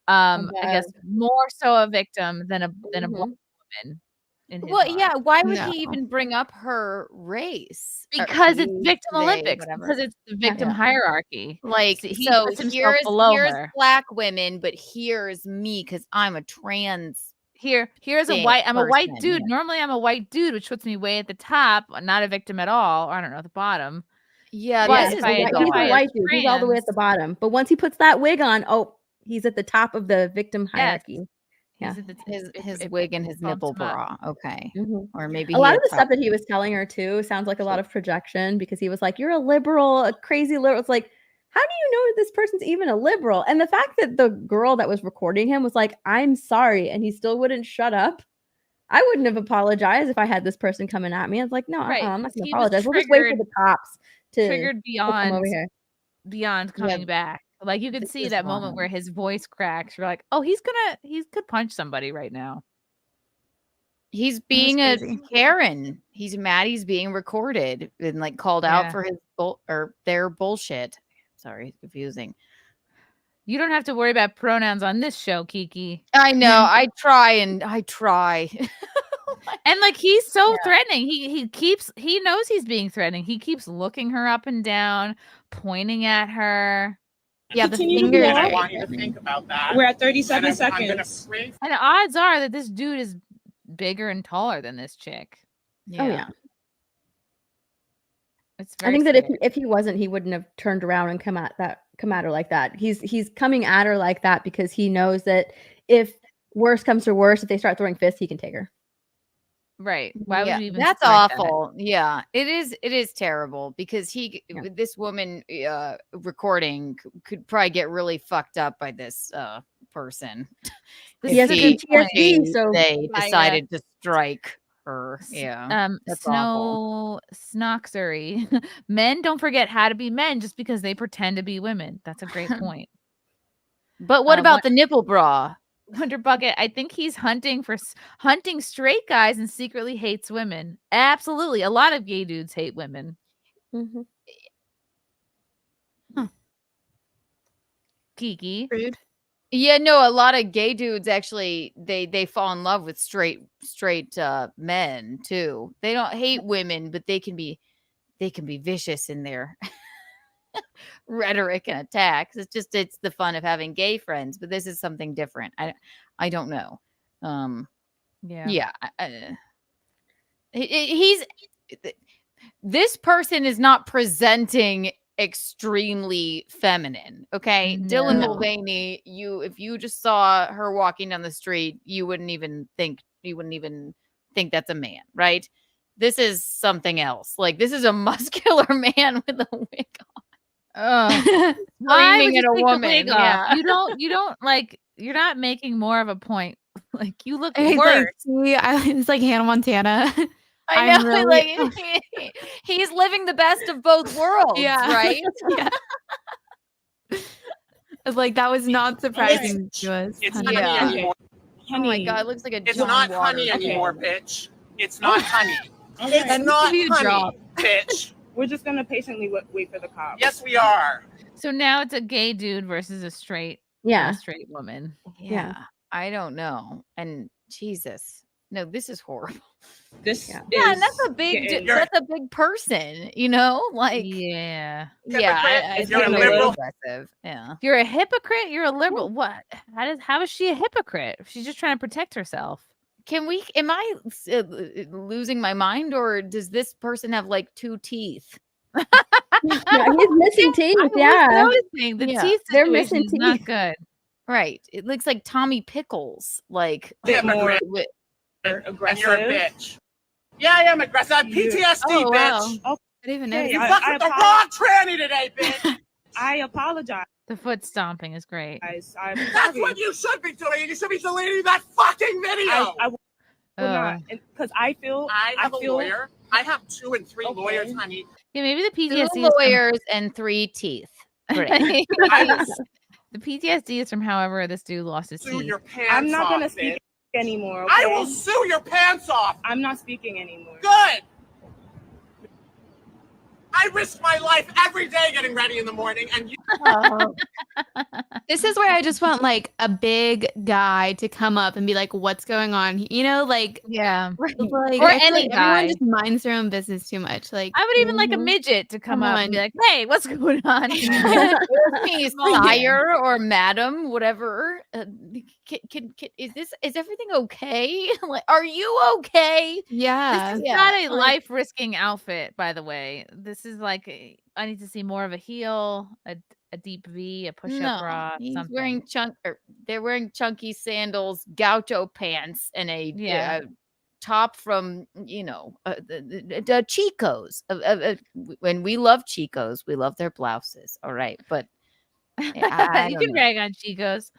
I guess more so a victim than a black woman. in his Well, mind. yeah. Why would No. he even bring up her race? Because it's He, victim they, Olympics. whatever. Because it's the victim Yeah. hierarchy. Like, He so puts himself here's below here's her. black women, but here's me because I'm a trans. Here's a thing- white. I'm a white person, dude. yeah. Normally, I'm a white dude, which puts me way at the top. Not a victim at all. Or I don't know, at the bottom. Yeah, But this if is I He's identify a as white dude. He's all the way at the trans, bottom. But once he puts that wig on, oh, he's at the top of the victim Yes. hierarchy. Yeah. he's at the his wig and his nipple bumps him up. bra. Okay, Mhm. or maybe A lot he of the had stuff that he was telling her too sounds like a lot of projection because he was like, "You're a liberal, a crazy liberal." It's like, how do you know this person's even a liberal? And the fact that the girl that was recording him was like, "I'm sorry," and he still wouldn't shut up. I wouldn't have apologized if I had this person coming at me. I was like, "No, Right, I'm not because going to he was apologize. We'll just wait for triggered- the cops to triggered come over here." beyond coming back. Like you could This see is that moment wild. where his voice cracks. You're like, oh, he could punch somebody right now. He's being a crazy. Karen. He's mad. He's being recorded and like called out Yeah. for his or their bullshit. Sorry, it's confusing. You don't have to worry about pronouns on this show, Kiki. I know. I try. And like he's so threatening. He knows he's being threatening. He keeps looking her up and down, pointing at her. Yeah, the Continue to fingers. do And I that. want you to think about that. We're at 37 And I'm gonna seconds. pray And the odds are that this dude is bigger and taller than this chick. Yeah. Oh yeah. It's I very think that scary. if he wasn't, he wouldn't have turned around and come at her like that. He's coming at her like that because he knows that if worse comes to worse, if they start throwing fists, he can take her. Right. Why would Yeah, you even that's strike that? awful. Yeah, it is terrible because this woman recording could probably get really fucked up by this person. He has If PTSD, so they by, decided to strike her. Yeah, that's awful. Snoxery. Men don't forget how to be men just because they pretend to be women. That's a great point. But what about the nipple bra? Wonder Bucket, I think he's hunting straight guys and secretly hates women. Absolutely. A lot of gay dudes hate women. Mm-hmm. Kiki. Rude. Yeah, no, a lot of gay dudes actually they fall in love with straight men too. They don't hate women, but they can be vicious in their rhetoric and attacks. It's the fun of having gay friends, but this is something different. I don't know. Yeah. This person is not presenting extremely feminine. Okay, Dylan Mulvaney. If you just saw her walking down the street, you wouldn't even think that's a man, right? This is something else. Like this is a muscular man with a wig on. Why would Screaming you at a take the woman. wig off? Yeah. You don't like, you're not making more of a point. Like you look It's worse. like, see, it's like Hannah Montana. I I'm know, really- like he's living the best of both worlds, Yeah. right? Yeah. It's like that was not surprising to us. It's honey. honey anymore. Oh my god, it looks like a It's John not Waters. honey anymore, bitch. It's not honey. Okay. It's not Need a honey, drop. bitch. We're just gonna patiently wait for the cops. Yes, we are. So now it's a gay dude versus a straight woman. Yeah, I don't know. And Jesus, no, this is horrible. This and that's a big that's a big person, you know? Like yeah. It's You're a really liberal. aggressive. Yeah. You're a hypocrite. You're a liberal. What? How is she a hypocrite? She's just trying to protect herself. Am I losing my mind, or does this person have like 2 teeth? Yeah, he's missing teeth. I was Yeah. noticing the teeth They're situation missing is not teeth. good. Right. It looks like Tommy Pickles. Like Bit more And you're a bitch. Yeah, I am aggressive. I have PTSD, Oh, wow. bitch. I didn't even Okay, notice. You I- fucked I with the apo- wrong tranny today, bitch. I apologize. The foot stomping is great. I'm That's sorry. what you should be doing. You should be deleting that fucking video. I will not, because I feel I have a feel lawyer. I have 2 and 3 lawyers, honey. Yeah, maybe the 2 PTSD is lawyers and 3 teeth. Great. the PTSD is from however this dude lost his Sue teeth. your pants I'm not gonna off, speak bitch. anymore. I okay? will sue your pants off. I'm not speaking anymore. Good. I risk my life every day getting ready in the morning, and you This is where I just want like a big guy to come up and be like, "What's going on?" You know, like yeah, like or I feel any like guy. everyone just minds their own business too much. Like I would even like a midget to come up and be like, "Hey, what's going on?" Excuse me, sire or madam, whatever. Is everything okay? Like, are you okay? Yeah. This is not a life-risking outfit, by the way. This is like I need to see more of a heel, a deep V, a push-up bra, he's something. wearing they're wearing chunky sandals, gaucho pants, and a top from the Chicos. When we love Chicos, we love their blouses. All right, but I You don't can know. rag on Chicos.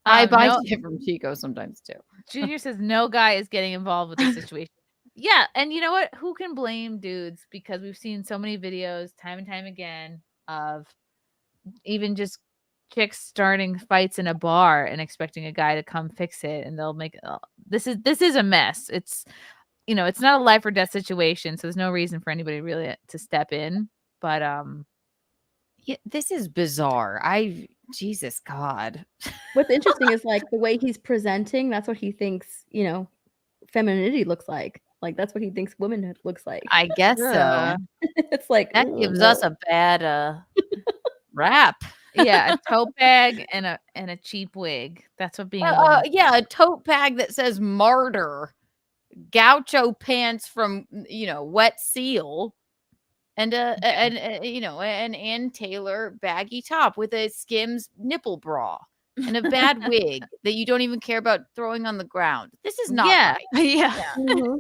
I buy no, shit from Chico sometimes too. Junior says no guy is getting involved with the situation. Yeah, and you know what? Who can blame dudes? Because we've seen so many videos time and time again of even just chicks starting fights in a bar and expecting a guy to come fix it, and they'll make this is a mess. It's it's not a life or death situation, so there's no reason for anybody really to step in. But yeah, this is bizarre. Jesus God. What's interesting is like the way he's presenting, that's what he thinks, femininity looks like. Like that's what he thinks womanhood looks like. I guess so. It's like that gives us a bad rap. Yeah, a tote bag and a cheap wig. That's what being a tote bag that says martyr, gaucho pants from Wet Seal, and an Ann Taylor baggy top with a Skims nipple bra and a bad wig that you don't even care about throwing on the ground. This is not right. Yeah. Mhm.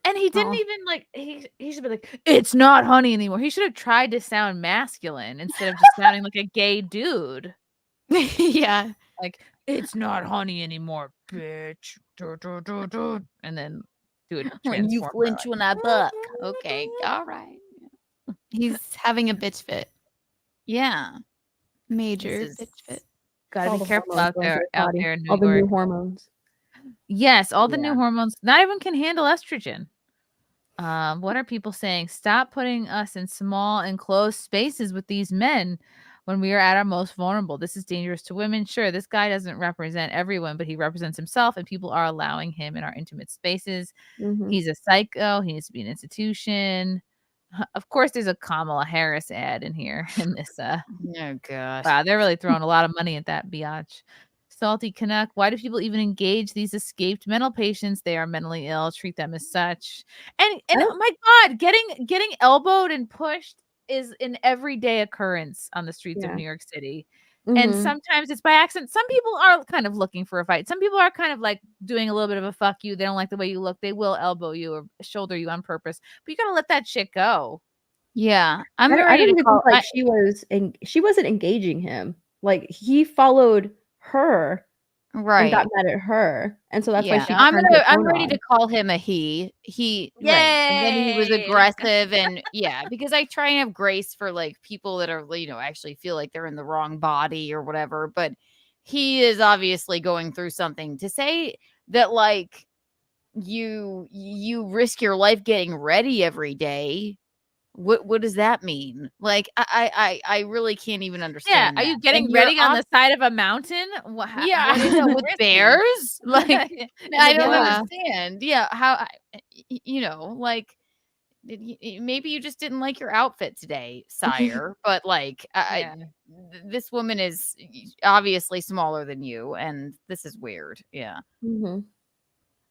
And he didn't even like he should be like, it's not honey anymore. He should have tried to sound masculine instead of just sounding like a gay dude. Yeah. Like, it's not honey anymore, bitch. And then do it when you flinch when I buck. Okay, all right. He's having a bitch fit. Yeah. Major bitch fit. Gotta be careful out there in New all York. the new hormones. Yes, all the new hormones. Not everyone can handle estrogen. What are people saying? Stop putting us in small enclosed spaces with these men when we are at our most vulnerable. This is dangerous to women. Sure, this guy doesn't represent everyone, but he represents himself, and people are allowing him in our intimate spaces. Mhm. He's a psycho. He needs to be an institution. Of course, there's a Kamala Harris ad in here in this. Oh gosh. Wow, they're really throwing a lot of money at that biatch. Salty Canuck. Why do people even engage these escaped mental patients? They are mentally ill. Treat them as such. And oh my God, getting elbowed and pushed is an everyday occurrence on the streets of New York City. And sometimes it's by accident. Some people are kind of looking for a fight. Some people are kind of like doing a little bit of a fuck you. They don't like the way you look. They will elbow you or shoulder you on purpose. But you got to let that shit go. Yeah. I don't even think like she wasn't engaging him. Like he followed her and got mad at her. And so that's why she I'm ready to call him a he. And then he was Yay! aggressive and because I try and have grace for like people that are, actually feel like they're in the wrong body or whatever, but he is obviously going through something. To say that like you risk your life getting ready every day. What does that mean? Like I really can't even understand. Yeah, are you that. getting ready on the side of a mountain? What is it with bears? Like I don't understand. Yeah, how like maybe you just didn't like your outfit today, sire. But like this woman is obviously smaller than you, and this is weird. Yeah. Mm-hmm.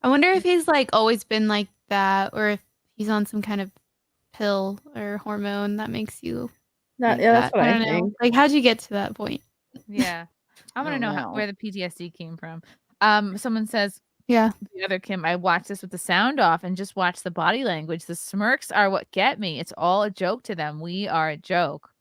I wonder if he's like always been like that, or if he's on some kind of pill or hormone that makes you that's what I think. Like, how'd you get to that point? Yeah, I want to know where the PTSD came from. Someone says, the other Kim, I watched this with the sound off and just watch the body language. The smirks are what get me. It's all a joke to them. We are a joke.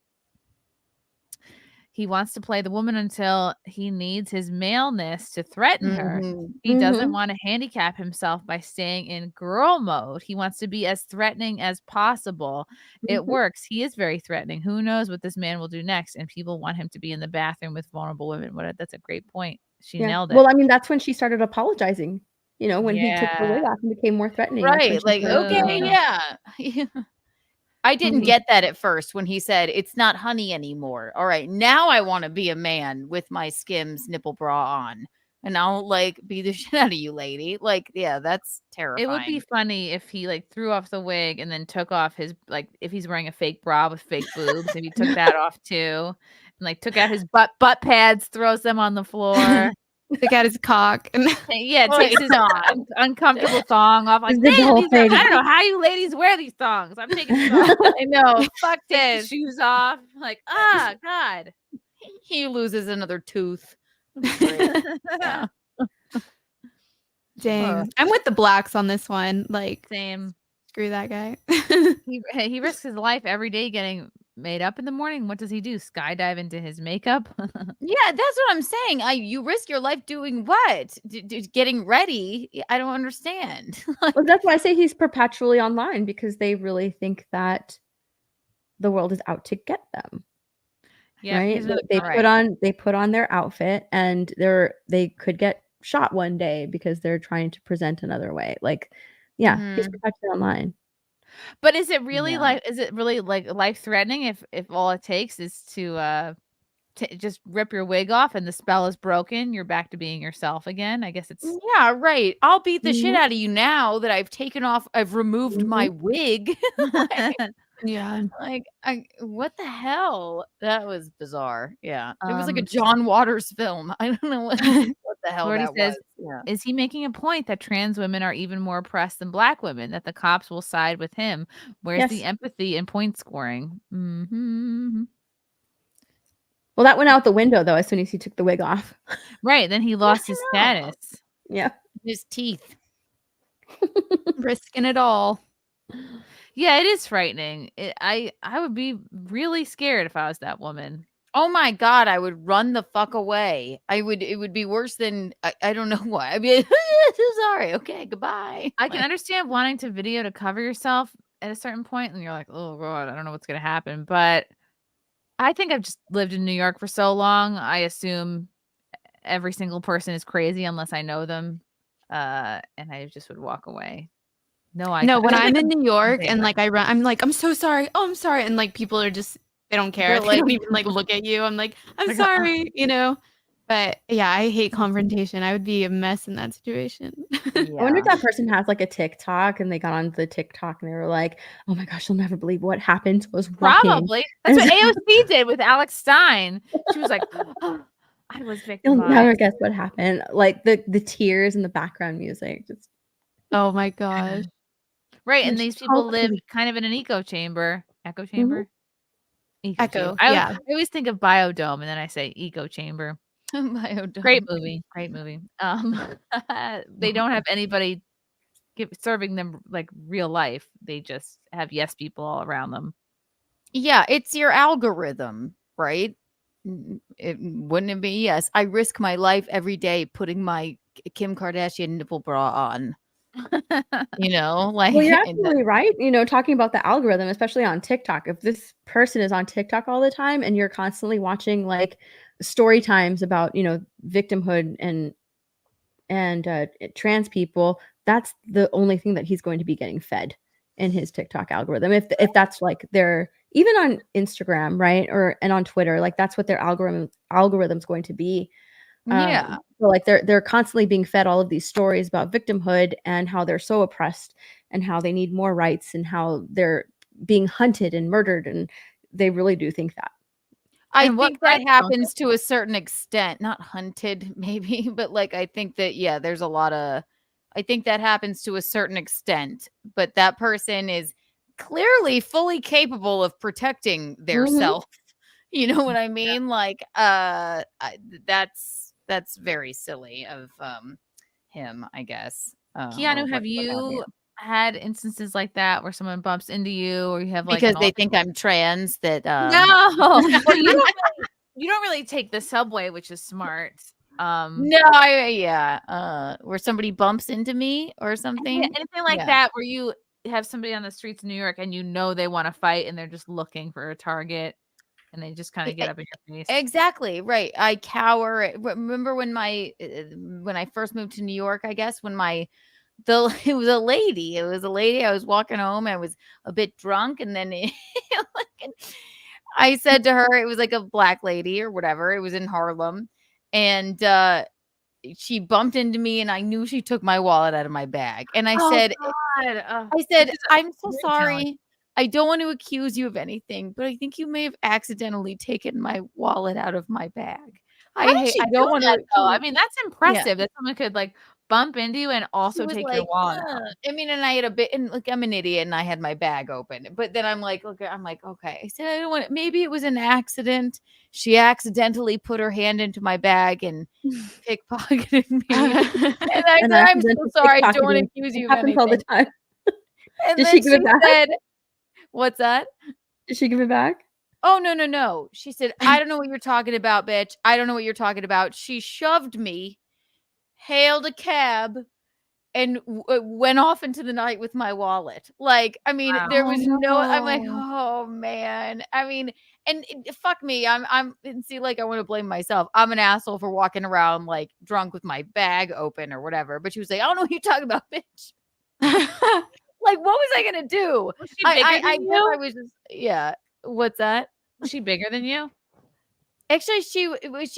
He wants to play the woman until he needs his maleness to threaten her. He doesn't want to handicap himself by staying in girl mode. He wants to be as threatening as possible. It works. He is very threatening. Who knows what this man will do next? And people want him to be in the bathroom with vulnerable women. That's a great point. She nailed it. Well, I mean, that's when she started apologizing. When he took the wig off and became more threatening. Right. Like, okay, yeah. I didn't get that at first when he said it's not honey anymore. All right, now I want to be a man with my Skims nipple bra on, and I'll like beat the shit out of you, lady. Like, yeah, that's terrifying. It would be funny if he like threw off the wig and then took off his like if he's wearing a fake bra with fake boobs, if he took that off too, and like took out his butt pads, throws them on the floor. Took out his cock and takes his uncomfortable thong off. Like, Just did the whole I thing. don't know how you ladies wear these thongs. I'm taking these off. I know. Fuck this. Shoes off. Like, God. He loses another tooth. Yeah. Dang. I'm with the blacks on this one. Like, same. Screw that guy. He risks his life every day getting made up in the morning. What does he do? Skydive into his makeup? Yeah, that's what I'm saying. You risk your life doing what? Getting ready? I don't understand. Well, that's why I say he's perpetually online, because they really think that the world is out to get them. Yeah, right. They put on their outfit, and they could get shot one day because they're trying to present another way. Like, yeah, he's perpetually online. But is it really life threatening if all it takes is to just rip your wig off and the spell is broken, you're back to being yourself again? I guess it's yeah, right. I'll beat the shit out of you now that I've removed my wig. Yeah. Like, what the hell? That was bizarre. Yeah. It was like a John Waters film. I don't know what the hell that was. Yeah. Is he making a point that trans women are even more oppressed than black women, that the cops will side with him? Where's the empathy and point scoring? Mm-hmm. Well, that went out the window, though, as soon as he took the wig off. Right. Then he lost his status. Yeah. His teeth. Risking it all. Yeah, it is frightening. I would be really scared if I was that woman. Oh my God, I would run the fuck away. It would be worse than, I don't know what. I mean, sorry. Okay, goodbye. I can understand wanting to video to cover yourself at a certain point, and you're like, oh God, I don't know what's going to happen. But I think I've just lived in New York for so long. I assume every single person is crazy unless I know them. And I just would walk away. No, when I'm in New York and like I'm like, I'm so sorry. Oh, I'm sorry. And like people are just, they don't care. They don't even like look at you. I'm like, I'm sorry, you know? But yeah, I hate confrontation. I would be a mess in that situation. I wonder if that person has like a TikTok and they got on the TikTok and they were like, oh my gosh, you'll never believe what happened to us. Probably. That's what AOC did with Alex Stein. She was like, oh, I was victimized. You'll never guess what happened. Like the tears and the background music. Just oh my gosh. Right, and these people live kind of in an echo chamber. Echo chamber? Echo. I always think of biodome, and then I say eco chamber. Biodome. Great movie. They don't have anybody serving them like real life. They just have yes people all around them. Yeah, it's your algorithm, right? Wouldn't it be? Yes, I risk my life every day putting my Kim Kardashian nipple bra on. You know, like, well, you're absolutely right. You know, talking about the algorithm, especially on TikTok, if this person is on TikTok all the time and you're constantly watching like story times about, you know, victimhood and trans people, that's the only thing that he's going to be getting fed in his TikTok algorithm. If that's like their, even on Instagram, right, and on Twitter, like that's what their algorithm's going to be. Yeah. So like they're constantly being fed all of these stories about victimhood and how they're so oppressed and how they need more rights and how they're being hunted and murdered, and they really do think that. I think that happens to a certain extent, not hunted maybe, but like I think that there's a lot of, I think that happens to a certain extent, but that person is clearly fully capable of protecting their self. You know what I mean? Like that's very silly of him, I guess. Keanu, have you had instances like that where someone bumps into you, or you have like because they think I'm trans? That no, well, you don't really take the subway, which is smart. No, where somebody bumps into me or something, anything like that, where you have somebody on the streets of New York and you know they want to fight and they're just looking for a target. And they just kind of get up in your face. Exactly. Right. I cower. Remember when I first moved to New York, I guess, when my it was a lady. It was a lady. I was walking home. I was a bit drunk, and then I said to her, it was like a black lady or whatever. It was in Harlem, and she bumped into me, and I knew she took my wallet out of my bag. And I said, I'm so sorry. I don't want to accuse you of anything, but I think you may have accidentally taken my wallet out of my bag. I don't want to. I mean, that's impressive that someone could like bump into you and also take your wallet out. I mean, and I had a bit, and like I'm an idiot, and I had my bag open. But then I'm like, okay. I said, I don't want. Maybe it was an accident. She accidentally put her hand into my bag and pickpocketed me. And I said, I'm so sorry. I don't want to accuse you of anything. Happens all the time. And Did then she give it back? said, what's that? Did she give it back? Oh, no. She said, I don't know what you're talking about, bitch. I don't know what you're talking about. She shoved me, hailed a cab, and went off into the night with my wallet. Like, I mean, there was no, I'm like, oh man. I mean, and fuck me. I'm see, like, I want to blame myself. I'm an asshole for walking around like drunk with my bag open or whatever. But she was like, I don't know what you're talking about, bitch. Like, what was I gonna do? Was she bigger than you? I was just, yeah. What's that? Was she bigger than you? Actually, she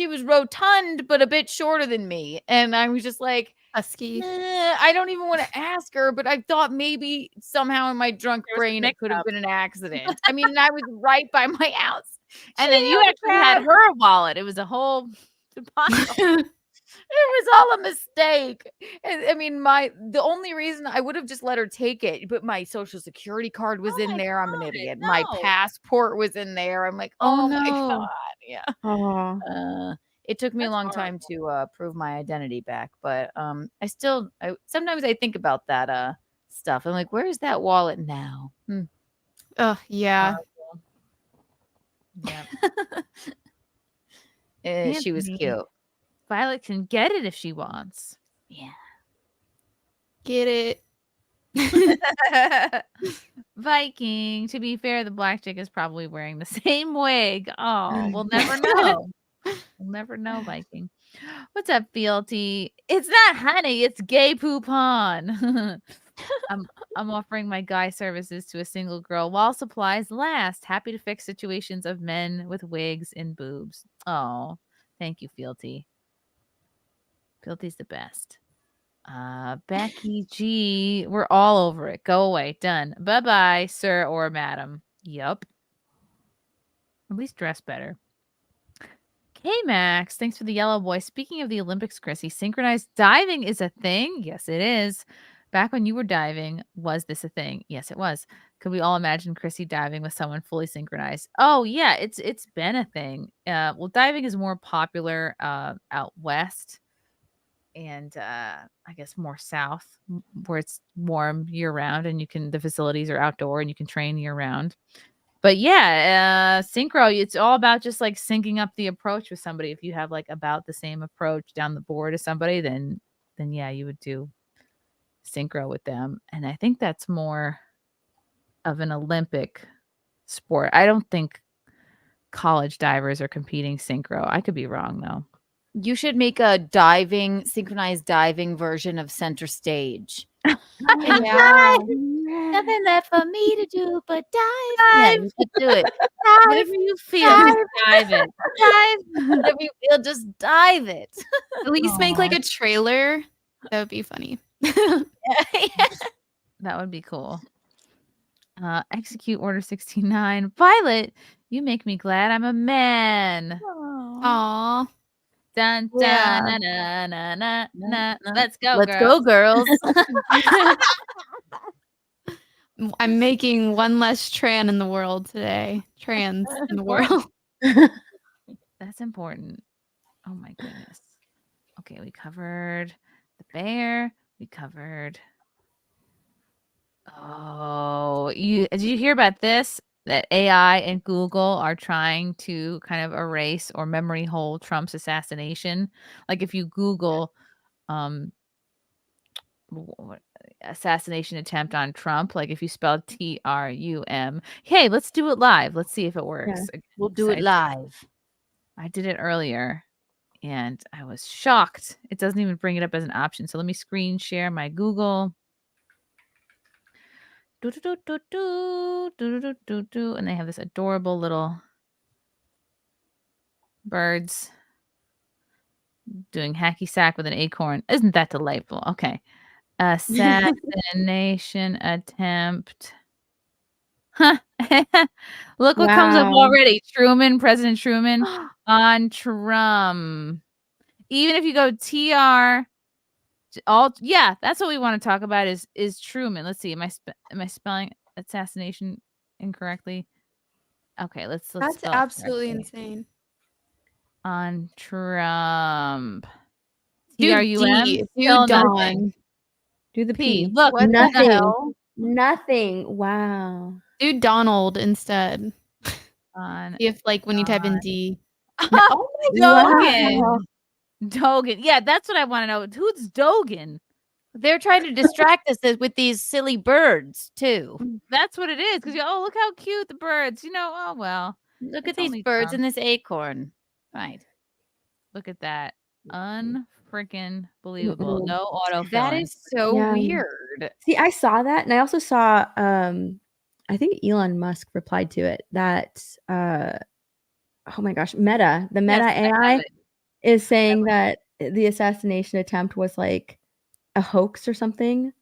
was rotund, but a bit shorter than me. And I was just like, husky. I don't even want to ask her, but I thought maybe somehow in my drunk brain it could have been an accident. I mean, I was right by my house. And then you actually had her wallet. It was a whole debacle. It was all a mistake. I mean, the only reason I would have just let her take it, but my social security card was in there. I'm an idiot. No. My passport was in there. I'm like, oh my God. Yeah. It took me a long time to prove my identity back, but sometimes I think about that stuff. I'm like, where's that wallet now? Oh, yeah. Yeah. She was cute. Violet can get it if she wants. Yeah. Get it. Viking. To be fair, the black chick is probably wearing the same wig. Oh, we'll never know. We'll never know, Viking. What's up, Fealty? It's not honey, it's gay poupon. I'm offering my guy services to a single girl while supplies last. Happy to fix situations of men with wigs and boobs. Oh, thank you, Fealty. Fealty's the best. Becky G, we're all over it. Go away. Done. Bye-bye, sir or madam. Yup. At least dress better. K-Max, thanks for the yellow boy. Speaking of the Olympics, Chrissy, synchronized diving is a thing? Yes, it is. Back when you were diving, was this a thing? Yes, it was. Could we all imagine Chrissy diving with someone fully synchronized? Oh, yeah, it's been a thing. Well, diving is more popular out west. And I guess more south where it's warm year round and the facilities are outdoor and you can train year round. But yeah, synchro, it's all about just like syncing up the approach with somebody. If you have like about the same approach down the board as somebody, then yeah, you would do synchro with them. And I think that's more of an Olympic sport. I don't think college divers are competing synchro. I could be wrong though. You should make a synchronized diving version of Center Stage. Yeah. Nothing left for me to do but dive. Yeah, you could do it. Whatever you feel, dive it. Dive. Whatever you feel, just dive it. At least make like a trailer. That would be funny. That would be cool. Execute order 69. Violet, you make me glad I'm a man. Aww. Dun, dun, Yeah. na, na, na, na, na. Let's go, Let's girls. go, girls. I'm making one less trans in the world today. Trans in the world. That's important. Oh my goodness. Okay, we covered the bear. We covered. Oh, did you hear about this? That AI and Google are trying to kind of erase or memory hole Trump's assassination. Like if you Google assassination attempt on Trump, like if you spell TRUM, hey, let's do it live. Let's see if it works. We'll do it live. I did it earlier. and I was shocked. It doesn't even bring it up as an option. So let me screen share my Google. And they have this adorable little birds doing hacky sack with an acorn. Isn't that delightful? Okay. Assassination attempt. Huh. Look what comes up Wow. already. President Truman on Trump. Even if you go TR, yeah, that's what we want to talk about is Truman. Let's see. Am I spelling assassination incorrectly? Okay, let's That's spell it absolutely correctly. insane. On Trump. Dude, TRUM? D. Still Dude, nothing. Dawn. Do the P. P. Look, What the Nothing. hell? Nothing. Wow. Do Donald instead. On See if like when you type in D. Oh Dogan. wow. Dogan. Yeah, that's what I want to know. Who's Dogan? They're trying to distract us with these silly birds too. That's what it is. Because look how cute the birds. Oh well. Look It's at these only birds Trump. and this acorn. Right. Look at that. Unfreaking believable. No auto. That is so Yeah. weird. See, I saw that, and I also saw I think Elon Musk replied to it that oh my gosh, Meta, the Meta Yes, I have AI it. is saying that the assassination attempt was like a hoax or something.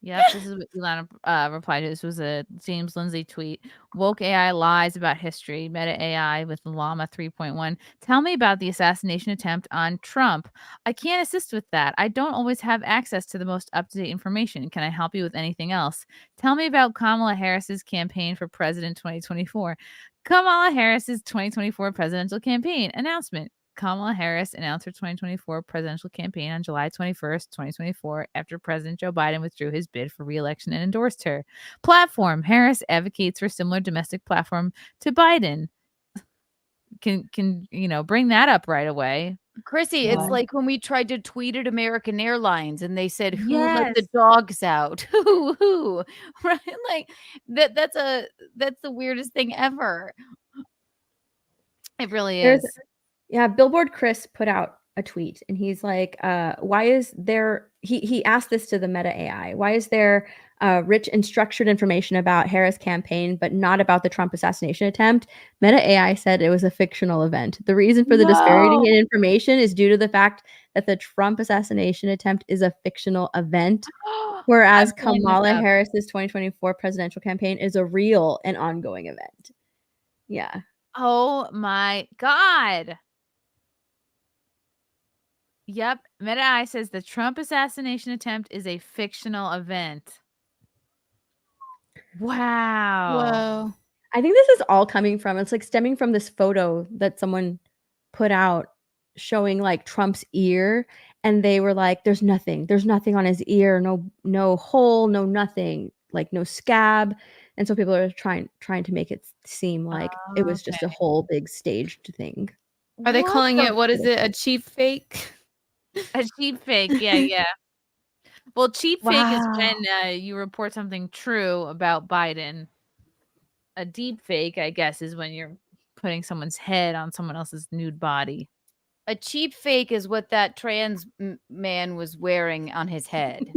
Yep, this is what Elon replied to. This was a James Lindsay tweet. Woke AI lies about history. Meta AI with Llama 3.1. Tell me about the assassination attempt on Trump. I can't assist with that. I don't always have access to the most up-to-date information. Can I help you with anything else? Tell me about Kamala Harris's campaign for president 2024. Kamala Harris's 2024 presidential campaign announcement. Kamala Harris announced her 2024 presidential campaign on July 21st, 2024, after President Joe Biden withdrew his bid for re-election and endorsed her. Platform. Harris advocates for similar domestic platform to Biden. Can bring that up right away. Chrissie, it's like when we tried to tweet at American Airlines and they said, "Who let the Yes. dogs out?" Who? Right? Like that's the weirdest thing ever. It really There's is. Yeah, Billboard Chris put out a tweet and he's like, why is there he asked this to the Meta AI, why is there rich and structured information about Harris' campaign, but not about the Trump assassination attempt? Meta AI said it was a fictional event. The reason for the disparity in information is due to the fact that the Trump assassination attempt is a fictional event, whereas I'm pulling this Kamala up. Harris's 2024 presidential campaign is a real and ongoing event. Yeah. Oh my God. Yep. Meta AI says the Trump assassination attempt is a fictional event. Wow. Whoa. I think this is all coming from, it's like stemming from this photo that someone put out showing like Trump's ear, and they were like, there's nothing on his ear, no hole, no nothing, like no scab. And so people are trying to make it seem like it was just a whole big staged thing. Are they calling the- it, what is it, a cheap fake? A cheap fake. Yeah. Well, cheap fake is Wow. when you report something true about Biden. A deep fake, I guess, is when you're putting someone's head on someone else's nude body. A cheap fake is what that trans man was wearing on his head.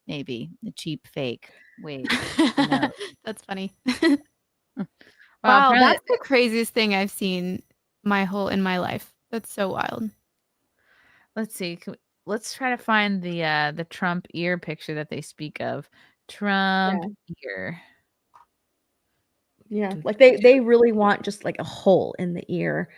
Maybe a cheap fake. Wait, no. That's funny. Well, Wow, apparently- that's the craziest thing I've seen in my life. That's so wild. Let's see. Let's try to find the Trump ear picture that they speak of. Trump ear. Yeah, like they really want just like a hole in the ear.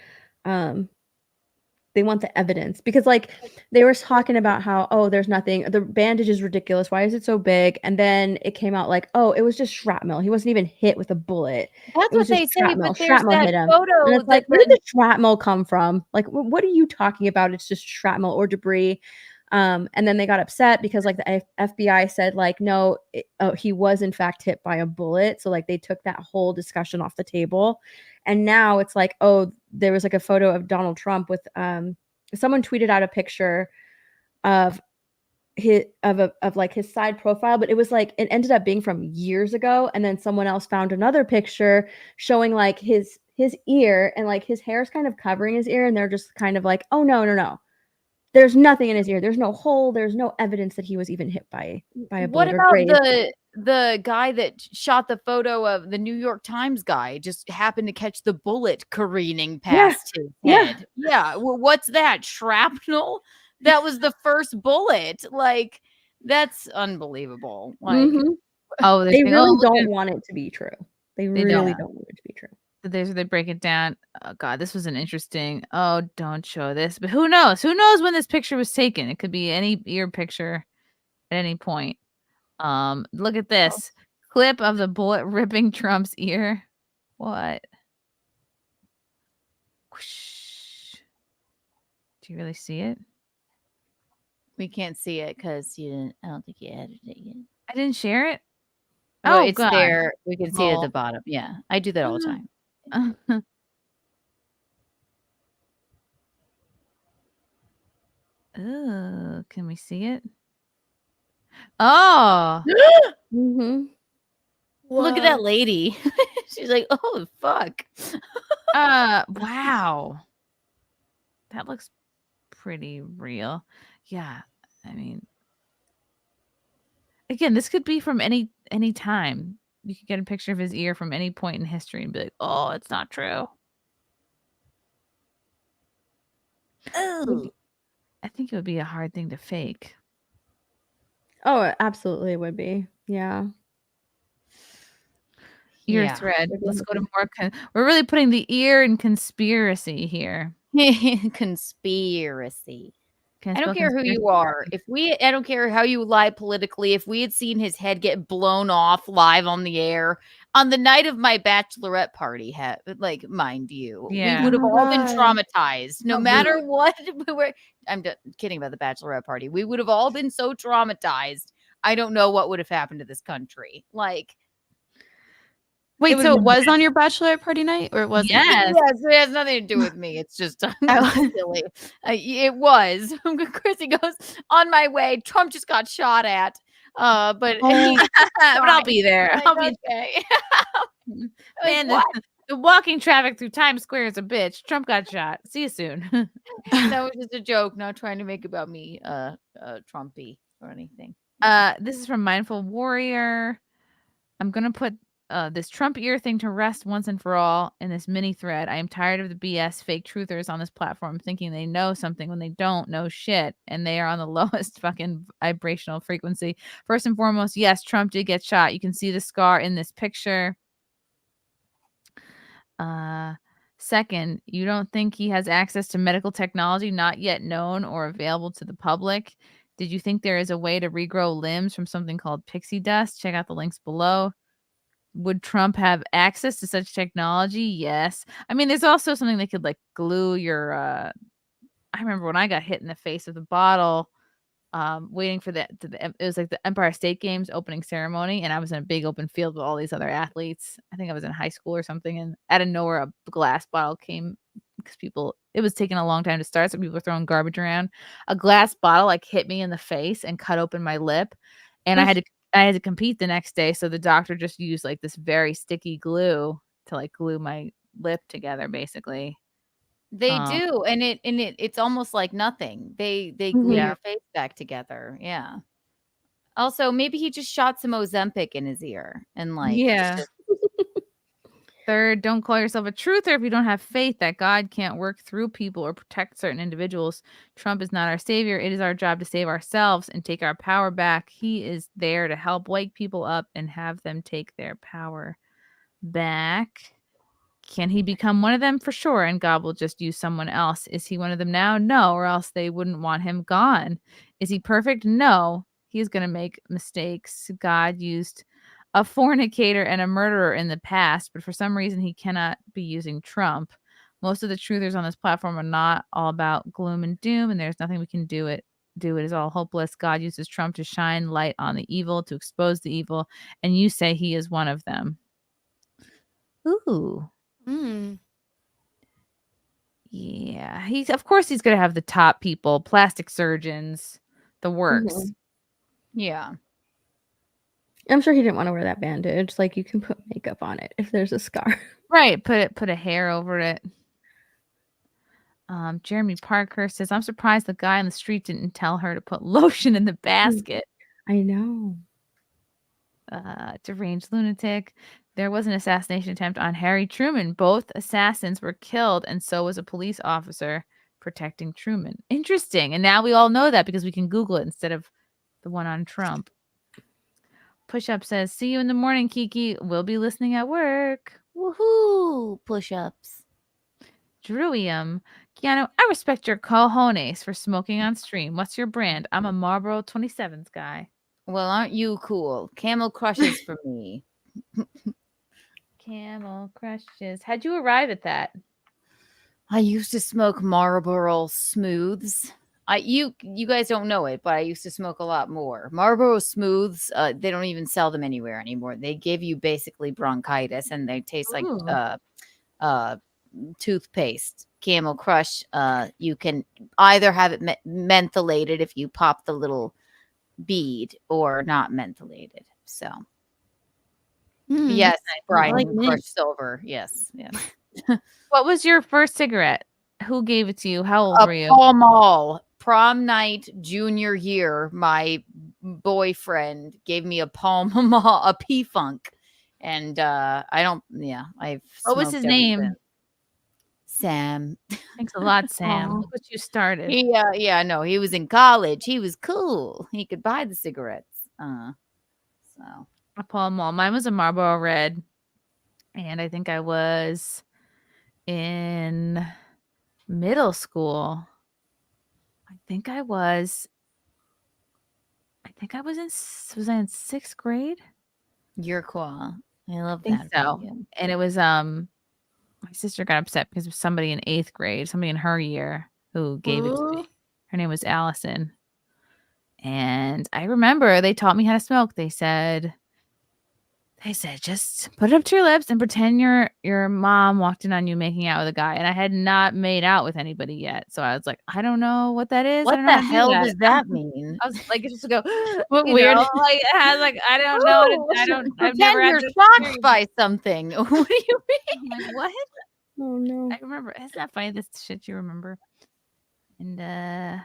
They want the evidence because like they were talking about how, oh, there's nothing, the bandage is ridiculous, why is it so big? And then it came out like, oh, it was just shrapnel, he wasn't even hit with a bullet. That's It was what they just say, but there's shrapnel that hit him. photo And it's like, that where did the shrapnel come from? Like, what are you talking about? It's just shrapnel or debris. And then they got upset because like the FBI said like, no, he was in fact hit by a bullet. So like they took that whole discussion off the table. And now it's like, oh, there was like a photo of Donald Trump with someone tweeted out a picture of his like his side profile, but it was like it ended up being from years ago. And then someone else found another picture showing like his his ear, and like his hair's kind of covering his ear, and they're just kind of like, oh no. There's nothing in his ear. There's no hole. There's no evidence that he was even hit by a What bullet or about grazed. the guy that shot the photo of the New York Times guy just happened to catch the bullet careening past his head? Yeah. Well, what's that? Shrapnel? That was the first bullet. Like, that's unbelievable. Like, Oh, they really don't want it to be true. They really don't. don't want it to be true. There's they break it down. Oh God, this was an interesting. Oh, don't show this. But who knows? Who knows when this picture was taken? It could be any ear picture at any point. Look at this clip of the bullet ripping Trump's ear. What? Whoosh. Do you really see it? we can't see it because you didn't. I don't think you edited it yet. I didn't share it. Well, Oh, it's God. there. We can see it at the Oh. bottom. Yeah, I do that all the time. Oh, can we see it? Oh, Look at that lady. She's like, oh fuck. wow. That looks pretty real. Yeah, I mean, again, this could be from any time. You could get a picture of his ear from any point in history and be like, oh, it's not true. Oh, I think it would be a hard thing to fake. Oh, it absolutely would be. Yeah. Ear Yeah. thread. Let's go to more. We're really putting the ear in conspiracy here. Conspiracy. Can I spell don't care who you conspiracy? are. I don't care how you lie politically. If we had seen his head get blown off live on the air on the night of my bachelorette party, like, mind you, Yeah. we would have Oh all my been God. traumatized. No matter what we were. I'm kidding about the bachelorette party. We would have all been so traumatized. I don't know what would have happened to this country. Like, Wait, would've so it been was on your bachelorette party night, or it wasn't? Yes. yes, it has nothing to do with me. It's just silly. It was. Chrissy goes, on my way. Trump just got shot at. But But I'll be there. Like, I'll be okay. Man, the walking traffic through Times Square is a bitch. Trump got shot. See you soon. That was just a joke, not trying to make about me Trumpy or anything. This is from Mindful Warrior. I'm gonna put this Trump ear thing to rest once and for all in this mini thread. I am tired of the BS fake truthers on this platform thinking they know something when they don't know shit, and they are on the lowest fucking vibrational frequency. First and foremost, yes, Trump did get shot. You can see the scar in this picture. Second, you don't think he has access to medical technology not yet known or available to the public? Did you think there is a way to regrow limbs from something called pixie dust? Check out the links below. Would Trump have access to such technology? Yes. I mean, there's also something that could like glue your I remember when I got hit in the face with a bottle waiting for it was like the Empire State Games opening ceremony, and I was in a big open field with all these other athletes. I think I was in high school or something, and out of nowhere a glass bottle came because it was taking a long time to start, so people were throwing garbage around. A glass bottle like hit me in the face and cut open my lip, and I had to compete the next day, so the doctor just used like this very sticky glue to like glue my lip together basically. They do, and it's almost like nothing. They glue Yeah. your face back together. Yeah. Also, maybe he just shot some Ozempic in his ear and like Yeah. Third, don't call yourself a truther if you don't have faith that God can't work through people or protect certain individuals. Trump is not our savior. It is our job to save ourselves and take our power back. He is there to help wake people up and have them take their power back. Can he become one of them? For sure. And God will just use someone else. Is he one of them now? No, or else they wouldn't want him gone. Is he perfect? No. He's going to make mistakes. God used a fornicator and a murderer in the past, but for some reason he cannot be using Trump. Most of the truthers on this platform are not all about gloom and doom, and there's nothing we can do. It is all hopeless. God uses Trump to shine light on the evil, to expose the evil, and you say he is one of them. Ooh. Yeah, of course he's gonna have the top people, plastic surgeons, the works. Yeah. I'm sure he didn't want to wear that bandage. Like you can put makeup on it if there's a scar. Right. Put a hair over it. Jeremy Parker says, I'm surprised the guy on the street didn't tell her to put lotion in the basket. I know. Deranged lunatic. There was an assassination attempt on Harry Truman. Both assassins were killed, and so was a police officer protecting Truman. Interesting. And now we all know that because we can Google it instead of the one on Trump. Push-up says, see you in the morning, Kiki. We'll be listening at work. Woohoo! Push-ups. Druium. Keanu, I respect your cojones for smoking on stream. What's your brand? I'm a Marlboro 27s guy. Well, aren't you cool? Camel Crushes for me. Camel Crushes. How'd you arrive at that? I used to smoke Marlboro Smooths. You guys don't know it, but I used to smoke a lot more. Marlboro Smooths, they don't even sell them anywhere anymore. They give you basically bronchitis, and they taste like toothpaste. Camel Crush, you can either have it mentholated if you pop the little bead, or not mentholated. So yes, Brian, like Crushed Silver. Yes. What was your first cigarette? Who gave it to you? How old were you? Pall Mall. Prom night, junior year, my boyfriend gave me a Pall Mall, a P-Funk. And I've What was his name? Since. Sam. Thanks a lot, Sam. Look what you started. No, he was in college. He was cool. He could buy the cigarettes. So A Pall Mall. Mine was a Marlboro Red. And I think I was in middle school. I think I was in sixth grade. You're cool. I love I think that. so. And it was my sister got upset because of somebody in eighth grade, somebody in her year who gave it to me. Her name was Allison. And I remember they taught me how to smoke. They said, just put it up to your lips and pretend your mom walked in on you making out with a guy. And I had not made out with anybody yet. So I was like, I don't know what that is. What the hell does that mean? I was like, just to go, What you weird? know, like, I was like, I don't know. I've never had You're this shocked experience. by something. What do you mean? I'm like, what? Oh no. I remember. Isn't that funny? This shit you remember. And I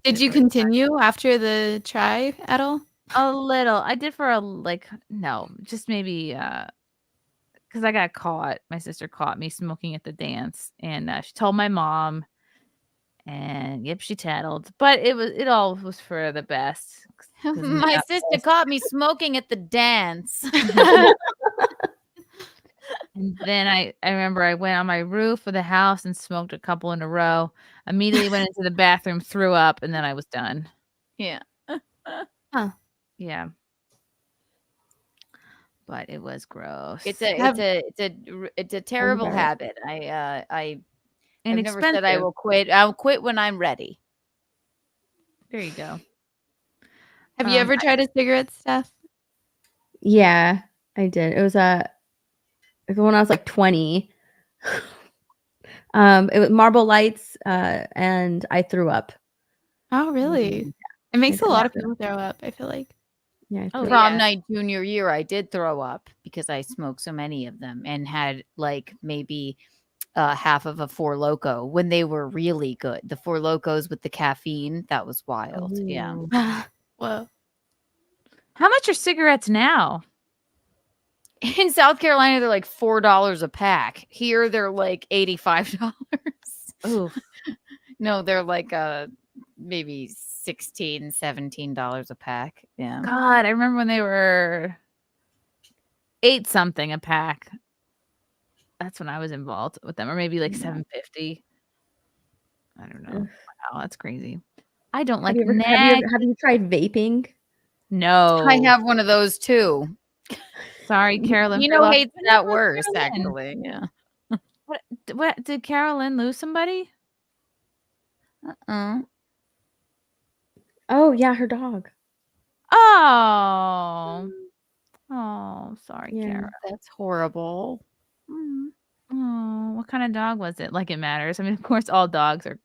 Did you continue after the try at all? a little. I did for no, just maybe because I got caught. My sister caught me smoking at the dance, and she told my mom. And yep, she tattled, but it all was for the best. My sister caught me smoking at the dance. And then I remember I went on my roof of the house and smoked a couple in a row. Immediately went into the bathroom, threw up, and then I was done. Yeah. Yeah. But it was gross. It's a terrible habit. I've never said I will quit. I'll quit when I'm ready. There you go. Have you ever tried a cigarette, Steph? Yeah, I did. It was when I was like 20. It was Marble Lights, and I threw up. Oh, really? It makes a lot of people throw up, I feel like. Yeah. Prom night junior year, I did throw up because I smoked so many of them and had like maybe half of a Four Loko when they were really good. The Four Lokos with the caffeine, that was wild. Ooh. Yeah. Whoa. How much are cigarettes now? In South Carolina, they're like $4 a pack. Here, they're like $85. Ooh. No, they're like maybe $16, $17 a pack. Yeah. God, I remember when they were $8 something a pack. That's when I was involved with them, or maybe like $7.50. I don't know. Wow, that's crazy. I don't like. Have you tried vaping? No, I have one of those too. Sorry, Carolyn. You know, hates that worse, actually. Yeah. What did Carolyn lose somebody? Oh yeah, her dog. Oh, sorry, Carol. That's horrible. Oh, what kind of dog was it? Like it matters. I mean, of course, all dogs are.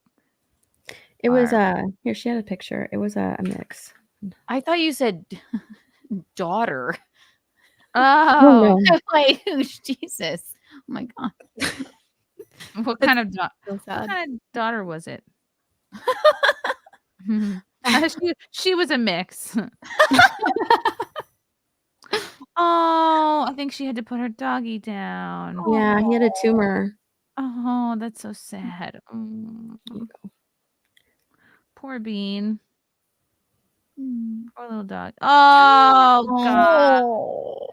It was here. She had a picture. It was a mix. I thought you said daughter. Oh, no. Like, Jesus. Oh my God. what kind of So what sad. kind of daughter was it? she was a mix. Oh, I think she had to put her doggy down. Yeah, he had a tumor. Oh, that's so sad. Poor Bean. Poor little dog. Oh, God. Oh.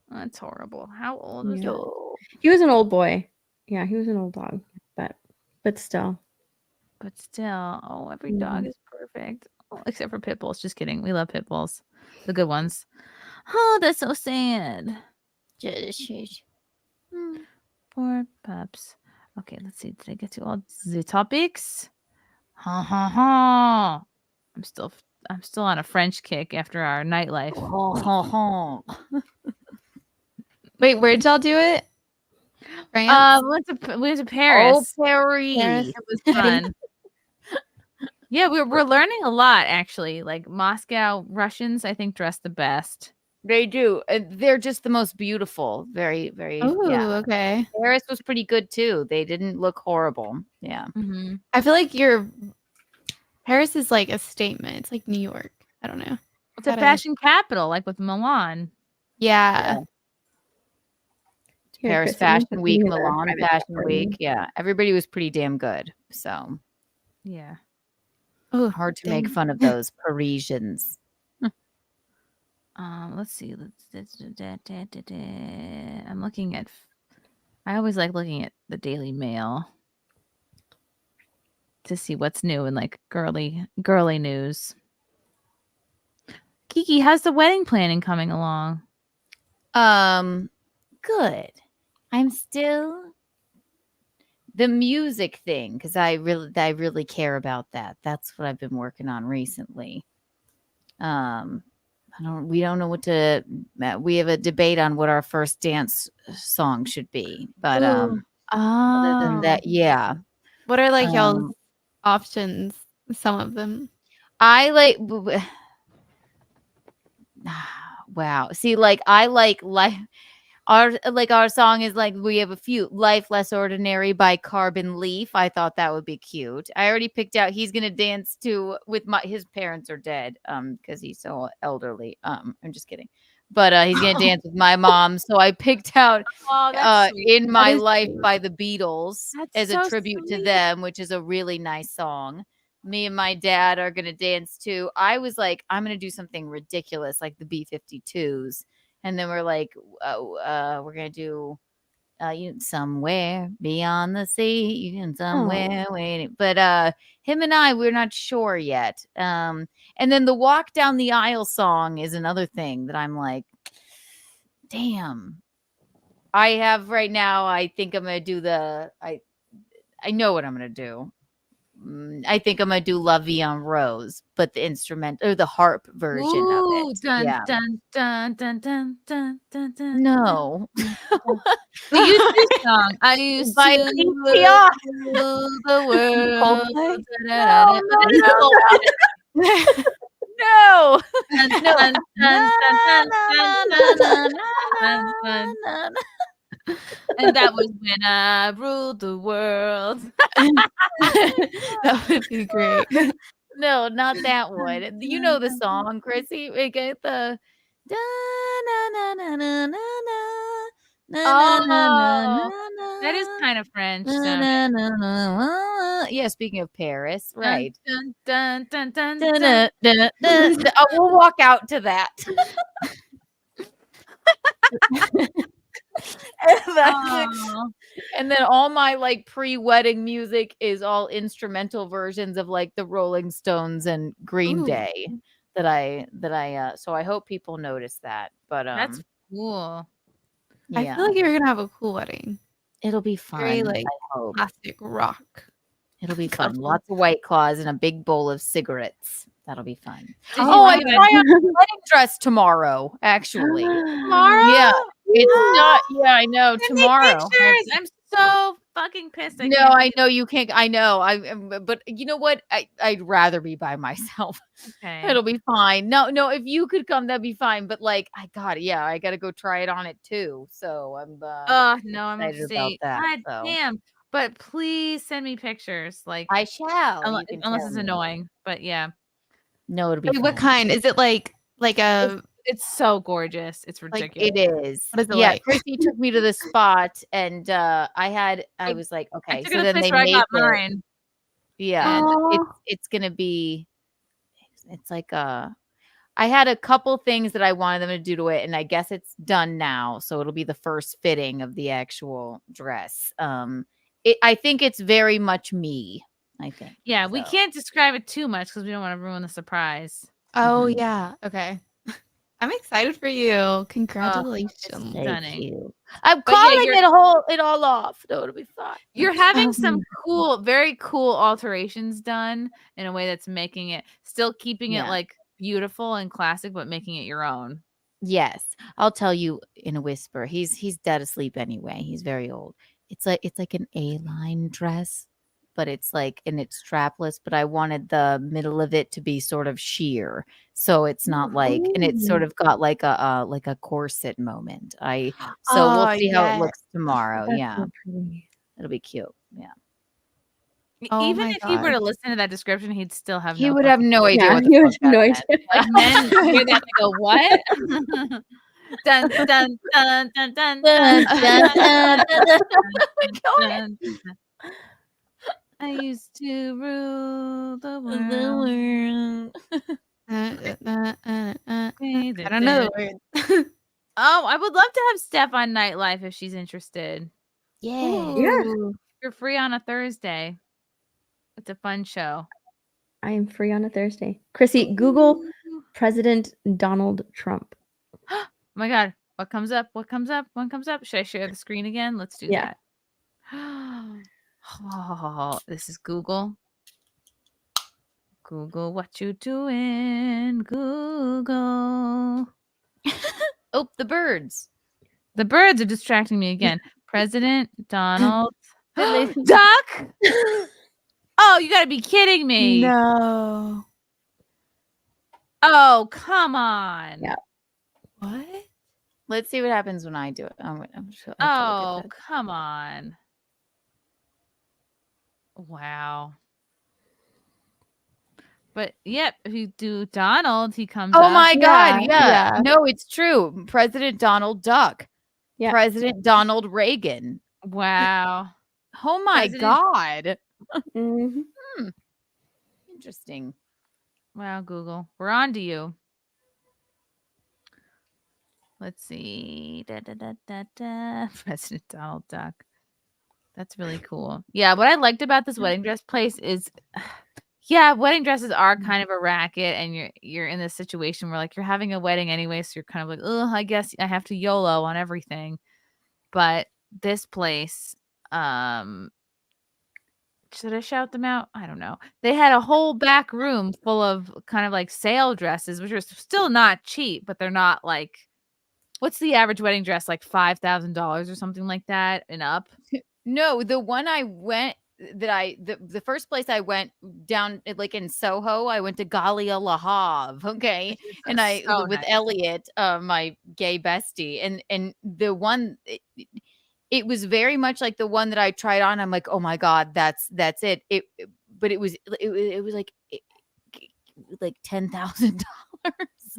That's horrible. How old was Yeah. that? He was an old boy. Yeah, he was an old dog, but still. But still, oh, every dog is perfect. Oh, except for pit bulls. Just kidding. We love pit bulls. The good ones. Oh, that's so sad. Poor pups. Okay, let's see. Did I get to all the topics? Ha ha ha. I'm still on a French kick after our nightlife. Wait, where'd y'all do it? France? We went to Paris. Oh, Paris. It was fun. Yeah, we're learning a lot actually. Like Moscow Russians, I think, dress the best. They do. They're just the most beautiful. Very, very. Oh, yeah. okay. Paris was pretty good too. They didn't look horrible. Yeah. Mm-hmm. I feel like Paris is like a statement. It's like New York. I don't know. It's a fashion capital, like with Milan. Yeah. Paris Fashion Week, Milan Fashion Week. Yeah. Everybody was pretty damn good. So. Yeah. Oh, hard to make fun of those Parisians. Let's see. I'm looking at. I always like looking at the Daily Mail to see what's new in like girly news. Kiki, how's the wedding planning coming along? Good. I'm still the music thing because I really care about that. That's what I've been working on recently. We don't know what to. We have a debate on what our first dance song should be, but other than that, yeah. What are like y'all's options? Some of them. I like. Wow. See, like I like our song is like we have a few Life Less Ordinary by Carbon Leaf. I thought that would be cute. I already picked out he's gonna dance to with his parents are dead because he's so elderly. I'm just kidding. But he's gonna dance with my mom. So I picked out In My Life by the Beatles as a tribute to them, which is a really nice song. Me and my dad are gonna dance to. I was like, I'm gonna do something ridiculous like the B-52s. And then we're like, we're going to do Somewhere Beyond the Sea. You can somewhere waiting. But him and I, we're not sure yet. And then the Walk Down the Aisle song is another thing that I'm like, damn. I have right now, I think I'm going to do I know what I'm going to do. I think I'm gonna do La Vie en Rose, but the instrument or the harp version of it. Dun, yeah. dun, dun, dun, dun, dun, dun, dun, No. We used this song. I used By to PTR. rule the world. No. Dun, dun, dun, dun, dun, dun, dun, dun. And that was when I ruled the world. That would be great. No, not that one. You know the song, Chrissie. We get the that is kind of French. Yeah, speaking of Paris, right. Dun, dun, dun, dun, dun, dun. We'll walk out to that. And then all my like pre-wedding music is all instrumental versions of like the Rolling Stones and Green Day that I so I hope people notice that. But that's cool. Yeah. I feel like you're gonna have a cool wedding. It'll be fun. Very like I hope. classic rock. It'll be fun. Lots of White Claws and a big bowl of cigarettes. That'll be fun. I try on a wedding dress tomorrow, actually. Tomorrow? Yeah. It's not. Yeah, I know. Send me Tomorrow. pictures. I'm so fucking pissed. No, I know you can't. I know. But you know what? I'd rather be by myself. Okay. It'll be fine. No, if you could come, that'd be fine. But like, I got to go try it on it too. So I'm no, I'm excited about upstate. that. God So. damn. But please send me pictures. Like I shall. Unless it's annoying. But yeah. No, it'll be Wait, what kind? Is it like a it's so gorgeous. It's ridiculous. Like it is. What is it Yeah, like? Chrissie took me to the spot and I was like, okay. took So her to the then place they where I made got it. mine. Yeah. It's gonna be it's like I had a couple things that I wanted them to do to it, and I guess it's done now. So it'll be the first fitting of the actual dress. I think it's very much me. I think. Yeah, we can't describe it too much because we don't want to ruin the surprise. Oh yeah. Okay. I'm excited for you. Congratulations. Thank you. I'm calling it all off. No, it'll be fine. You're having some very cool alterations done in a way that's making it still keeping it like beautiful and classic, but making it your own. Yes, I'll tell you in a whisper. He's dead asleep anyway. He's very old. It's like an A-line dress, but it's like, and it's strapless, but I wanted the middle of it to be sort of sheer. So it's not like, and it's sort of got like a corset moment. We'll see how it looks tomorrow. That's Yeah. so pretty. It'll be cute. Yeah. Even if he were to listen to that description, he'd still have He would have no idea what he the would fuck have no that idea. Like men hear that and go, what? Dun, dun, dun, dun, dun, dun, dun, dun, dun, dun. I used to rule the world. I don't know the word. Oh, I would love to have Steph on Nightlife if she's interested. Yeah. You're free on a Thursday. It's a fun show. I am free on a Thursday. Chrissy, Google President Donald Trump. Oh my God. What comes up? What comes up? What comes up? Should I share the screen again? Let's do that. Oh, this is Google. Google, what you doing? Google. Oh, the birds. The birds are distracting me again. President Donald Duck. Oh, you gotta be kidding me. No. Oh, come on. Yeah. What? Let's see what happens when I do it. Oh, come on. Wow. But yep, if you do Donald, he comes Oh up. my God. Yeah. Yeah. No, it's true. President Donald Duck. Yeah. President Donald Reagan. Wow. Oh my President- God. Mhm. Interesting. Wow, Google. We're on to you. Let's see. President Donald Duck. That's really cool. Yeah, what I liked about this wedding dress place is wedding dresses are kind of a racket, and you're in this situation where like you're having a wedding anyway, so you're kind of like, oh, I guess I have to YOLO on everything. But this place, should I shout them out? I don't know. They had a whole back room full of kind of like sale dresses, which are still not cheap, but they're not like, what's the average wedding dress? Like $5,000 or something like that and up? No, the one I went the first place I went down like in Soho, I went to Galia Lahav, okay, and I with Elliot, my gay bestie, and the one it was very much like the one that I tried on. I'm like, oh my God, that's it. But it was like $10,000.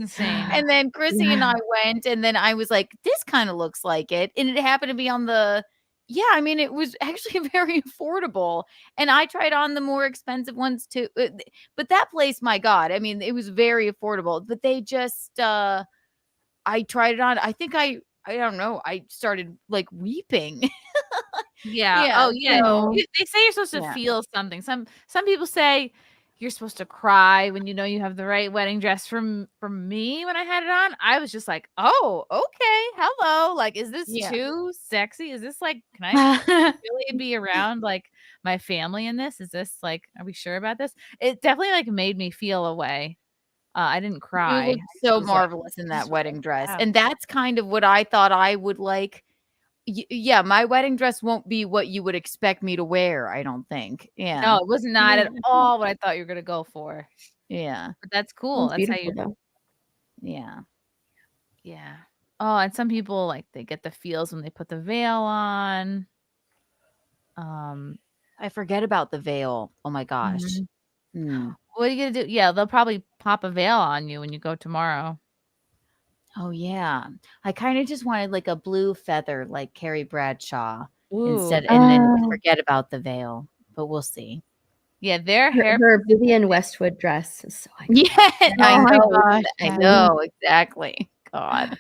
Insane. And then Chrissie and I went, and then I was like, this kind of looks like it, and it happened to be on the. Yeah, I mean, it was actually very affordable. And I tried on the more expensive ones too. But that place, my God, I mean, it was very affordable. But they just, I tried it on. I think I don't know. I started like weeping. Yeah. Oh, yeah. So, They say you're supposed to feel something. Some people say you're supposed to cry when you know you have the right wedding dress. From me, when I had it on, I was just like, oh, okay, hello. Like, is this too sexy? Is this like, can I really be around like my family in this? Is this like, are we sure about this? It definitely like made me feel a way. I didn't cry. You looked so marvelous in that wedding dress. And that's kind of what I thought I would like. Yeah, my wedding dress won't be what you would expect me to wear, I don't think. Yeah. No, it was not at all what I thought you were gonna go for. Yeah. But that's cool. Sounds That's how beautiful you. though. Yeah. Yeah. Oh, and some people like they get the feels when they put the veil on. I forget about the veil. Oh my gosh. What are you gonna do? Yeah, they'll probably pop a veil on you when you go tomorrow. Oh yeah. I kind of just wanted like a blue feather like Carrie Bradshaw instead, Ooh. and then Oh. forget about the veil. But we'll see. Yeah, their hair. Her Vivian Westwood dress is so Yeah, I Oh my know. gosh, I yes. know exactly. God.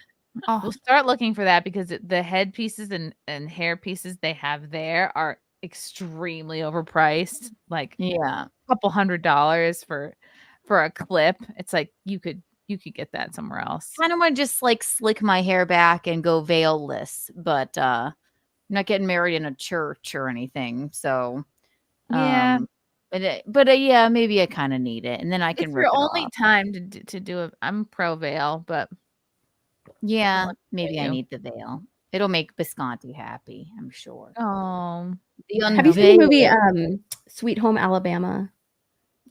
We'll start looking for that because the head pieces and hair pieces they have there are extremely overpriced. Like Yeah. a couple $100 for a clip. It's like you could get that somewhere else. Kind of want to just like slick my hair back and go veilless, but I'm not getting married in a church or anything. So Yeah. but yeah, maybe I kind of need it, and then I can It's rip your it only off. time to do it. I'm pro veil, but Yeah, what maybe can I you? need the veil. It'll make Visconti happy, I'm sure. Oh, The Have you seen the movie unveil. Sweet Home Alabama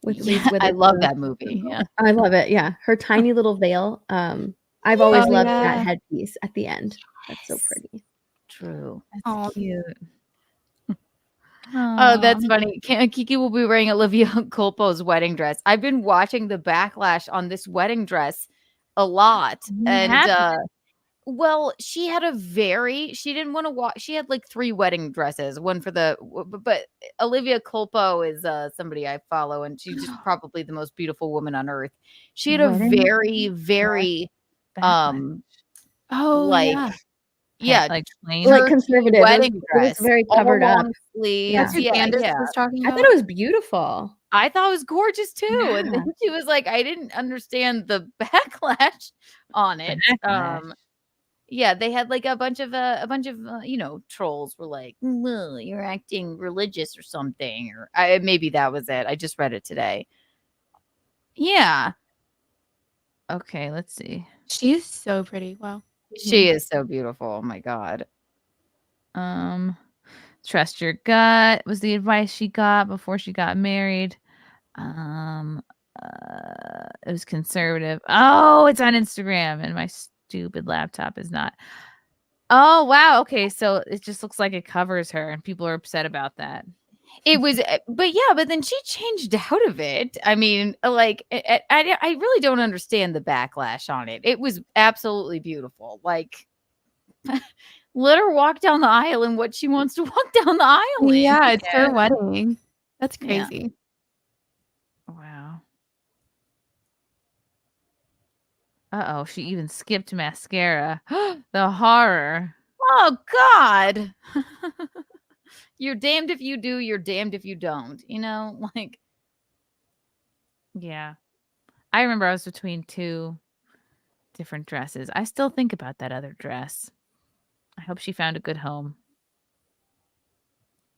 with Reese Yeah, I love Witherspoon? that movie. Yeah. I love it. Yeah, her tiny little veil. I've always loved that headpiece at the end. That's so pretty. True. That's cute. Oh, that's funny. Kiki will be wearing Olivia Culpo's wedding dress. I've been watching the backlash on this wedding dress a lot. And well, she didn't want to watch. She had like 3 wedding dresses. One for but Olivia Culpo is somebody I follow, and she's just probably the most beautiful woman on earth. She had a very, very like plain like conservative. wedding It was dress, very all covered up. long sleeves. That's who Candace was talking I about. thought it was beautiful. I thought it was gorgeous too. Yeah. And then she was like, I didn't understand the backlash on it. Yeah, they had like a bunch of trolls were like, well, you're acting religious or something, or maybe that was it. I just read it today. Yeah. Okay, let's see. She's so pretty. Wow. She is so beautiful. Oh my God. Trust your gut was the advice she got before she got married. It was conservative. Oh, it's on Instagram, and my stupid laptop is not. Oh wow. Okay, so it just looks like it covers her, and people are upset about that. It was, but then she changed out of it. I mean, like, I really don't understand the backlash on it. It was absolutely beautiful. Like, let her walk down the aisle in what she wants to walk down the aisle in. Yeah, it's her wedding. That's crazy. Wow. Uh-oh, she even skipped mascara. The horror. Oh, God. You're damned if you do, you're damned if you don't. You know, like. Yeah. I remember I was between 2 different dresses. I still think about that other dress. I hope she found a good home.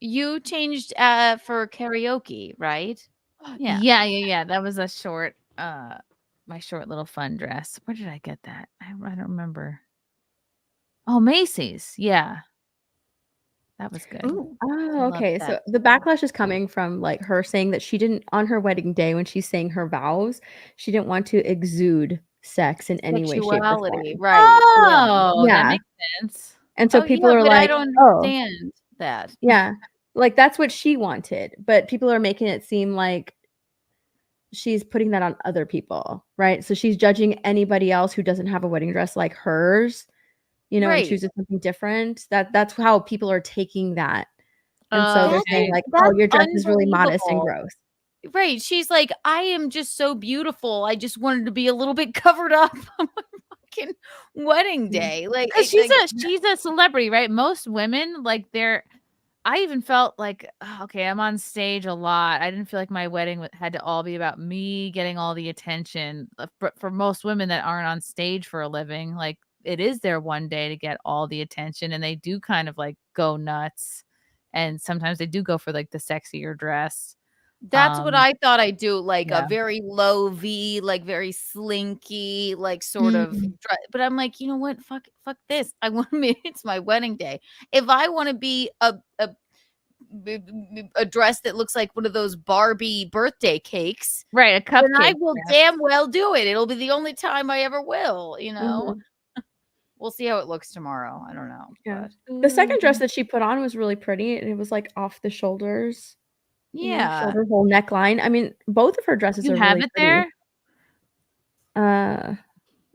You changed for karaoke, right? Yeah. That was a short, my short little fun dress. Where did I get that? I don't remember. Oh, Macy's. Yeah. That was good. Oh, okay. So the backlash is coming from like her saying that she didn't on her wedding day when she's saying her vows, she didn't want to exude sex in any way, shape, or form. Sexuality, right? Oh, Yeah. that makes sense. And so people are but like, I don't oh, understand that. yeah, like that's what she wanted, but people are making it seem like she's putting that on other people, right? So she's judging anybody else who doesn't have a wedding dress like hers, and Right. chooses something different. That's how people are taking that. And so they're saying like, oh, That's your dress is really modest and unbelievable. gross. Right. She's like, I am just so beautiful. I just wanted to be a little bit covered up on my fucking wedding day. Like, 'Cause she's a celebrity, right? Most women, like I even felt like, okay, I'm on stage a lot. I didn't feel like my wedding had to all be about me getting all the attention. But for most women that aren't on stage for a living, like it is their one day to get all the attention, and they do kind of like go nuts. And sometimes they do go for like the sexier dress. That's what I thought I'd do, like yeah. a very low V, like very slinky, like sort of. But I'm like, you know what? Fuck this. I want to. It's my wedding day. If I want to be a dress that looks like one of those Barbie birthday cakes, right? A cupcake. Then I will damn well do it. It'll be the only time I ever will. You know. We'll see how it looks tomorrow. I don't know. Yeah. But. The second dress that she put on was really pretty, and it was like off the shoulders. Yeah. Shoulder hole neckline. I mean, both of her dresses You are have really it pretty. there?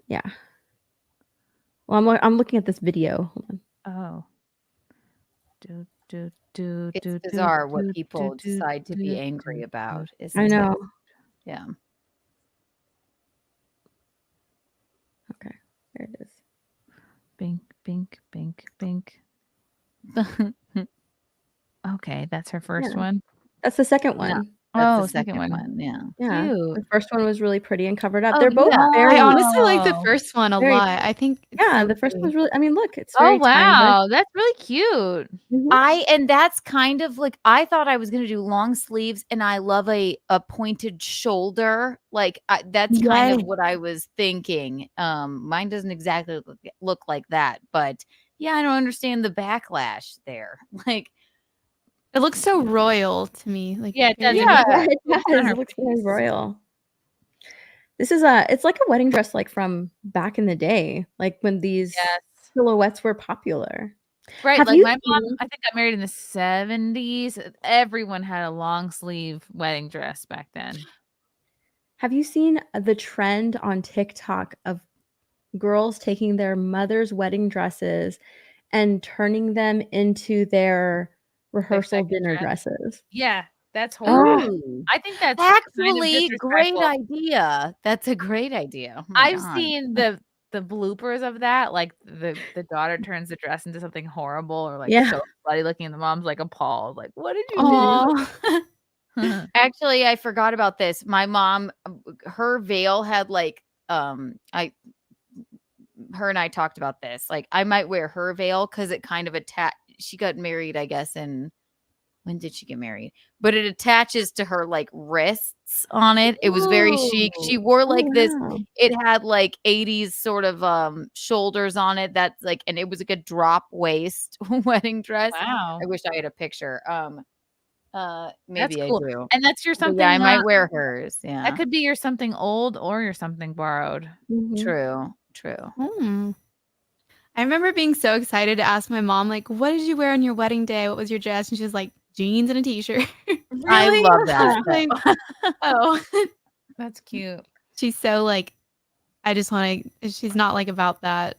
Yeah. Well, I'm looking at this video. Hold on. It's bizarre what people decide to be angry about. I know. Yeah. Okay. There it is. Bink, bink, bink, bink. Okay, that's her first one. That's the second one. No, Oh, that's the second one. Yeah. Yeah. Cute. The first one was really pretty and covered up. Oh, They're both yeah. very. I honestly like the first one a very- lot. I think. It's Yeah, so the first pretty. one's really. I mean, look, it's Oh very wow, that's really cute. And that's kind of like I thought I was gonna do long sleeves, and I love a pointed shoulder. Like that's kind of what I was thinking. Mine doesn't exactly look like that, but yeah, I don't understand the backlash there. Like It looks so royal to me. Like Yeah, it does. very- Yeah, it does. It looks very royal. This is it's like a wedding dress like from back in the day, like when these silhouettes were popular. Right, Have like you my mom, seen- I think got married in the 70s. Everyone had a long sleeve wedding dress back then. Have you seen the trend on TikTok of girls taking their mother's wedding dresses and turning them into their rehearsal dinner dresses? Yeah, that's horrible. Ooh. I think that's actually great disrespectful. idea. That's a great idea. Oh my I've God. seen the bloopers of that, like the daughter turns the dress into something horrible or like Yeah. so slutty looking, and the mom's like appalled, like, what did you Aw. do? Actually, I forgot about this. My mom, her veil had like her and I talked about this. Like I might wear her veil because it kind of she got married, I guess, in when did she get married? But it attaches to her like wrists on it. It was very chic. She wore like this. wow. It had like 80s sort of shoulders on it. That's like, and it was like a drop waist wedding dress. Wow. I wish I had a picture. That's Maybe I cool. do. And that's your But something. yeah, I might wear hers. Yeah. That could be your something old or your something borrowed. Mhm. True. I remember being so excited to ask my mom, like, what did you wear on your wedding day? What was your dress? And she was like, jeans and a t-shirt. I love that. Like, oh, That's cute. she's so like, I just want to, she's not like about that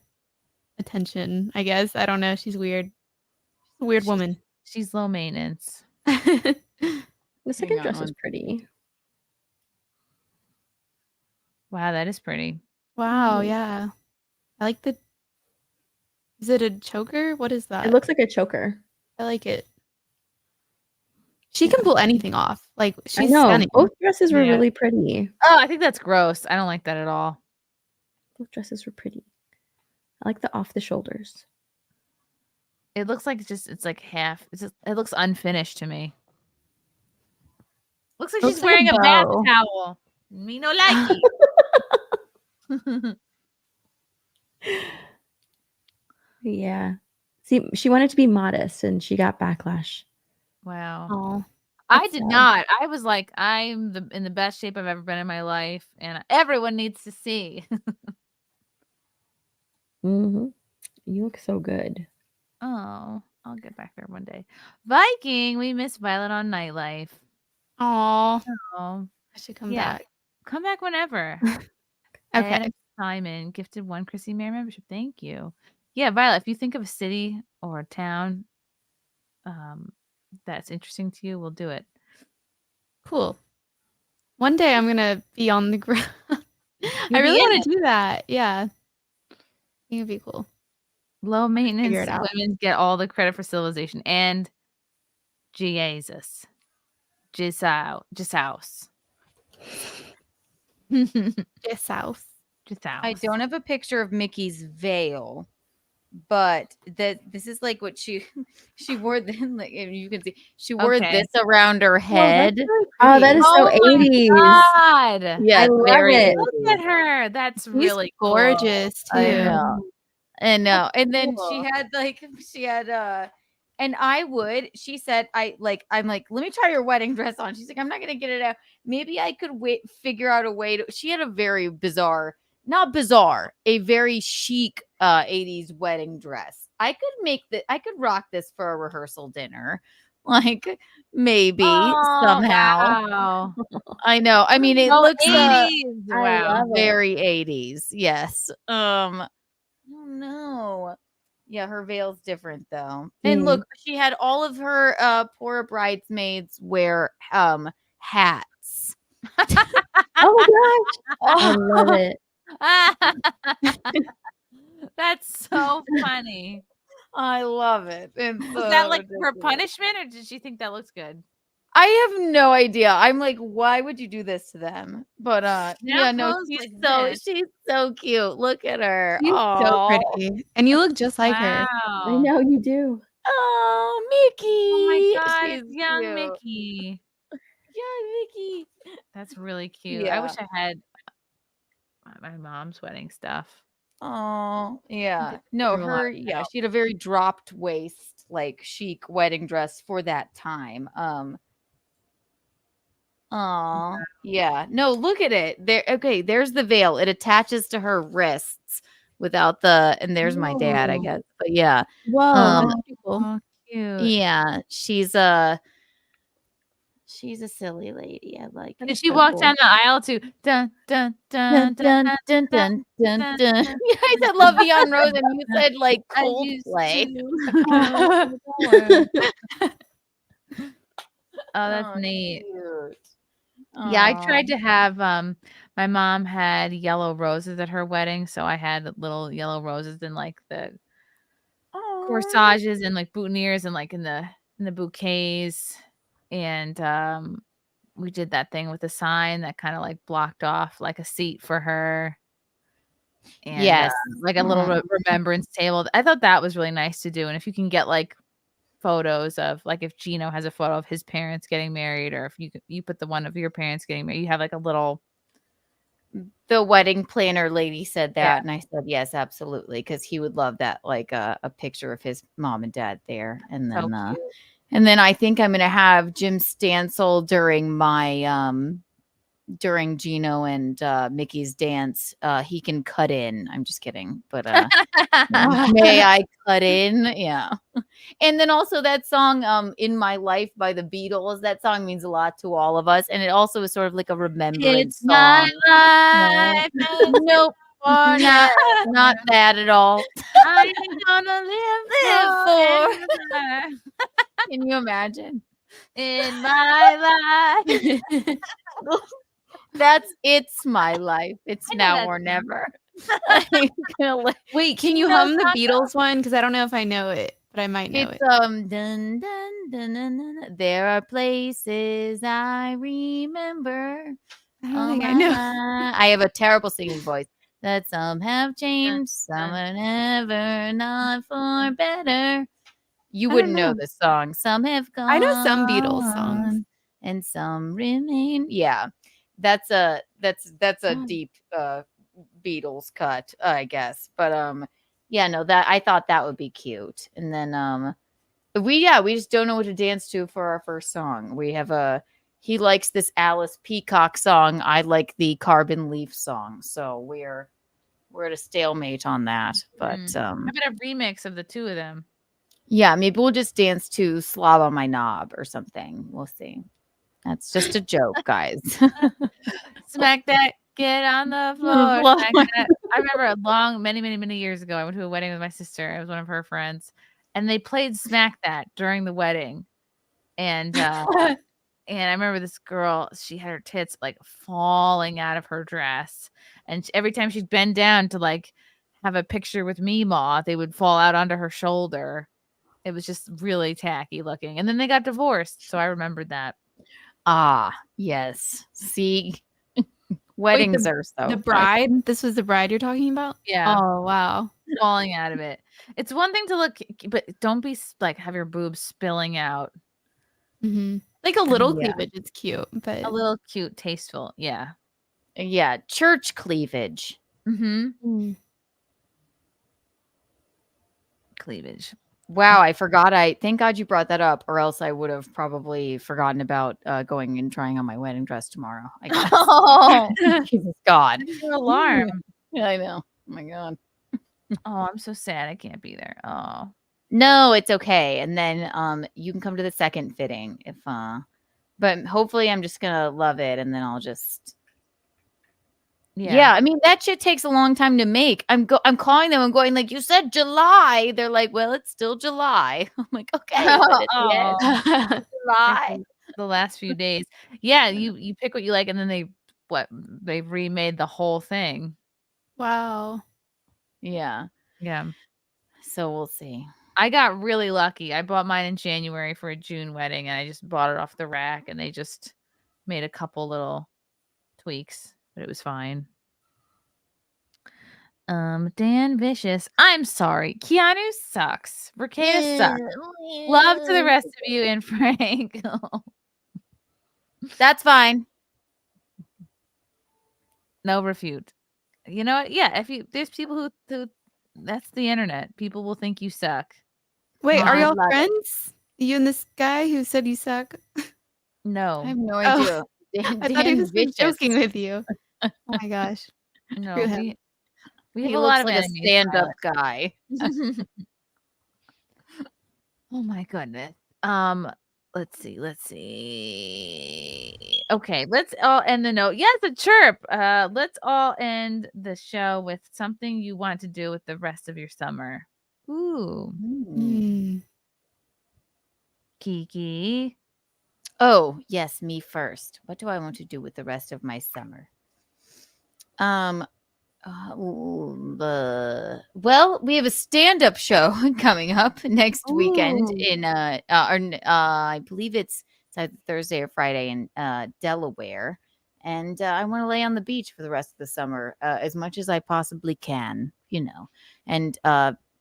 attention, I guess. I don't know. She's weird. She's a weird woman. She's low maintenance. The second on dress is one. pretty. Wow, that is pretty. Wow. Yeah. I like the, is it a choker? What is that? It looks like a choker. I like it. She can pull anything off. Like I she's know. stunning. Both dresses were Yeah. really pretty. Oh, I think that's gross. I don't like that at all. Both dresses were pretty. I like the off the shoulders. It looks like it's like half. It looks unfinished to me. Looks like Looks she's like a wearing a bath bow. towel. Me no like it. Yeah. See, she wanted to be modest and she got backlash. Wow. Oh, I That's did sad. not. I was like, I'm in the best shape I've ever been in my life, and everyone needs to see. You look so good. Oh, I'll get back there one day. Viking, we miss Violet on Nightlife. oh, Oh, I should come yeah. back. Come back whenever. Okay. Adam Simon gifted one Chrissie Mayr membership. Thank you. Yeah, Violet, if you think of a city or a town that's interesting to you, we'll do it. Cool. One day I'm gonna be on the ground. I You'll really be in want to do that. Yeah. I think it'd be cool. Low maintenance it out. women get all the credit for civilization and Jesus. Jisaus. This house. Jisaus. I don't have a picture of Mickey's veil, but this is like what she wore. Then, like if you can see, she wore this around her Oh, that's head. really oh, that is so 80s. God. Yeah, I love very it. 80s. Look at her. That's She's really gorgeous cool. I too. know. And no, and then Cool. she had and she said I'm like, let me try your wedding dress on. She's like, I'm not gonna get it out. Maybe I could figure out a way to. She had a very a very chic 80s wedding dress. I could rock this for a rehearsal dinner. Like maybe somehow. Wow. I know. I mean, it Oh, looks 80s. Wow. very 80s. Yes. Oh no. Yeah, her veil's different though. And look, she had all of her poor bridesmaids wear hats. Oh my gosh. I love it. That's so funny. I love it. It's Was so that like her ridiculous. punishment, or did she think that looks good? I have no idea. I'm like, why would you do this to them? But Now no, pose she's like this. she's so cute. Look at her. She's so Aw. pretty. And you look just like her. I Wow. know you do. Oh, Mickey. Oh my God, She's it's young cute. Mickey. Young Mickey. That's really cute. I Yeah. wish I had my mom's wedding stuff. Oh, yeah. No, Threw a lot she had a very dropped waist, like chic wedding dress for that time. Oh, yeah. No, look at it. There. Okay, there's the veil. It attaches to her wrists without and there's my dad, I Whoa. guess. But yeah. Whoa, Um, that's cool. Oh, cute. yeah, she's a silly lady. I like it. Did she walk down the aisle to dun dun dun Dun, dun, dun, dun, dun, dun. Yeah, I said Love Beyond Rose, and you said like I used Coldplay. Oh, that's neat. Cute. Yeah, I tried to have my mom had yellow roses at her wedding, so I had little yellow roses in like the corsages and like boutonnieres and like in the bouquets. And we did that thing with a sign that kind of like blocked off like a seat for her. And Yes. like a little remembrance table. I thought that was really nice to do. And if you can get like photos of like if Gino has a photo of his parents getting married, or if you put the one of your parents getting married, you have like a little. The wedding planner lady said that, Yeah. and I said yes, absolutely, because he would love that, like a picture of his mom and dad there, and So then cute. and then I think I'm gonna have Jim Stansel during my during Gino and Mickey's dance. He can cut in. I'm just kidding, but may I cut in? Yeah. And then also that song In My Life by the Beatles. That song means a lot to all of us, and it also is sort of like a remembrance It's my song. life. Nope. Not that at all. I'm gonna live forever. Can you imagine? In my life. It's my life. It's now or never. Wait, can you hum the Beatles one? Because I don't know if I know it, but I might know It's it. dun, dun, dun, dun, dun. There are places I remember. I don't think I know. I have a terrible singing voice. That some have changed, some are never, not for better. You I wouldn't don't know know. this song. Some have gone. I know some Beatles songs. And some remain. Yeah. That's a deep Beatles cut, I guess. But yeah, no, that I thought that would be cute. And then we just don't know what to dance to for our first song. We have he likes this Alice Peacock song. I like the Carbon Leaf song. So we're at a stalemate on that. But How about a remix of the two of them? yeah, maybe we'll just dance to Slob on My Knob or something. We'll see. That's just a joke, guys. Smack that, get on the floor. Smack that. I remember many years ago, I went to a wedding with my sister. It was one of her friends, and they played Smack That during the wedding. And and I remember this girl, she had her tits like falling out of her dress, and every time she'd bend down to like have a picture with Meemaw, they would fall out onto her shoulder. It was just really tacky looking. And then they got divorced, so I remembered that. Ah, yes. See, weddings are so the bride. This was the bride you're talking about. Yeah. Oh wow. Falling out of it. It's one thing to look, but don't be like have your boobs spilling out. Like a little Yeah. cleavage is cute, but A little cute, tasteful. Yeah. Yeah, church cleavage. Cleavage. Wow, I forgot. Thank God you brought that up, or else I would have probably forgotten about going and trying on my wedding dress tomorrow. I guess. Oh, Jesus God. your alarm. Yeah, I know. Oh my God. Oh, I'm so sad I can't be there. Oh. No, it's okay. And then you can come to the second fitting if but hopefully I'm just gonna love it, and then I'll just yeah. I mean, that shit takes a long time to make. I'm calling them. I'm going like, you said July. They're like, well, it's still July. I'm like, okay, but at the end of July. The last few days. Yeah, you pick what you like, and then they've remade the whole thing. Wow. Yeah. Yeah. So we'll see. I got really lucky. I bought mine in January for a June wedding, and I just bought it off the rack, and they just made a couple little tweaks, but it was fine. Dan Vicious. I'm sorry. Keanu sucks. Rekieta sucks. Love to the rest of you and Frank. That's fine. No refute. You know what? Yeah, there's people who that's the internet. People will think you suck. Wait, are y'all love it. friends? You and this guy who said you suck? No. I have no idea. I thought he was joking with you. Oh my gosh. No, Screw him. we have He a looks lot of like a enemies, stand-up Violet. guy. Oh my goodness. Let's see. Okay, let's all end the note. Yes, a chirp. Let's all end the show with something you want to do with the rest of your summer. Ooh. Kiki. Oh, yes, me first. What do I want to do with the rest of my summer? Well, we have a stand-up show coming up next weekend in I believe it's either Thursday or Friday in Delaware, and I want to lay on the beach for the rest of the summer as much as I possibly can, and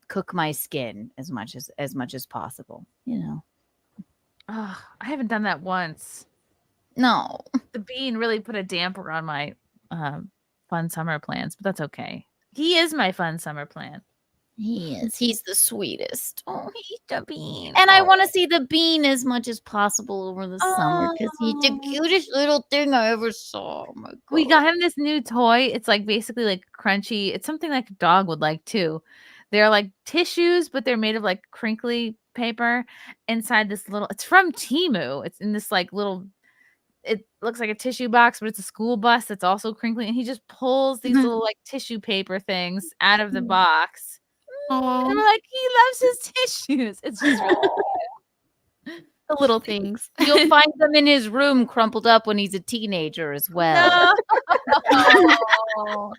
cook my skin as much as possible, Oh, I haven't done that once. No, the bean really put a damper on my fun summer plans, but that's okay. He is my fun summer plan. He is. He's the sweetest. Oh, he's the bean. And I want to see the bean as much as possible over the summer because he's the cutest little thing I ever saw. Oh my God. We got him this new toy. It's like basically like crunchy. It's something like a dog would like too. They're like tissues, but they're made of like crinkly paper inside this little. It's from Temu. It's in this like little. It looks like a tissue box, but it's a school bus that's also crinkly. And he just pulls these little like tissue paper things out of the box. And I'm like, he loves his tissues. It's just really the little things. You'll find them in his room crumpled up when he's a teenager as well. No.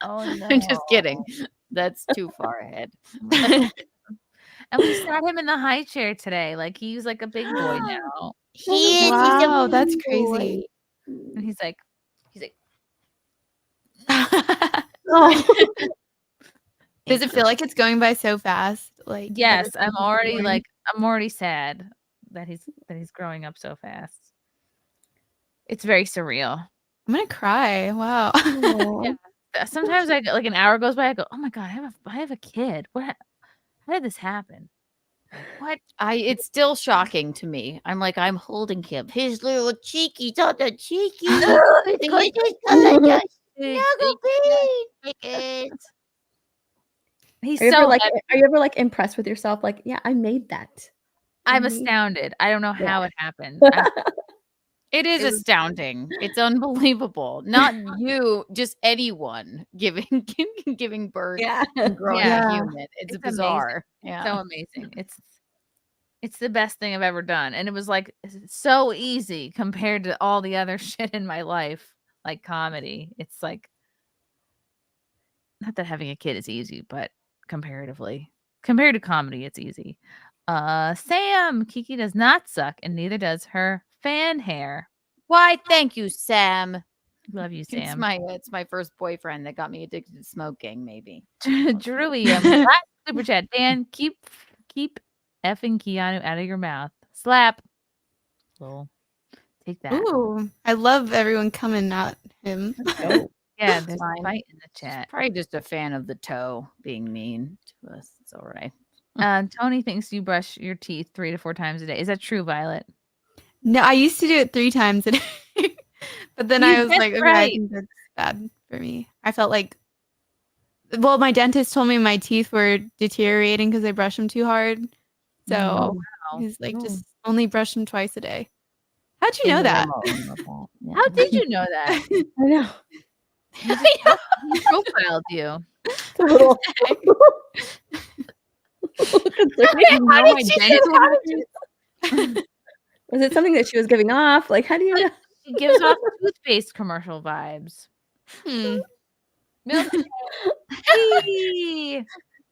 Oh no. I'm just kidding. That's too far ahead. And we sat him in the high chair today. Like he's like a big boy now. Wow, that's crazy. And he's like Oh. Does it feel like it's going by so fast? Like yes, I'm already sad that he's growing up so fast. It's very surreal. I'm gonna cry. Wow. Yeah. Sometimes I like an hour goes by. I go, oh my God, I have a kid. How did this happen? What? It's still shocking to me. I'm holding him. His little cheeky, so cheeky. He's Are you so ever like are you ever like impressed with yourself? Like, yeah, I made that. I'm astounded. I don't know how it happened. It is astounding. It's unbelievable. Not you, just anyone giving birth and growing a human. It's bizarre. Amazing. Yeah. So amazing. It's the best thing I've ever done. And it was like so easy compared to all the other shit in my life, like comedy. It's like not that having a kid is easy, but comparatively, compared to comedy, it's easy. Sam, Kiki does not suck, and neither does her fan hair. Why? Thank you, Sam. Love you, Sam. It's my first boyfriend that got me addicted to smoking. Maybe. Drewy, last super chat. Dan, keep effing Keanu out of your mouth. Slap. Lol. Take that. Ooh, I love everyone coming at him. Yeah, there's a fight in the chat. Probably just a fan of the toe being mean to us. It's all right. Tony thinks you brush your teeth 3 to 4 times a day. Is that true, Violet? No, I used to do it 3 times a day. But then I was like, okay, I think that's bad for me. I felt like, well, my dentist told me my teeth were deteriorating because I brushed them too hard. So he's like, just only brush them twice a day. How'd you know that? How did you know that? I know. He profiled you. It's a little. Was it something that she was giving off? Like, how do you know? It gives off toothpaste commercial vibes. Milk.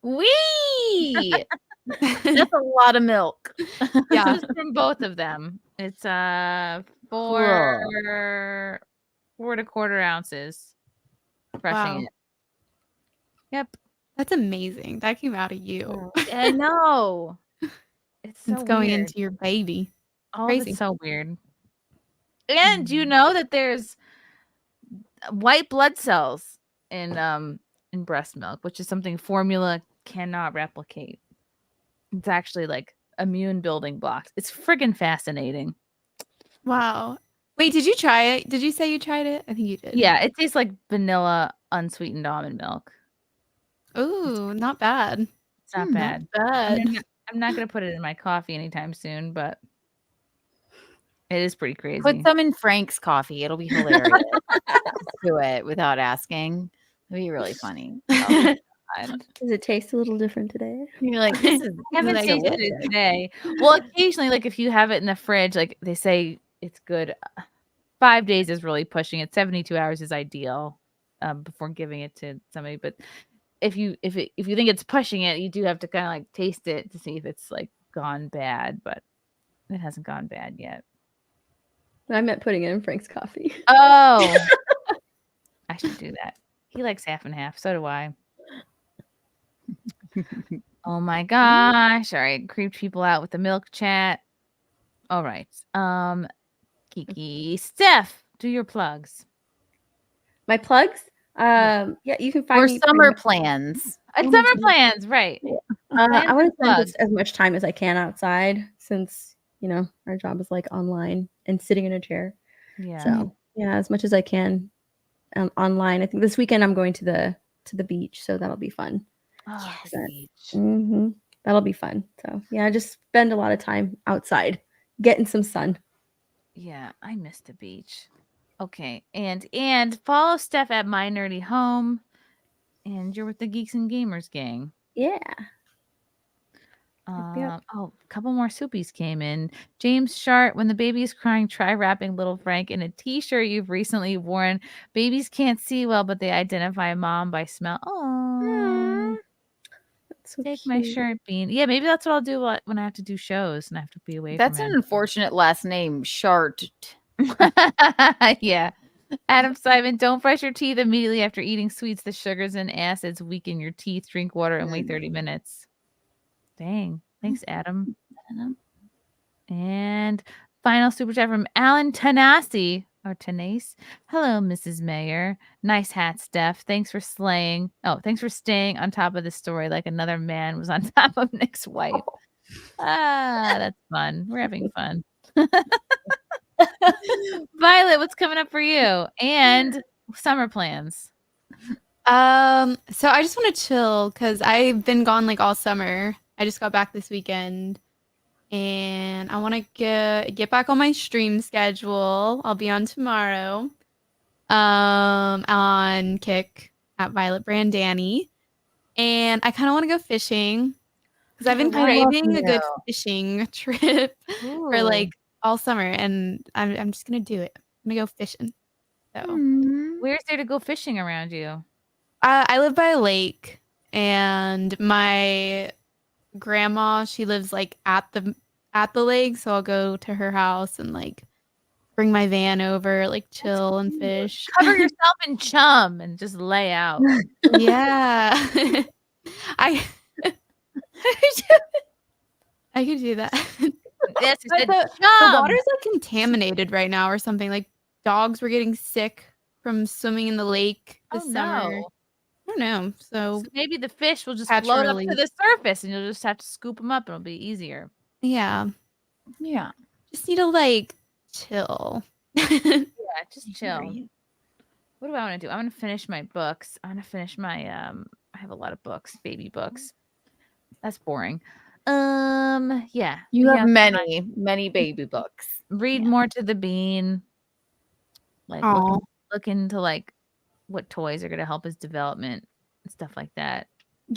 Wee! That's a lot of milk. Yeah, this is from both of them. It's 4 1/4 ounces. Crushing it. Yep. That's amazing. That came out of you. I know. It's so going weird. into your baby. Oh, Crazy. it's so weird. And you know that there's white blood cells in breast milk, which is something formula cannot replicate. It's actually like immune building blocks. It's friggin' fascinating. Wow. Wait, did you try it? Did you say you tried it? I think you did. Yeah, it tastes like vanilla unsweetened almond milk. Ooh, not bad. It's not bad. Not bad. I'm not gonna put it in my coffee anytime soon, but it is pretty crazy. Put some in Frank's coffee. It'll be hilarious. Just do it without asking. It'll be really funny. Oh, Does it taste a little different today? you're like, this is I haven't tasted it today. Well, occasionally, like if you have it in the fridge, like they say it's good. 5 days is really pushing it. 72 hours is ideal before giving it to somebody. But if you think it's pushing it, you do have to kind of like taste it to see if it's like gone bad. But it hasn't gone bad yet. I meant putting it in Frank's coffee. Oh, I should do that. He likes half and half. So do I. Oh my gosh. All right. Creeped people out with the milk chat. All right. Kiki. Steph, do your plugs. My plugs? Yeah, you can find Or me summer pretty much- plans. Summer plans, right. I want to spend plugs. as much time as I can outside since, you know, our job is like online and sitting in a chair. Yeah. So yeah, as much as I can online. I think this weekend I'm going to the beach, so that'll be fun. Oh, That'll be fun. So yeah, just spend a lot of time outside, getting some sun. Yeah, I missed the beach. Okay, and follow Steph at My Nerdy Home, and you're with the Geeks and Gamers gang. Yeah. Oh, a couple more soupies came in. James Shart, when the baby is crying, try wrapping little Frank in a t-shirt you've recently worn. Babies can't see well, but they identify mom by smell. Oh, so take my shirt, Bean. Yeah, maybe that's what I'll do when I have to do shows and I have to be away That's from an him. unfortunate last name, Shart. Yeah. Adam Simon, don't brush your teeth immediately after eating sweets. The sugars and acids weaken your teeth. Drink water and wait 30 minutes. Dang. Thanks, Adam. And final super chat from Alan Tanasi or Tanase. Hello, Mrs. Mayr. Nice hat, Steph. Thanks for slaying. Oh, thanks for staying on top of the story like another man was on top of Nick's wife. That's fun. We're having fun. Violet, what's coming up for you? And summer plans. So I just want to chill because I've been gone like all summer. I just got back this weekend and I want to get back on my stream schedule. I'll be on tomorrow on Kick at Violet Brandani. And I kind of want to go fishing because I've been craving a good fishing trip for like all summer, and I'm just gonna do it. I'm gonna go fishing. So where's there to go fishing around you? I live by a lake, and my grandma, she lives like at the lake, so I'll go to her house and like bring my van over, like chill and fish. Cover yourself in chum and just lay out. Yeah. I could do that. Yes, But the water's like contaminated right now or something. Like dogs were getting sick from swimming in the lake this summer. No. I don't know. So maybe the fish will just catch float early. up to the surface and you'll just have to scoop them up. It'll be easier. Yeah. Yeah. Just need to like chill. Yeah, just chill. What do I want to do? I want to finish my books. I want to finish my I have a lot of books, baby books. That's boring. Yeah. You have Yeah, many baby books. read more to the bean. Like look into like what toys are going to help his development and stuff like that.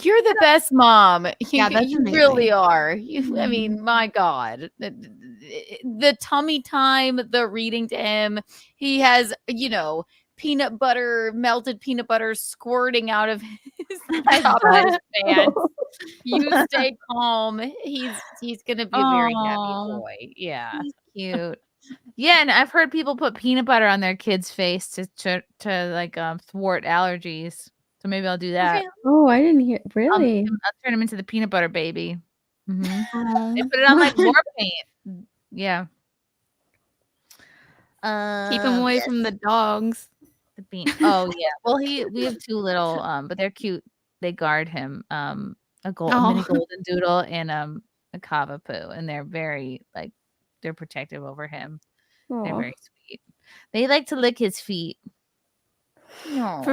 You're the best mom. Yeah, that's you amazing. really are. I mean, my God, the tummy time, the reading to him. He has, peanut butter, melted peanut butter squirting out of his top of his pants. You stay calm. He's gonna be a very happy boy. Yeah, He's cute. Yeah, and I've heard people put peanut butter on their kid's face to like thwart allergies. So maybe I'll do that. Oh, I didn't hear. Really? I'll turn him into the peanut butter baby. They put it on like war paint. Yeah. Keep him away from the dogs. The bean. Oh yeah. Well, we have two little but they're cute. They guard him. A mini golden doodle and a cavapoo, and they're very like they're protective over him. They're Aw. very sweet. They like to lick his feet. No.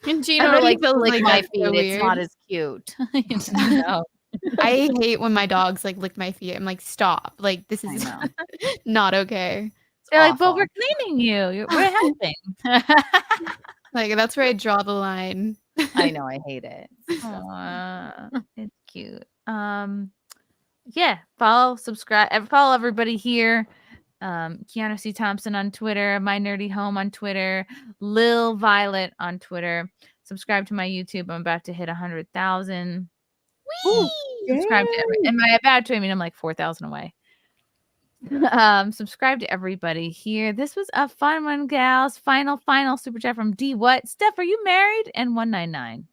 And I Gino bet he like feels feels like like my that's feet. so It's not weird. as cute. No. I hate when my dogs like lick my feet. I'm like, stop. Like this is not okay. They're like, but we're cleaning you. We're helping. Like that's where I draw the line. I know, I hate it. It's cute. Yeah, subscribe, follow everybody here. Keanu C. Thompson on Twitter, My Nerdy Home on Twitter, Lil Violet on Twitter. Subscribe to my YouTube. I'm about to hit 100,000. Subscribe to am I about to? I mean, I'm like 4,000 away. Subscribe to everybody here. This was a fun one, gals. Final super chat from D. What? Steph, are you married? And 199.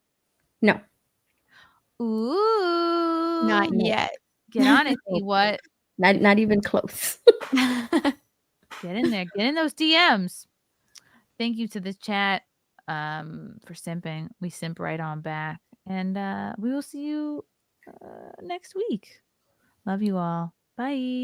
No. Ooh. Not yet. Get on it, D. What? Not even close. Get in there. Get in those DMs. Thank you to the chat for simping. We simp right on back. And we will see you next week. Love you all. Bye.